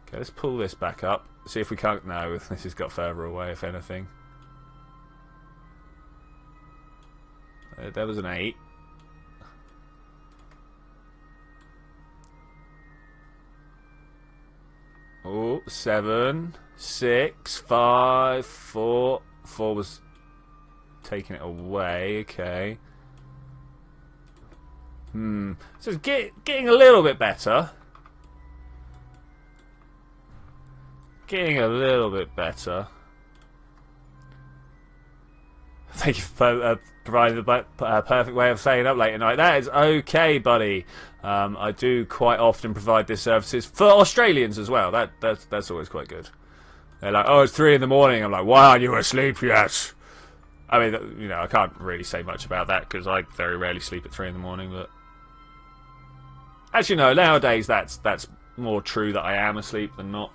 Okay, let's pull this back up. See if we can't... No, this has got further away, if anything. There was an 8. Oh, 7, 6, 5, 4. 4 was taking it away. Okay. So it's getting a little bit better. Getting a little bit better. Thank you for providing the perfect way of staying up late at night. That is okay, buddy. I do quite often provide these services for Australians as well. That's always quite good. They're like, "Oh, it's 3 in the morning." I'm like, "Why aren't you asleep yet?" I mean, you know, I can't really say much about that because I very rarely sleep at 3 in the morning. But actually, no. Nowadays, that's more true that I am asleep than not.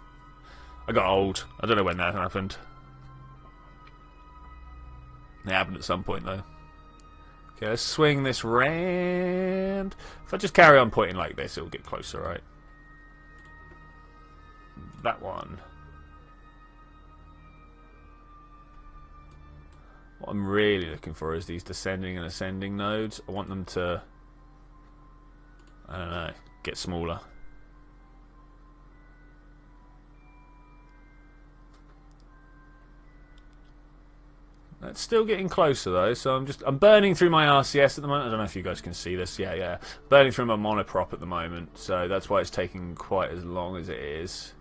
I got old. I don't know when that happened. It happened at some point, though. Okay, let's swing this round. If I just carry on pointing like this, it'll get closer, right? That one. What I'm really looking for is these descending and ascending nodes. I want them to, I don't know, get smaller. That's still getting closer though, so I'm burning through my RCS at the moment. I don't know if you guys can see this. Yeah. Burning through my monoprop at the moment, so that's why it's taking quite as long as it is.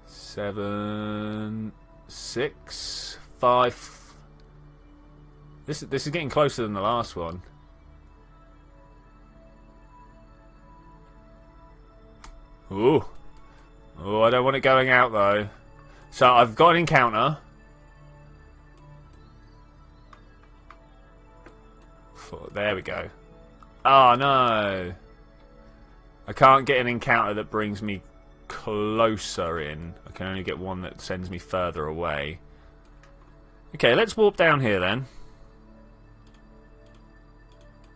Seven, 6, 5. This is getting closer than the last one. Ooh. Oh, I don't want it going out though. So I've got an encounter. There we go. Oh no. I can't get an encounter that brings me closer in. I can only get one that sends me further away. Okay, let's warp down here then.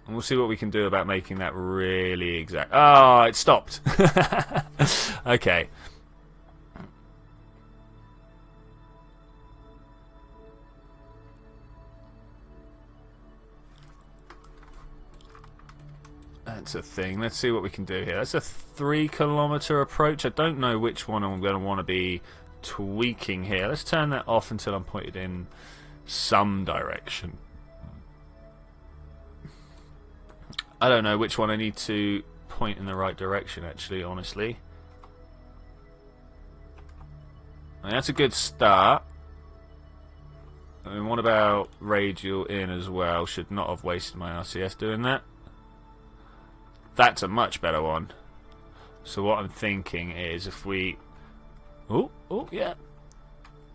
And we'll see what we can do about making that really exact. Oh, it stopped. Okay. That's a thing. Let's see what we can do here. That's a 3-kilometer approach. I don't know which one I'm going to want to be tweaking here. Let's turn that off until I'm pointed in some direction. I don't know which one I need to point in the right direction, actually, honestly. I mean, that's a good start. I mean, what about radial in as well? Should not have wasted my RCS doing that. That's a much better one. So what I'm thinking is if we... Oh, yeah.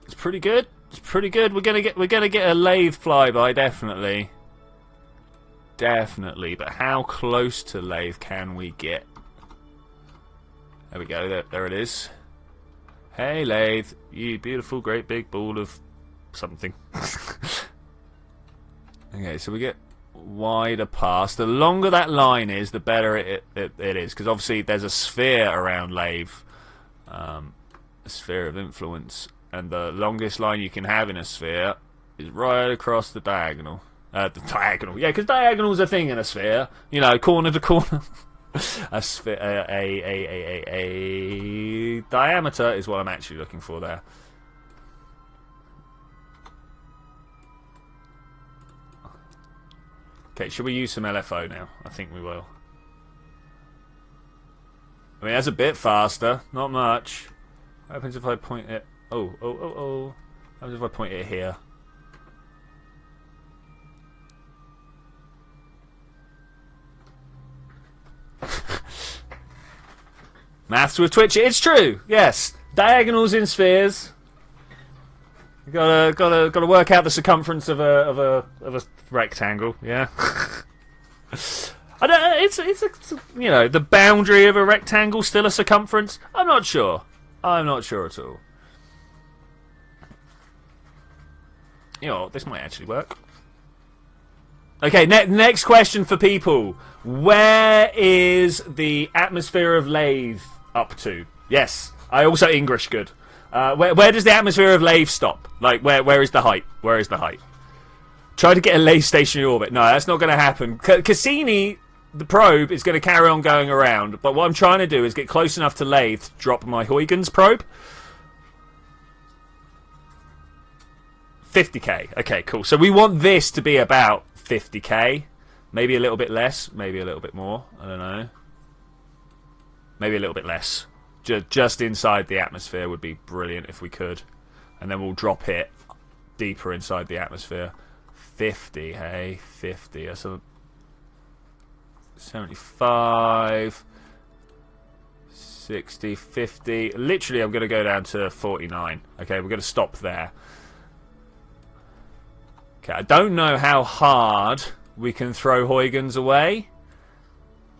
It's pretty good. It's pretty good. We're gonna get a lathe flyby, definitely. Definitely, but how close to lathe can we get? There we go, there it is. Hey lathe, you beautiful great big ball of something. Okay, so we get wider pass. The longer that line is, the better it is, because obviously there's a sphere around lathe, a sphere of influence, and the longest line you can have in a sphere is right across the diagonal. The diagonal, yeah, because diagonal's a thing in a sphere. You know, corner to corner. A sphere, a diameter is what I'm actually looking for there. Okay, should we use some LFO now? I think we will. I mean, that's a bit faster, not much. What happens if I point it? Oh. What happens if I point it here? Maths with Twitchi. It's true. Yes. Diagonals in spheres. You gotta work out the circumference of a rectangle. Yeah. I don't. It's you know, the boundary of a rectangle still a circumference. I'm not sure. I'm not sure at all. You know, this might actually work. Okay, next question for people. Where is the atmosphere of Lathe up to? Yes, I also English good. Where does the atmosphere of Lathe stop? Like, where is the height? Where is the height? Try to get a Lathe stationary orbit. No, that's not going to happen. Cassini, the probe, is going to carry on going around. But what I'm trying to do is get close enough to Lathe to drop my Huygens probe. 50k. Okay, cool. So we want this to be about 50k. Maybe a little bit less. Maybe a little bit more. I don't know. Maybe a little bit less. Just inside the atmosphere would be brilliant if we could. And then we'll drop it deeper inside the atmosphere. 50, hey? 50. That's a 75. 60, 50. Literally, I'm going to go down to 49. Okay, we're going to stop there. Okay, I don't know how hard we can throw Huygens away.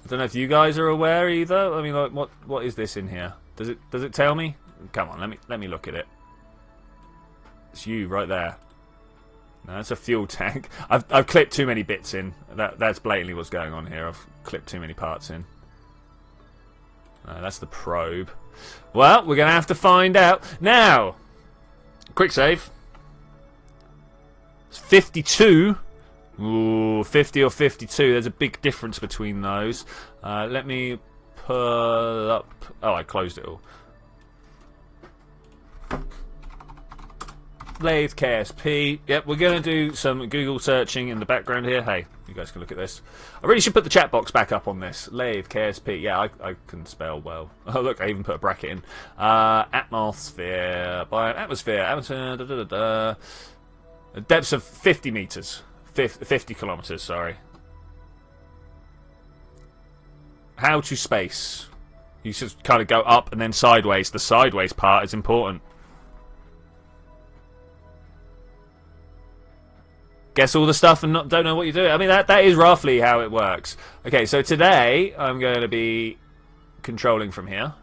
I don't know if you guys are aware either. I mean, like, what is this in here? Does it tell me? Come on, let me look at it. It's you right there. No, that's a fuel tank. I've clipped too many bits in. That's blatantly what's going on here. I've clipped too many parts in. No, that's the probe. Well, we're gonna have to find out now. Quick save. 52. Ooh, 50 or 52. There's a big difference between those. Let me pull up. Oh, I closed it all. Lathe KSP. Yep, we're going to do some Google searching in the background here. Hey, you guys can look at this. I really should put the chat box back up on this. Lathe KSP. Yeah, I can spell well. Oh, look, I even put a bracket in. Atmosphere. Atmosphere. Depths of 50 meters. 50 kilometers, sorry. How to space. You just kind of go up and then sideways. The sideways part is important. Guess all the stuff and don't know what you do. I mean, that is roughly how it works. Okay, so today I'm going to be controlling from here.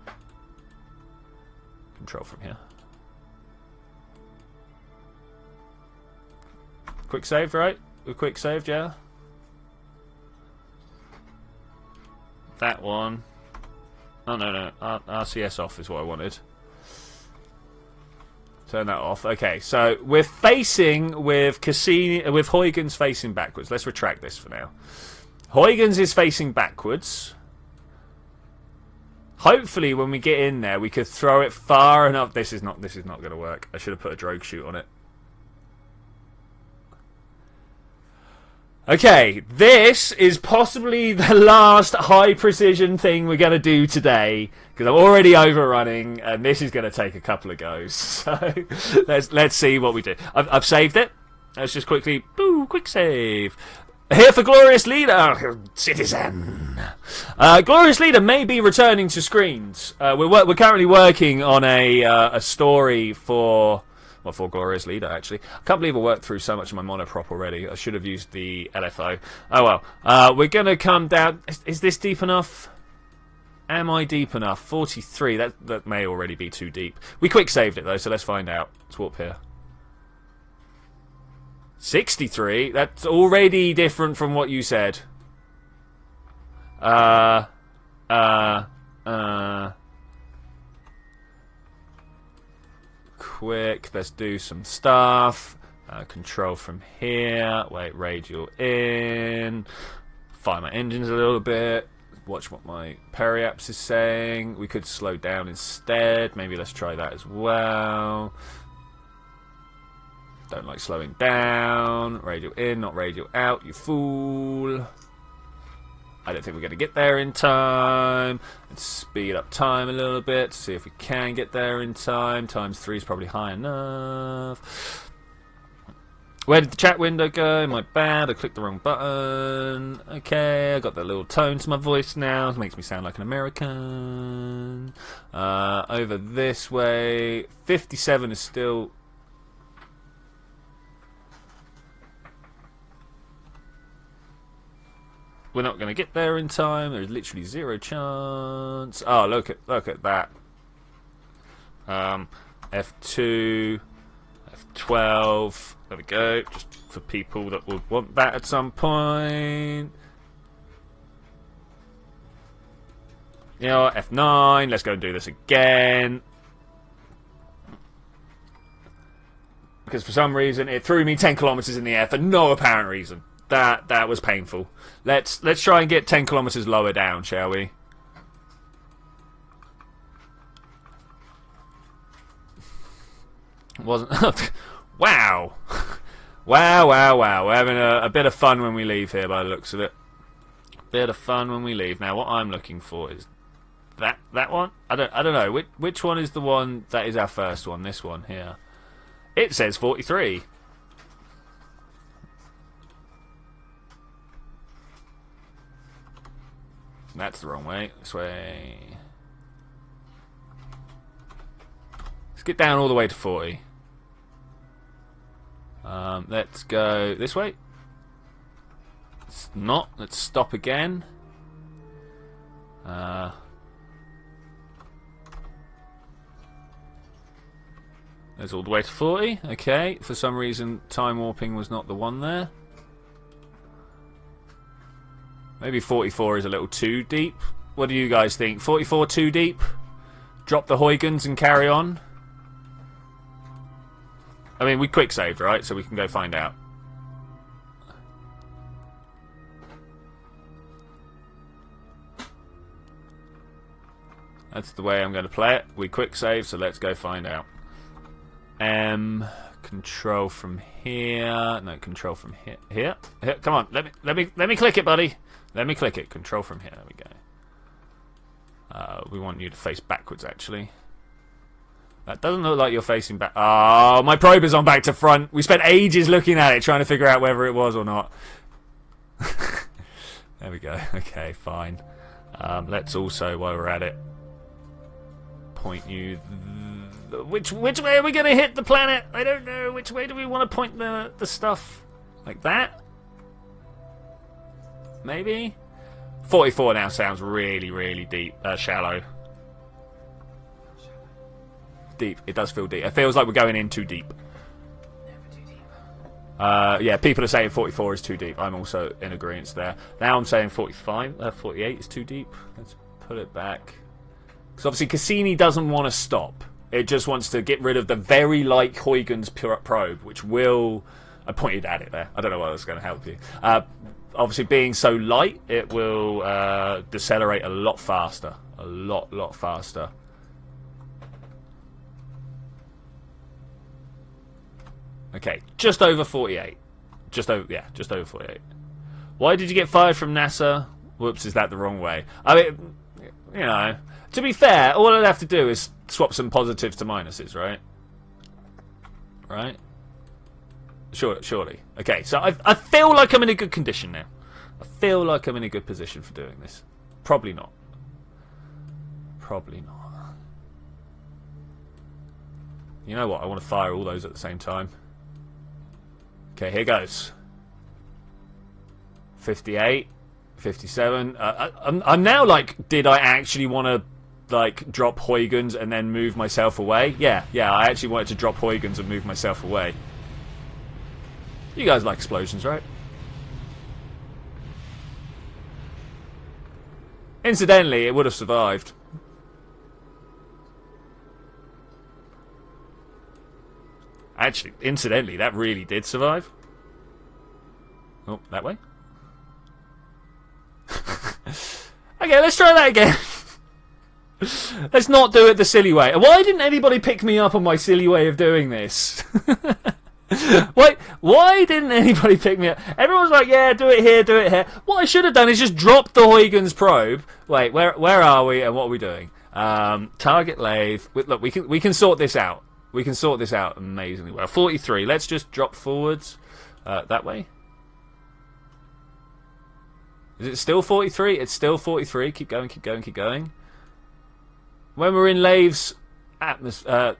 Control from here. Quick saved, right? We're quick saved, yeah? That one. Oh, no. RCS off is what I wanted. Turn that off. Okay, so we're facing with Cassini, with Huygens facing backwards. Let's retract this for now. Huygens is facing backwards. Hopefully, when we get in there, we could throw it far enough. This is not going to work. I should have put a drogue chute on it. Okay, this is possibly the last high precision thing we're going to do today, because I'm already overrunning, and this is going to take a couple of goes. So let's see what we do. I've saved it. Let's just quickly, quick save. Here for Glorious Leader, citizen. Glorious Leader may be returning to screens. We're currently working on a story for. Well, for Glorious Leader, actually. I can't believe I worked through so much of my monoprop already. I should have used the LFO. Oh, well. We're going to come down... Is this deep enough? Am I deep enough? 43. That may already be too deep. We quick saved it, though, so let's find out. Let's warp here. 63? That's already different from what you said. Quick, let's do some stuff. Control from here. Wait, radial in. Fire my engines a little bit. Watch what my periaps is saying. We could slow down instead. Maybe let's try that as well. Don't like slowing down. Radial in, not radial out, you fool. I don't think we're going to get there in time. Let's speed up time a little bit to see if we can get there in time. Times 3 is probably high enough. Where did the chat window go? My bad, I clicked the wrong button. Okay, I got that little tone to my voice now. It makes me sound like an American. Over this way. 57 is still... We're not going to get there in time. There's literally zero chance. Oh, look at that. F2, F12. There we go. Just for people that would want that at some point. You know what? F9. Let's go and do this again. Because for some reason it threw me 10 kilometers in the air for no apparent reason. That was painful. Let's try and get 10 kilometers lower down, shall we? Wasn't wow. Wow. We're having a bit of fun when we leave here by the looks of it. Bit of fun when we leave. Now what I'm looking for is that one? I don't know. Which one is the one that is our first one? This one here. It says 43. That's the wrong way. This way. Let's get down all the way to 40. Let's go this way. It's not. Let's stop again. There's all the way to 40. Okay. For some reason, time warping was not the one there. Maybe 44 is a little too deep. What do you guys think? 44 too deep? Drop the Huygens and carry on? I mean, we quick saved, right? So we can go find out. That's the way I'm going to play it. We quick save, so let's go find out. Control from here. No, control from here. Here. Come on. Let me click it, buddy. Let me click it. Control from here. There we go. We want you to face backwards, actually. That doesn't look like you're facing back. Oh, my probe is on back to front. We spent ages looking at it, trying to figure out whether it was or not. There we go. Okay, fine. Let's also, while we're at it, point you... Which way are we going to hit the planet? I don't know. Which way do we want to point the stuff? Like that? Maybe? 44 now sounds really, really deep. Shallow. Deep. It does feel deep. It feels like we're going in too deep. Never too deep. Yeah, people are saying 44 is too deep. I'm also in agreement there. Now I'm saying 48 is too deep. Let's put it back. Because obviously Cassini doesn't want to stop. It just wants to get rid of the very light Huygens probe, which will... I pointed at it there. I don't know why that's going to help you. Obviously, being so light, it will decelerate a lot faster. A lot faster. Okay, just over 48. Just over 48. Why did you get fired from NASA? Whoops, is that the wrong way? I mean, you know, to be fair, all I'd have to do is swap some positives to minuses, right? Right? Surely. Okay, so I feel like I'm in a good condition now. I feel like I'm in a good position for doing this. Probably not. Probably not. You know what? I want to fire all those at the same time. Okay, here goes. 58. 57. I'm now like, did I actually want to like drop Huygens and then move myself away? Yeah, I actually wanted to drop Huygens and move myself away. You guys like explosions, right? Incidentally, it would have survived. Actually, incidentally, that really did survive. Oh, that way? Okay, let's try that again. Let's not do it the silly way. Why didn't anybody pick me up on my silly way of doing this? Why didn't anybody pick me up? Everyone's like, yeah, do it here, do it here. What I should have done is just drop the Huygens probe. Wait, where are we and what are we doing? Target lathe. Look, we can sort this out. We can sort this out amazingly well. 43. Let's just drop forwards that way. Is it still 43? It's still 43. Keep going, keep going, keep going. When we're in Lave's atmosphere...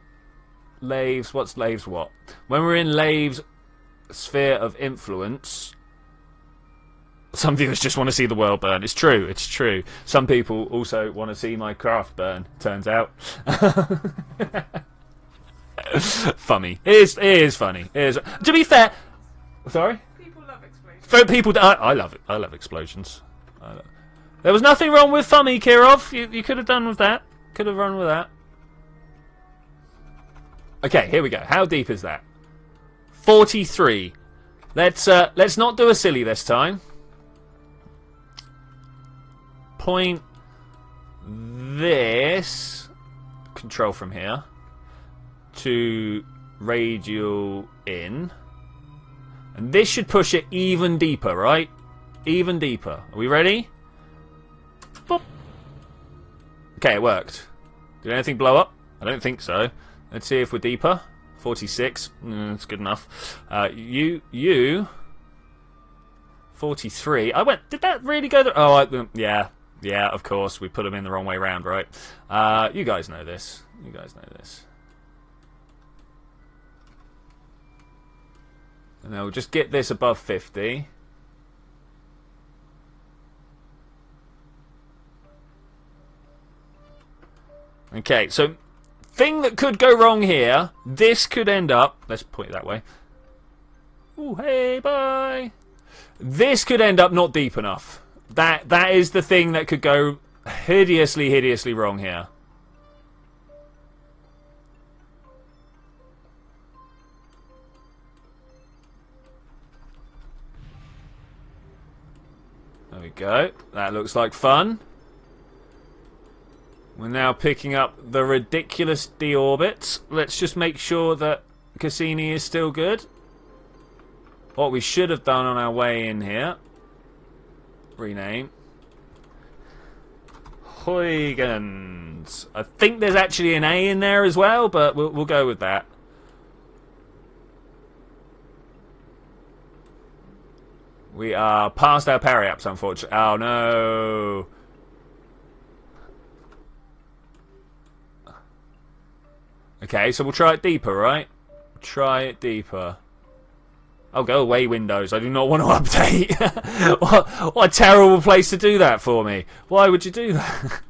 Lave's... What's Lave's what? When we're in Lave's sphere of influence... Some viewers just want to see the world burn. It's true, it's true. Some people also want to see my craft burn, turns out. Funny. It is funny. It is. To be fair... Sorry? People, I love it. I love explosions. There was nothing wrong with funny, Kirov. You could have done with that. Could have run with that. Okay, here we go. How deep is that? 43. Let's not do a silly this time. Point this control from here to radial in. And this should push it even deeper, right? Even deeper. Are we ready? Boop. Okay, it worked. Did anything blow up? I don't think so. Let's see if we're deeper. 46. That's good enough. You... 43. I went... Did that really go there? Oh, yeah. Yeah, of course. We put them in the wrong way round, right? You guys know this. You guys know this. And then we'll just get this above 50. Okay, so thing that could go wrong here, this could end up... Let's point it that way. Ooh, hey, bye! This could end up not deep enough. That is the thing that could go hideously, hideously wrong here. There we go. That looks like fun. We're now picking up the ridiculous deorbits. Let's just make sure that Cassini is still good. What we should have done on our way in here. Rename. Huygens. I think there's actually an A in there as well, but we'll go with that. We are past our parry-ups, unfortunately. Oh, no. Okay, so we'll try it deeper, right? Try it deeper. Oh, go away, Windows. I do not want to update. what a terrible place to do that for me. Why would you do that?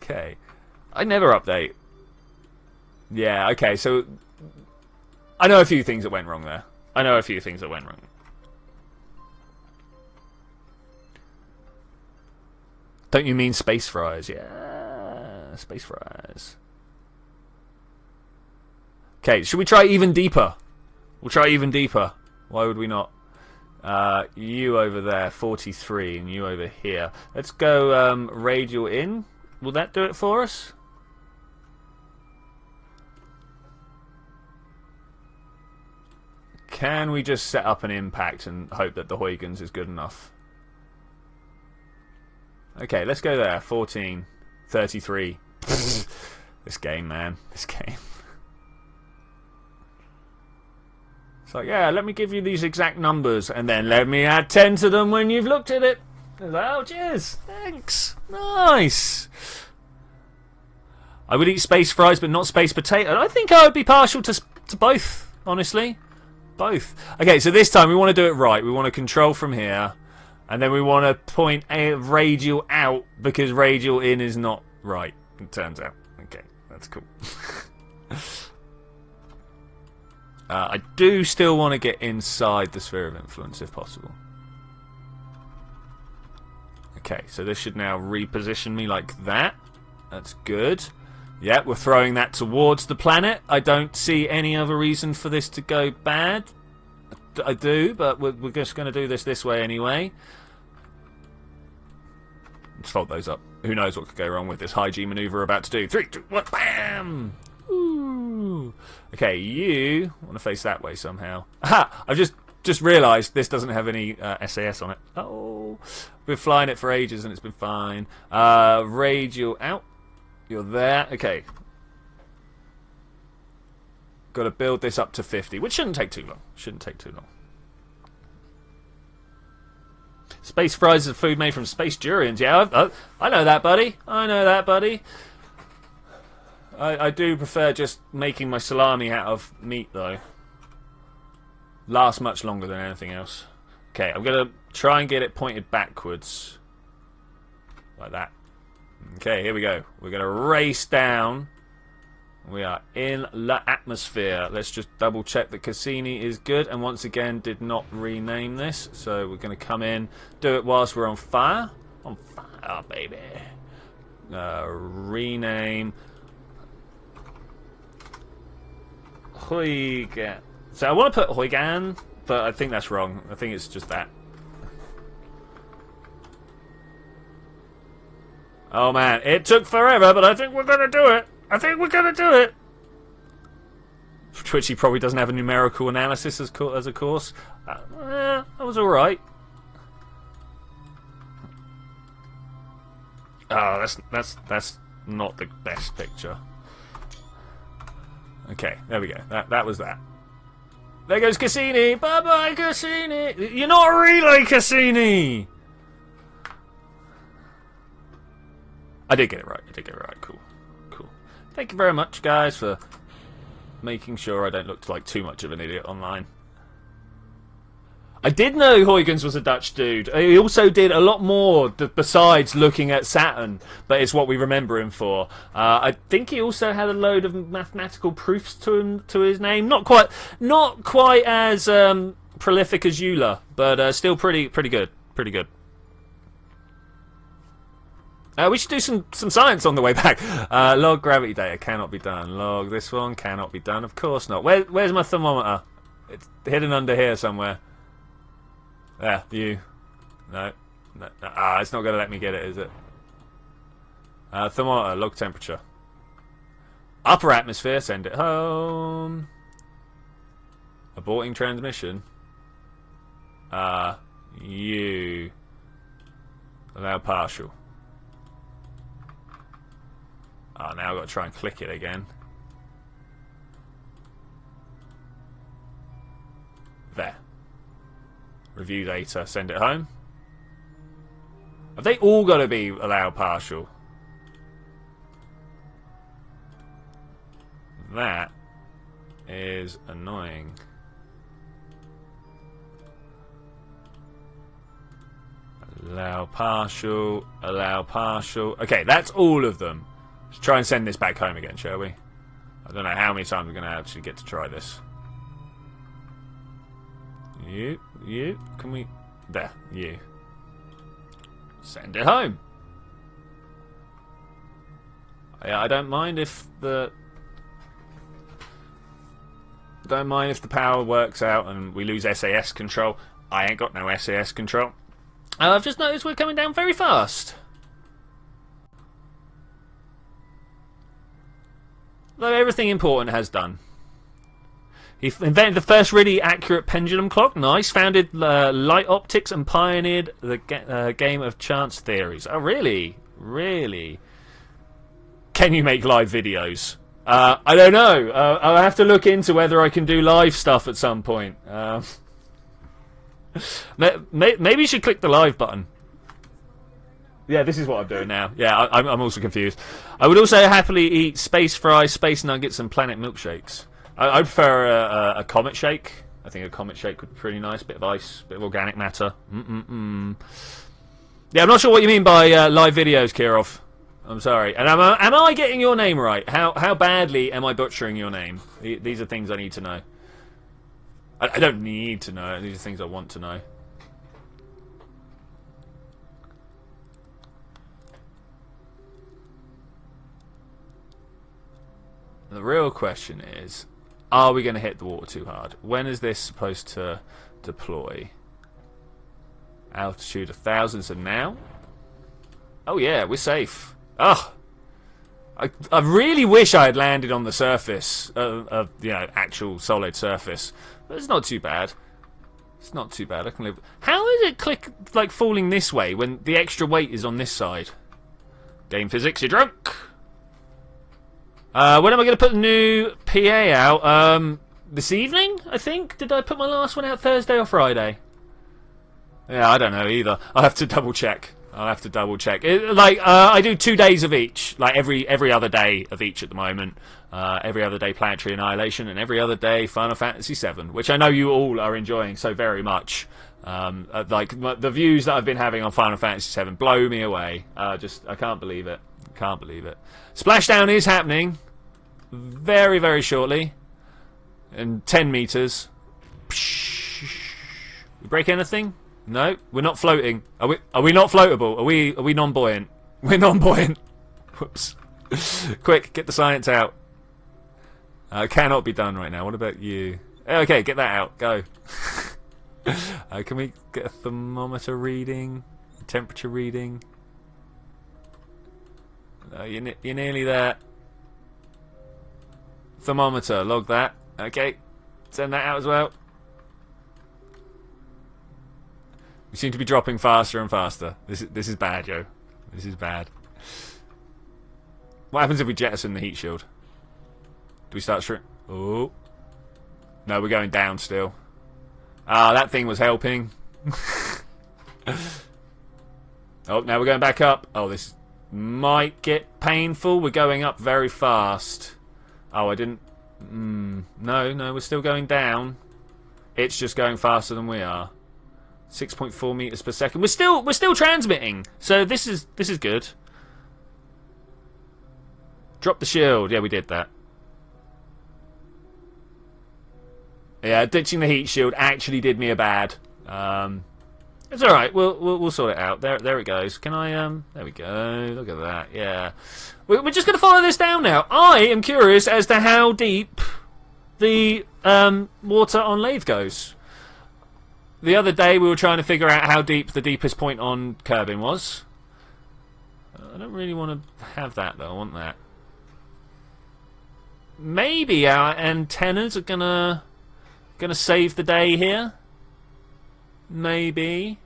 Okay. I never update. Yeah, okay, so... I know a few things that went wrong there. I know a few things that went wrong. Don't you mean space fries? Yeah, space fries. Okay, should we try even deeper? We'll try even deeper. Why would we not? You over there, 43, and you over here. Let's go radial in. Will that do it for us? Can we just set up an impact and hope that the Huygens is good enough? Okay, let's go there. 14, 33. This game, man. This game. It's like, yeah, let me give you these exact numbers, and then let me add 10 to them when you've looked at it. It's like, oh, cheers. Thanks. Nice. I would eat space fries, but not space potato. I think I would be partial to both, honestly. Both. Okay, so this time we want to do it right. We want to control from here. And then we want to point a radial out because radial in is not right, it turns out. Okay, that's cool. I do still want to get inside the sphere of influence if possible. Okay, so this should now reposition me like that. That's good. Yeah, we're throwing that towards the planet. I don't see any other reason for this to go bad. I do, but we're just going to do this way anyway. Let's fold those up. Who knows what could go wrong with this high G maneuver we're about to do. 3, 2, 1, bam! Ooh. Okay, you want to face that way somehow. Aha! I've just realised this doesn't have any SAS on it. Oh, we've been flying it for ages and it's been fine. Radial out. You're there. Okay. Got to build this up to 50, which shouldn't take too long. Shouldn't take too long. Space fries is food made from space durians. Yeah, I know that, buddy. I know that, buddy. I do prefer just making my salami out of meat, though. Lasts much longer than anything else. Okay, I'm going to try and get it pointed backwards. Like that. Okay, here we go. We're going to race down. We are in the atmosphere. Let's just double check that Cassini is good. And once again, did not rename this. So we're going to come in, do it whilst we're on fire. On fire, baby. Rename. Huygen. So I want to put Huygen, but I think that's wrong. I think it's just that. Oh man, it took forever, but I think we're going to do it. I think we're going to do it. Twitchi probably doesn't have a numerical analysis as a course. That was alright. Oh, that's not the best picture. Okay, there we go. That was that. There goes Cassini. Bye-bye, Cassini. You're not a relay, Cassini. I did get it right. I did get it right. Cool. Cool. Thank you very much, guys, for making sure I don't look like too much of an idiot online. I did know Huygens was a Dutch dude. He also did a lot more besides looking at Saturn, but it's what we remember him for. I think he also had a load of mathematical proofs to his name. Not quite as prolific as Euler, but still pretty good. Pretty good. We should do some science on the way back. Log gravity data cannot be done. Log this one cannot be done. Of course not. Where's my thermometer? It's hidden under here somewhere. There, you. No. It's not going to let me get it, is it? Thermometer, log temperature. Upper atmosphere, send it home. Aborting transmission. You. Allow partial. Now I've got to try and click it again. There. Review data, send it home. Have they all got to be allow partial? That is annoying. Allow partial, allow partial. Okay, that's all of them. Let's try and send this back home again, shall we? I don't know how many times we're going to actually get to try this. You, can we... There, you. Send it home. I don't mind if the... Don't mind if the power works out and we lose SAS control. I ain't got no SAS control. I've just noticed we're coming down very fast. Though everything important has done. He invented the first really accurate pendulum clock. Nice. Founded light optics and pioneered the game of chance theories. Oh, really? Really? Can you make live videos? I don't know. I'll have to look into whether I can do live stuff at some point. Maybe you should click the live button. Yeah, this is what I'm doing now. Yeah, I'm also confused. I would also happily eat space fries, space nuggets, and planet milkshakes. I prefer a comet shake. I think a comet shake would be pretty nice. Bit of ice, bit of organic matter. Yeah, I'm not sure what you mean by live videos, Kirov. I'm sorry. And am I getting your name right? How badly am I butchering your name? These are things I need to know. I don't need to know. These are things I want to know. The real question is, are we going to hit the water too hard? When is this supposed to deploy? Altitude 1,000, so now? Oh yeah, we're safe. Oh, I really wish I had landed on the surface of actual solid surface. But it's not too bad. It's not too bad. I can live. How is it like falling this way when the extra weight is on this side? Game physics, you're drunk. When am I going to put the new PA out? This evening, I think. Did I put my last one out Thursday or Friday? Yeah, I don't know either. I'll have to double check. I do 2 days of each, like every other day of each at the moment. Every other day Planetary Annihilation, and every other day Final Fantasy VII, which I know you all are enjoying so very much. The views that I've been having on Final Fantasy VII blow me away. I can't believe it. Can't believe it. Splashdown is happening very, very shortly. In 10 meters. You break anything? No, we're not floating. Are we not floatable? Are we non-buoyant? We're non-buoyant. Whoops. Quick, get the science out. Cannot be done right now. What about you? Okay, get that out. Go. Can we get a thermometer reading? Temperature reading? You're nearly there. Thermometer, log that. Okay, send that out as well. We seem to be dropping faster and faster. This is bad, yo. This is bad. What happens if we jettison the heat shield? Do we start shrink? Oh. No, we're going down still. Ah, that thing was helping. Oh, now we're going back up. Oh, this might get painful. We're going up very fast. Oh, I didn't... No, we're still going down. It's just going faster than we are. 6.4 meters per second. We're still transmitting. So this is good. Drop the shield. Yeah, we did that. Yeah, ditching the heat shield actually did me a bad. It's all right. We'll sort it out. There it goes. Can I? There we go. Look at that. Yeah. We're just going to follow this down now. I am curious as to how deep the water on Lathe goes. The other day we were trying to figure out how deep the deepest point on Kerbin was. I don't really want to have that though. I want that. Maybe our antennas are gonna save the day here. Maybe.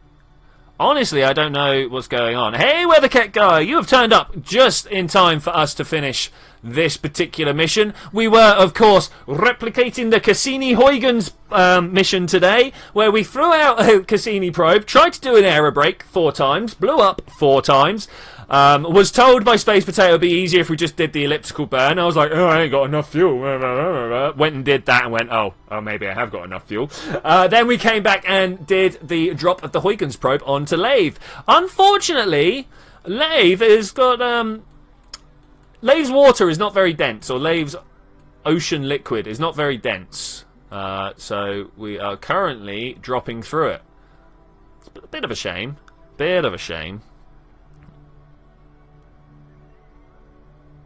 Honestly, I don't know what's going on. Hey, Weathercat guy, you have turned up just in time for us to finish this particular mission. We were, of course, replicating the Cassini-Huygens mission today, where we threw out a Cassini probe, tried to do an aero brake 4 times, blew up 4 times, was told by Space Potato it would be easier if we just did the elliptical burn. I was like, oh, I ain't got enough fuel. Went and did that and went, oh, maybe I have got enough fuel. Then we came back and did the drop of the Huygens probe onto Lathe. Unfortunately, Lathe has got... Lathe's water is not very dense, or Lathe's ocean liquid is not very dense. So we are currently dropping through it. It's a bit of a shame. Bit of a shame.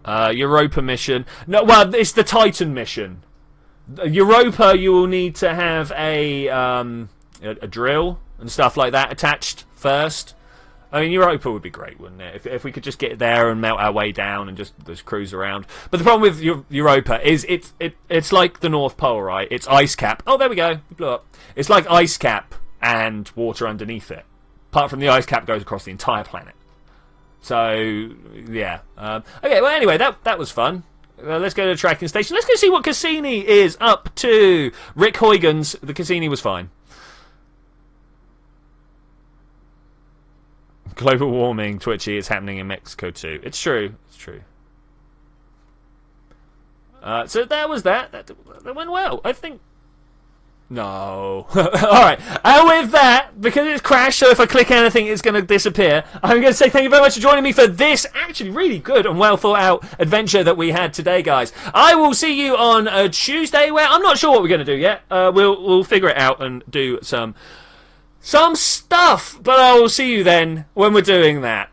Europa mission. No, well, it's the Titan mission. Europa, you will need to have a drill and stuff like that attached first. I mean, Europa would be great, wouldn't it? If we could just get there and melt our way down and just cruise around. But the problem with Europa is it's like the North Pole, right? It's ice cap. Oh, there we go. It blew up. It's like ice cap and water underneath it. Apart from the ice cap goes across the entire planet. So, yeah. Okay, well, anyway, that was fun. Let's go to the tracking station. Let's go see what Cassini is up to. Rick Huygens, the Cassini was fine. Global warming, Twitchy, is happening in Mexico too. It's true. It's true. So that was that. That went well. I think... No. Alright. And with that, because it's crashed, so if I click anything, it's going to disappear, I'm going to say thank you very much for joining me for this actually really good and well thought out adventure that we had today, guys. I will see you on a Tuesday where I'm not sure what we're going to do yet. We'll figure it out and do some stuff, but I will see you then when we're doing that.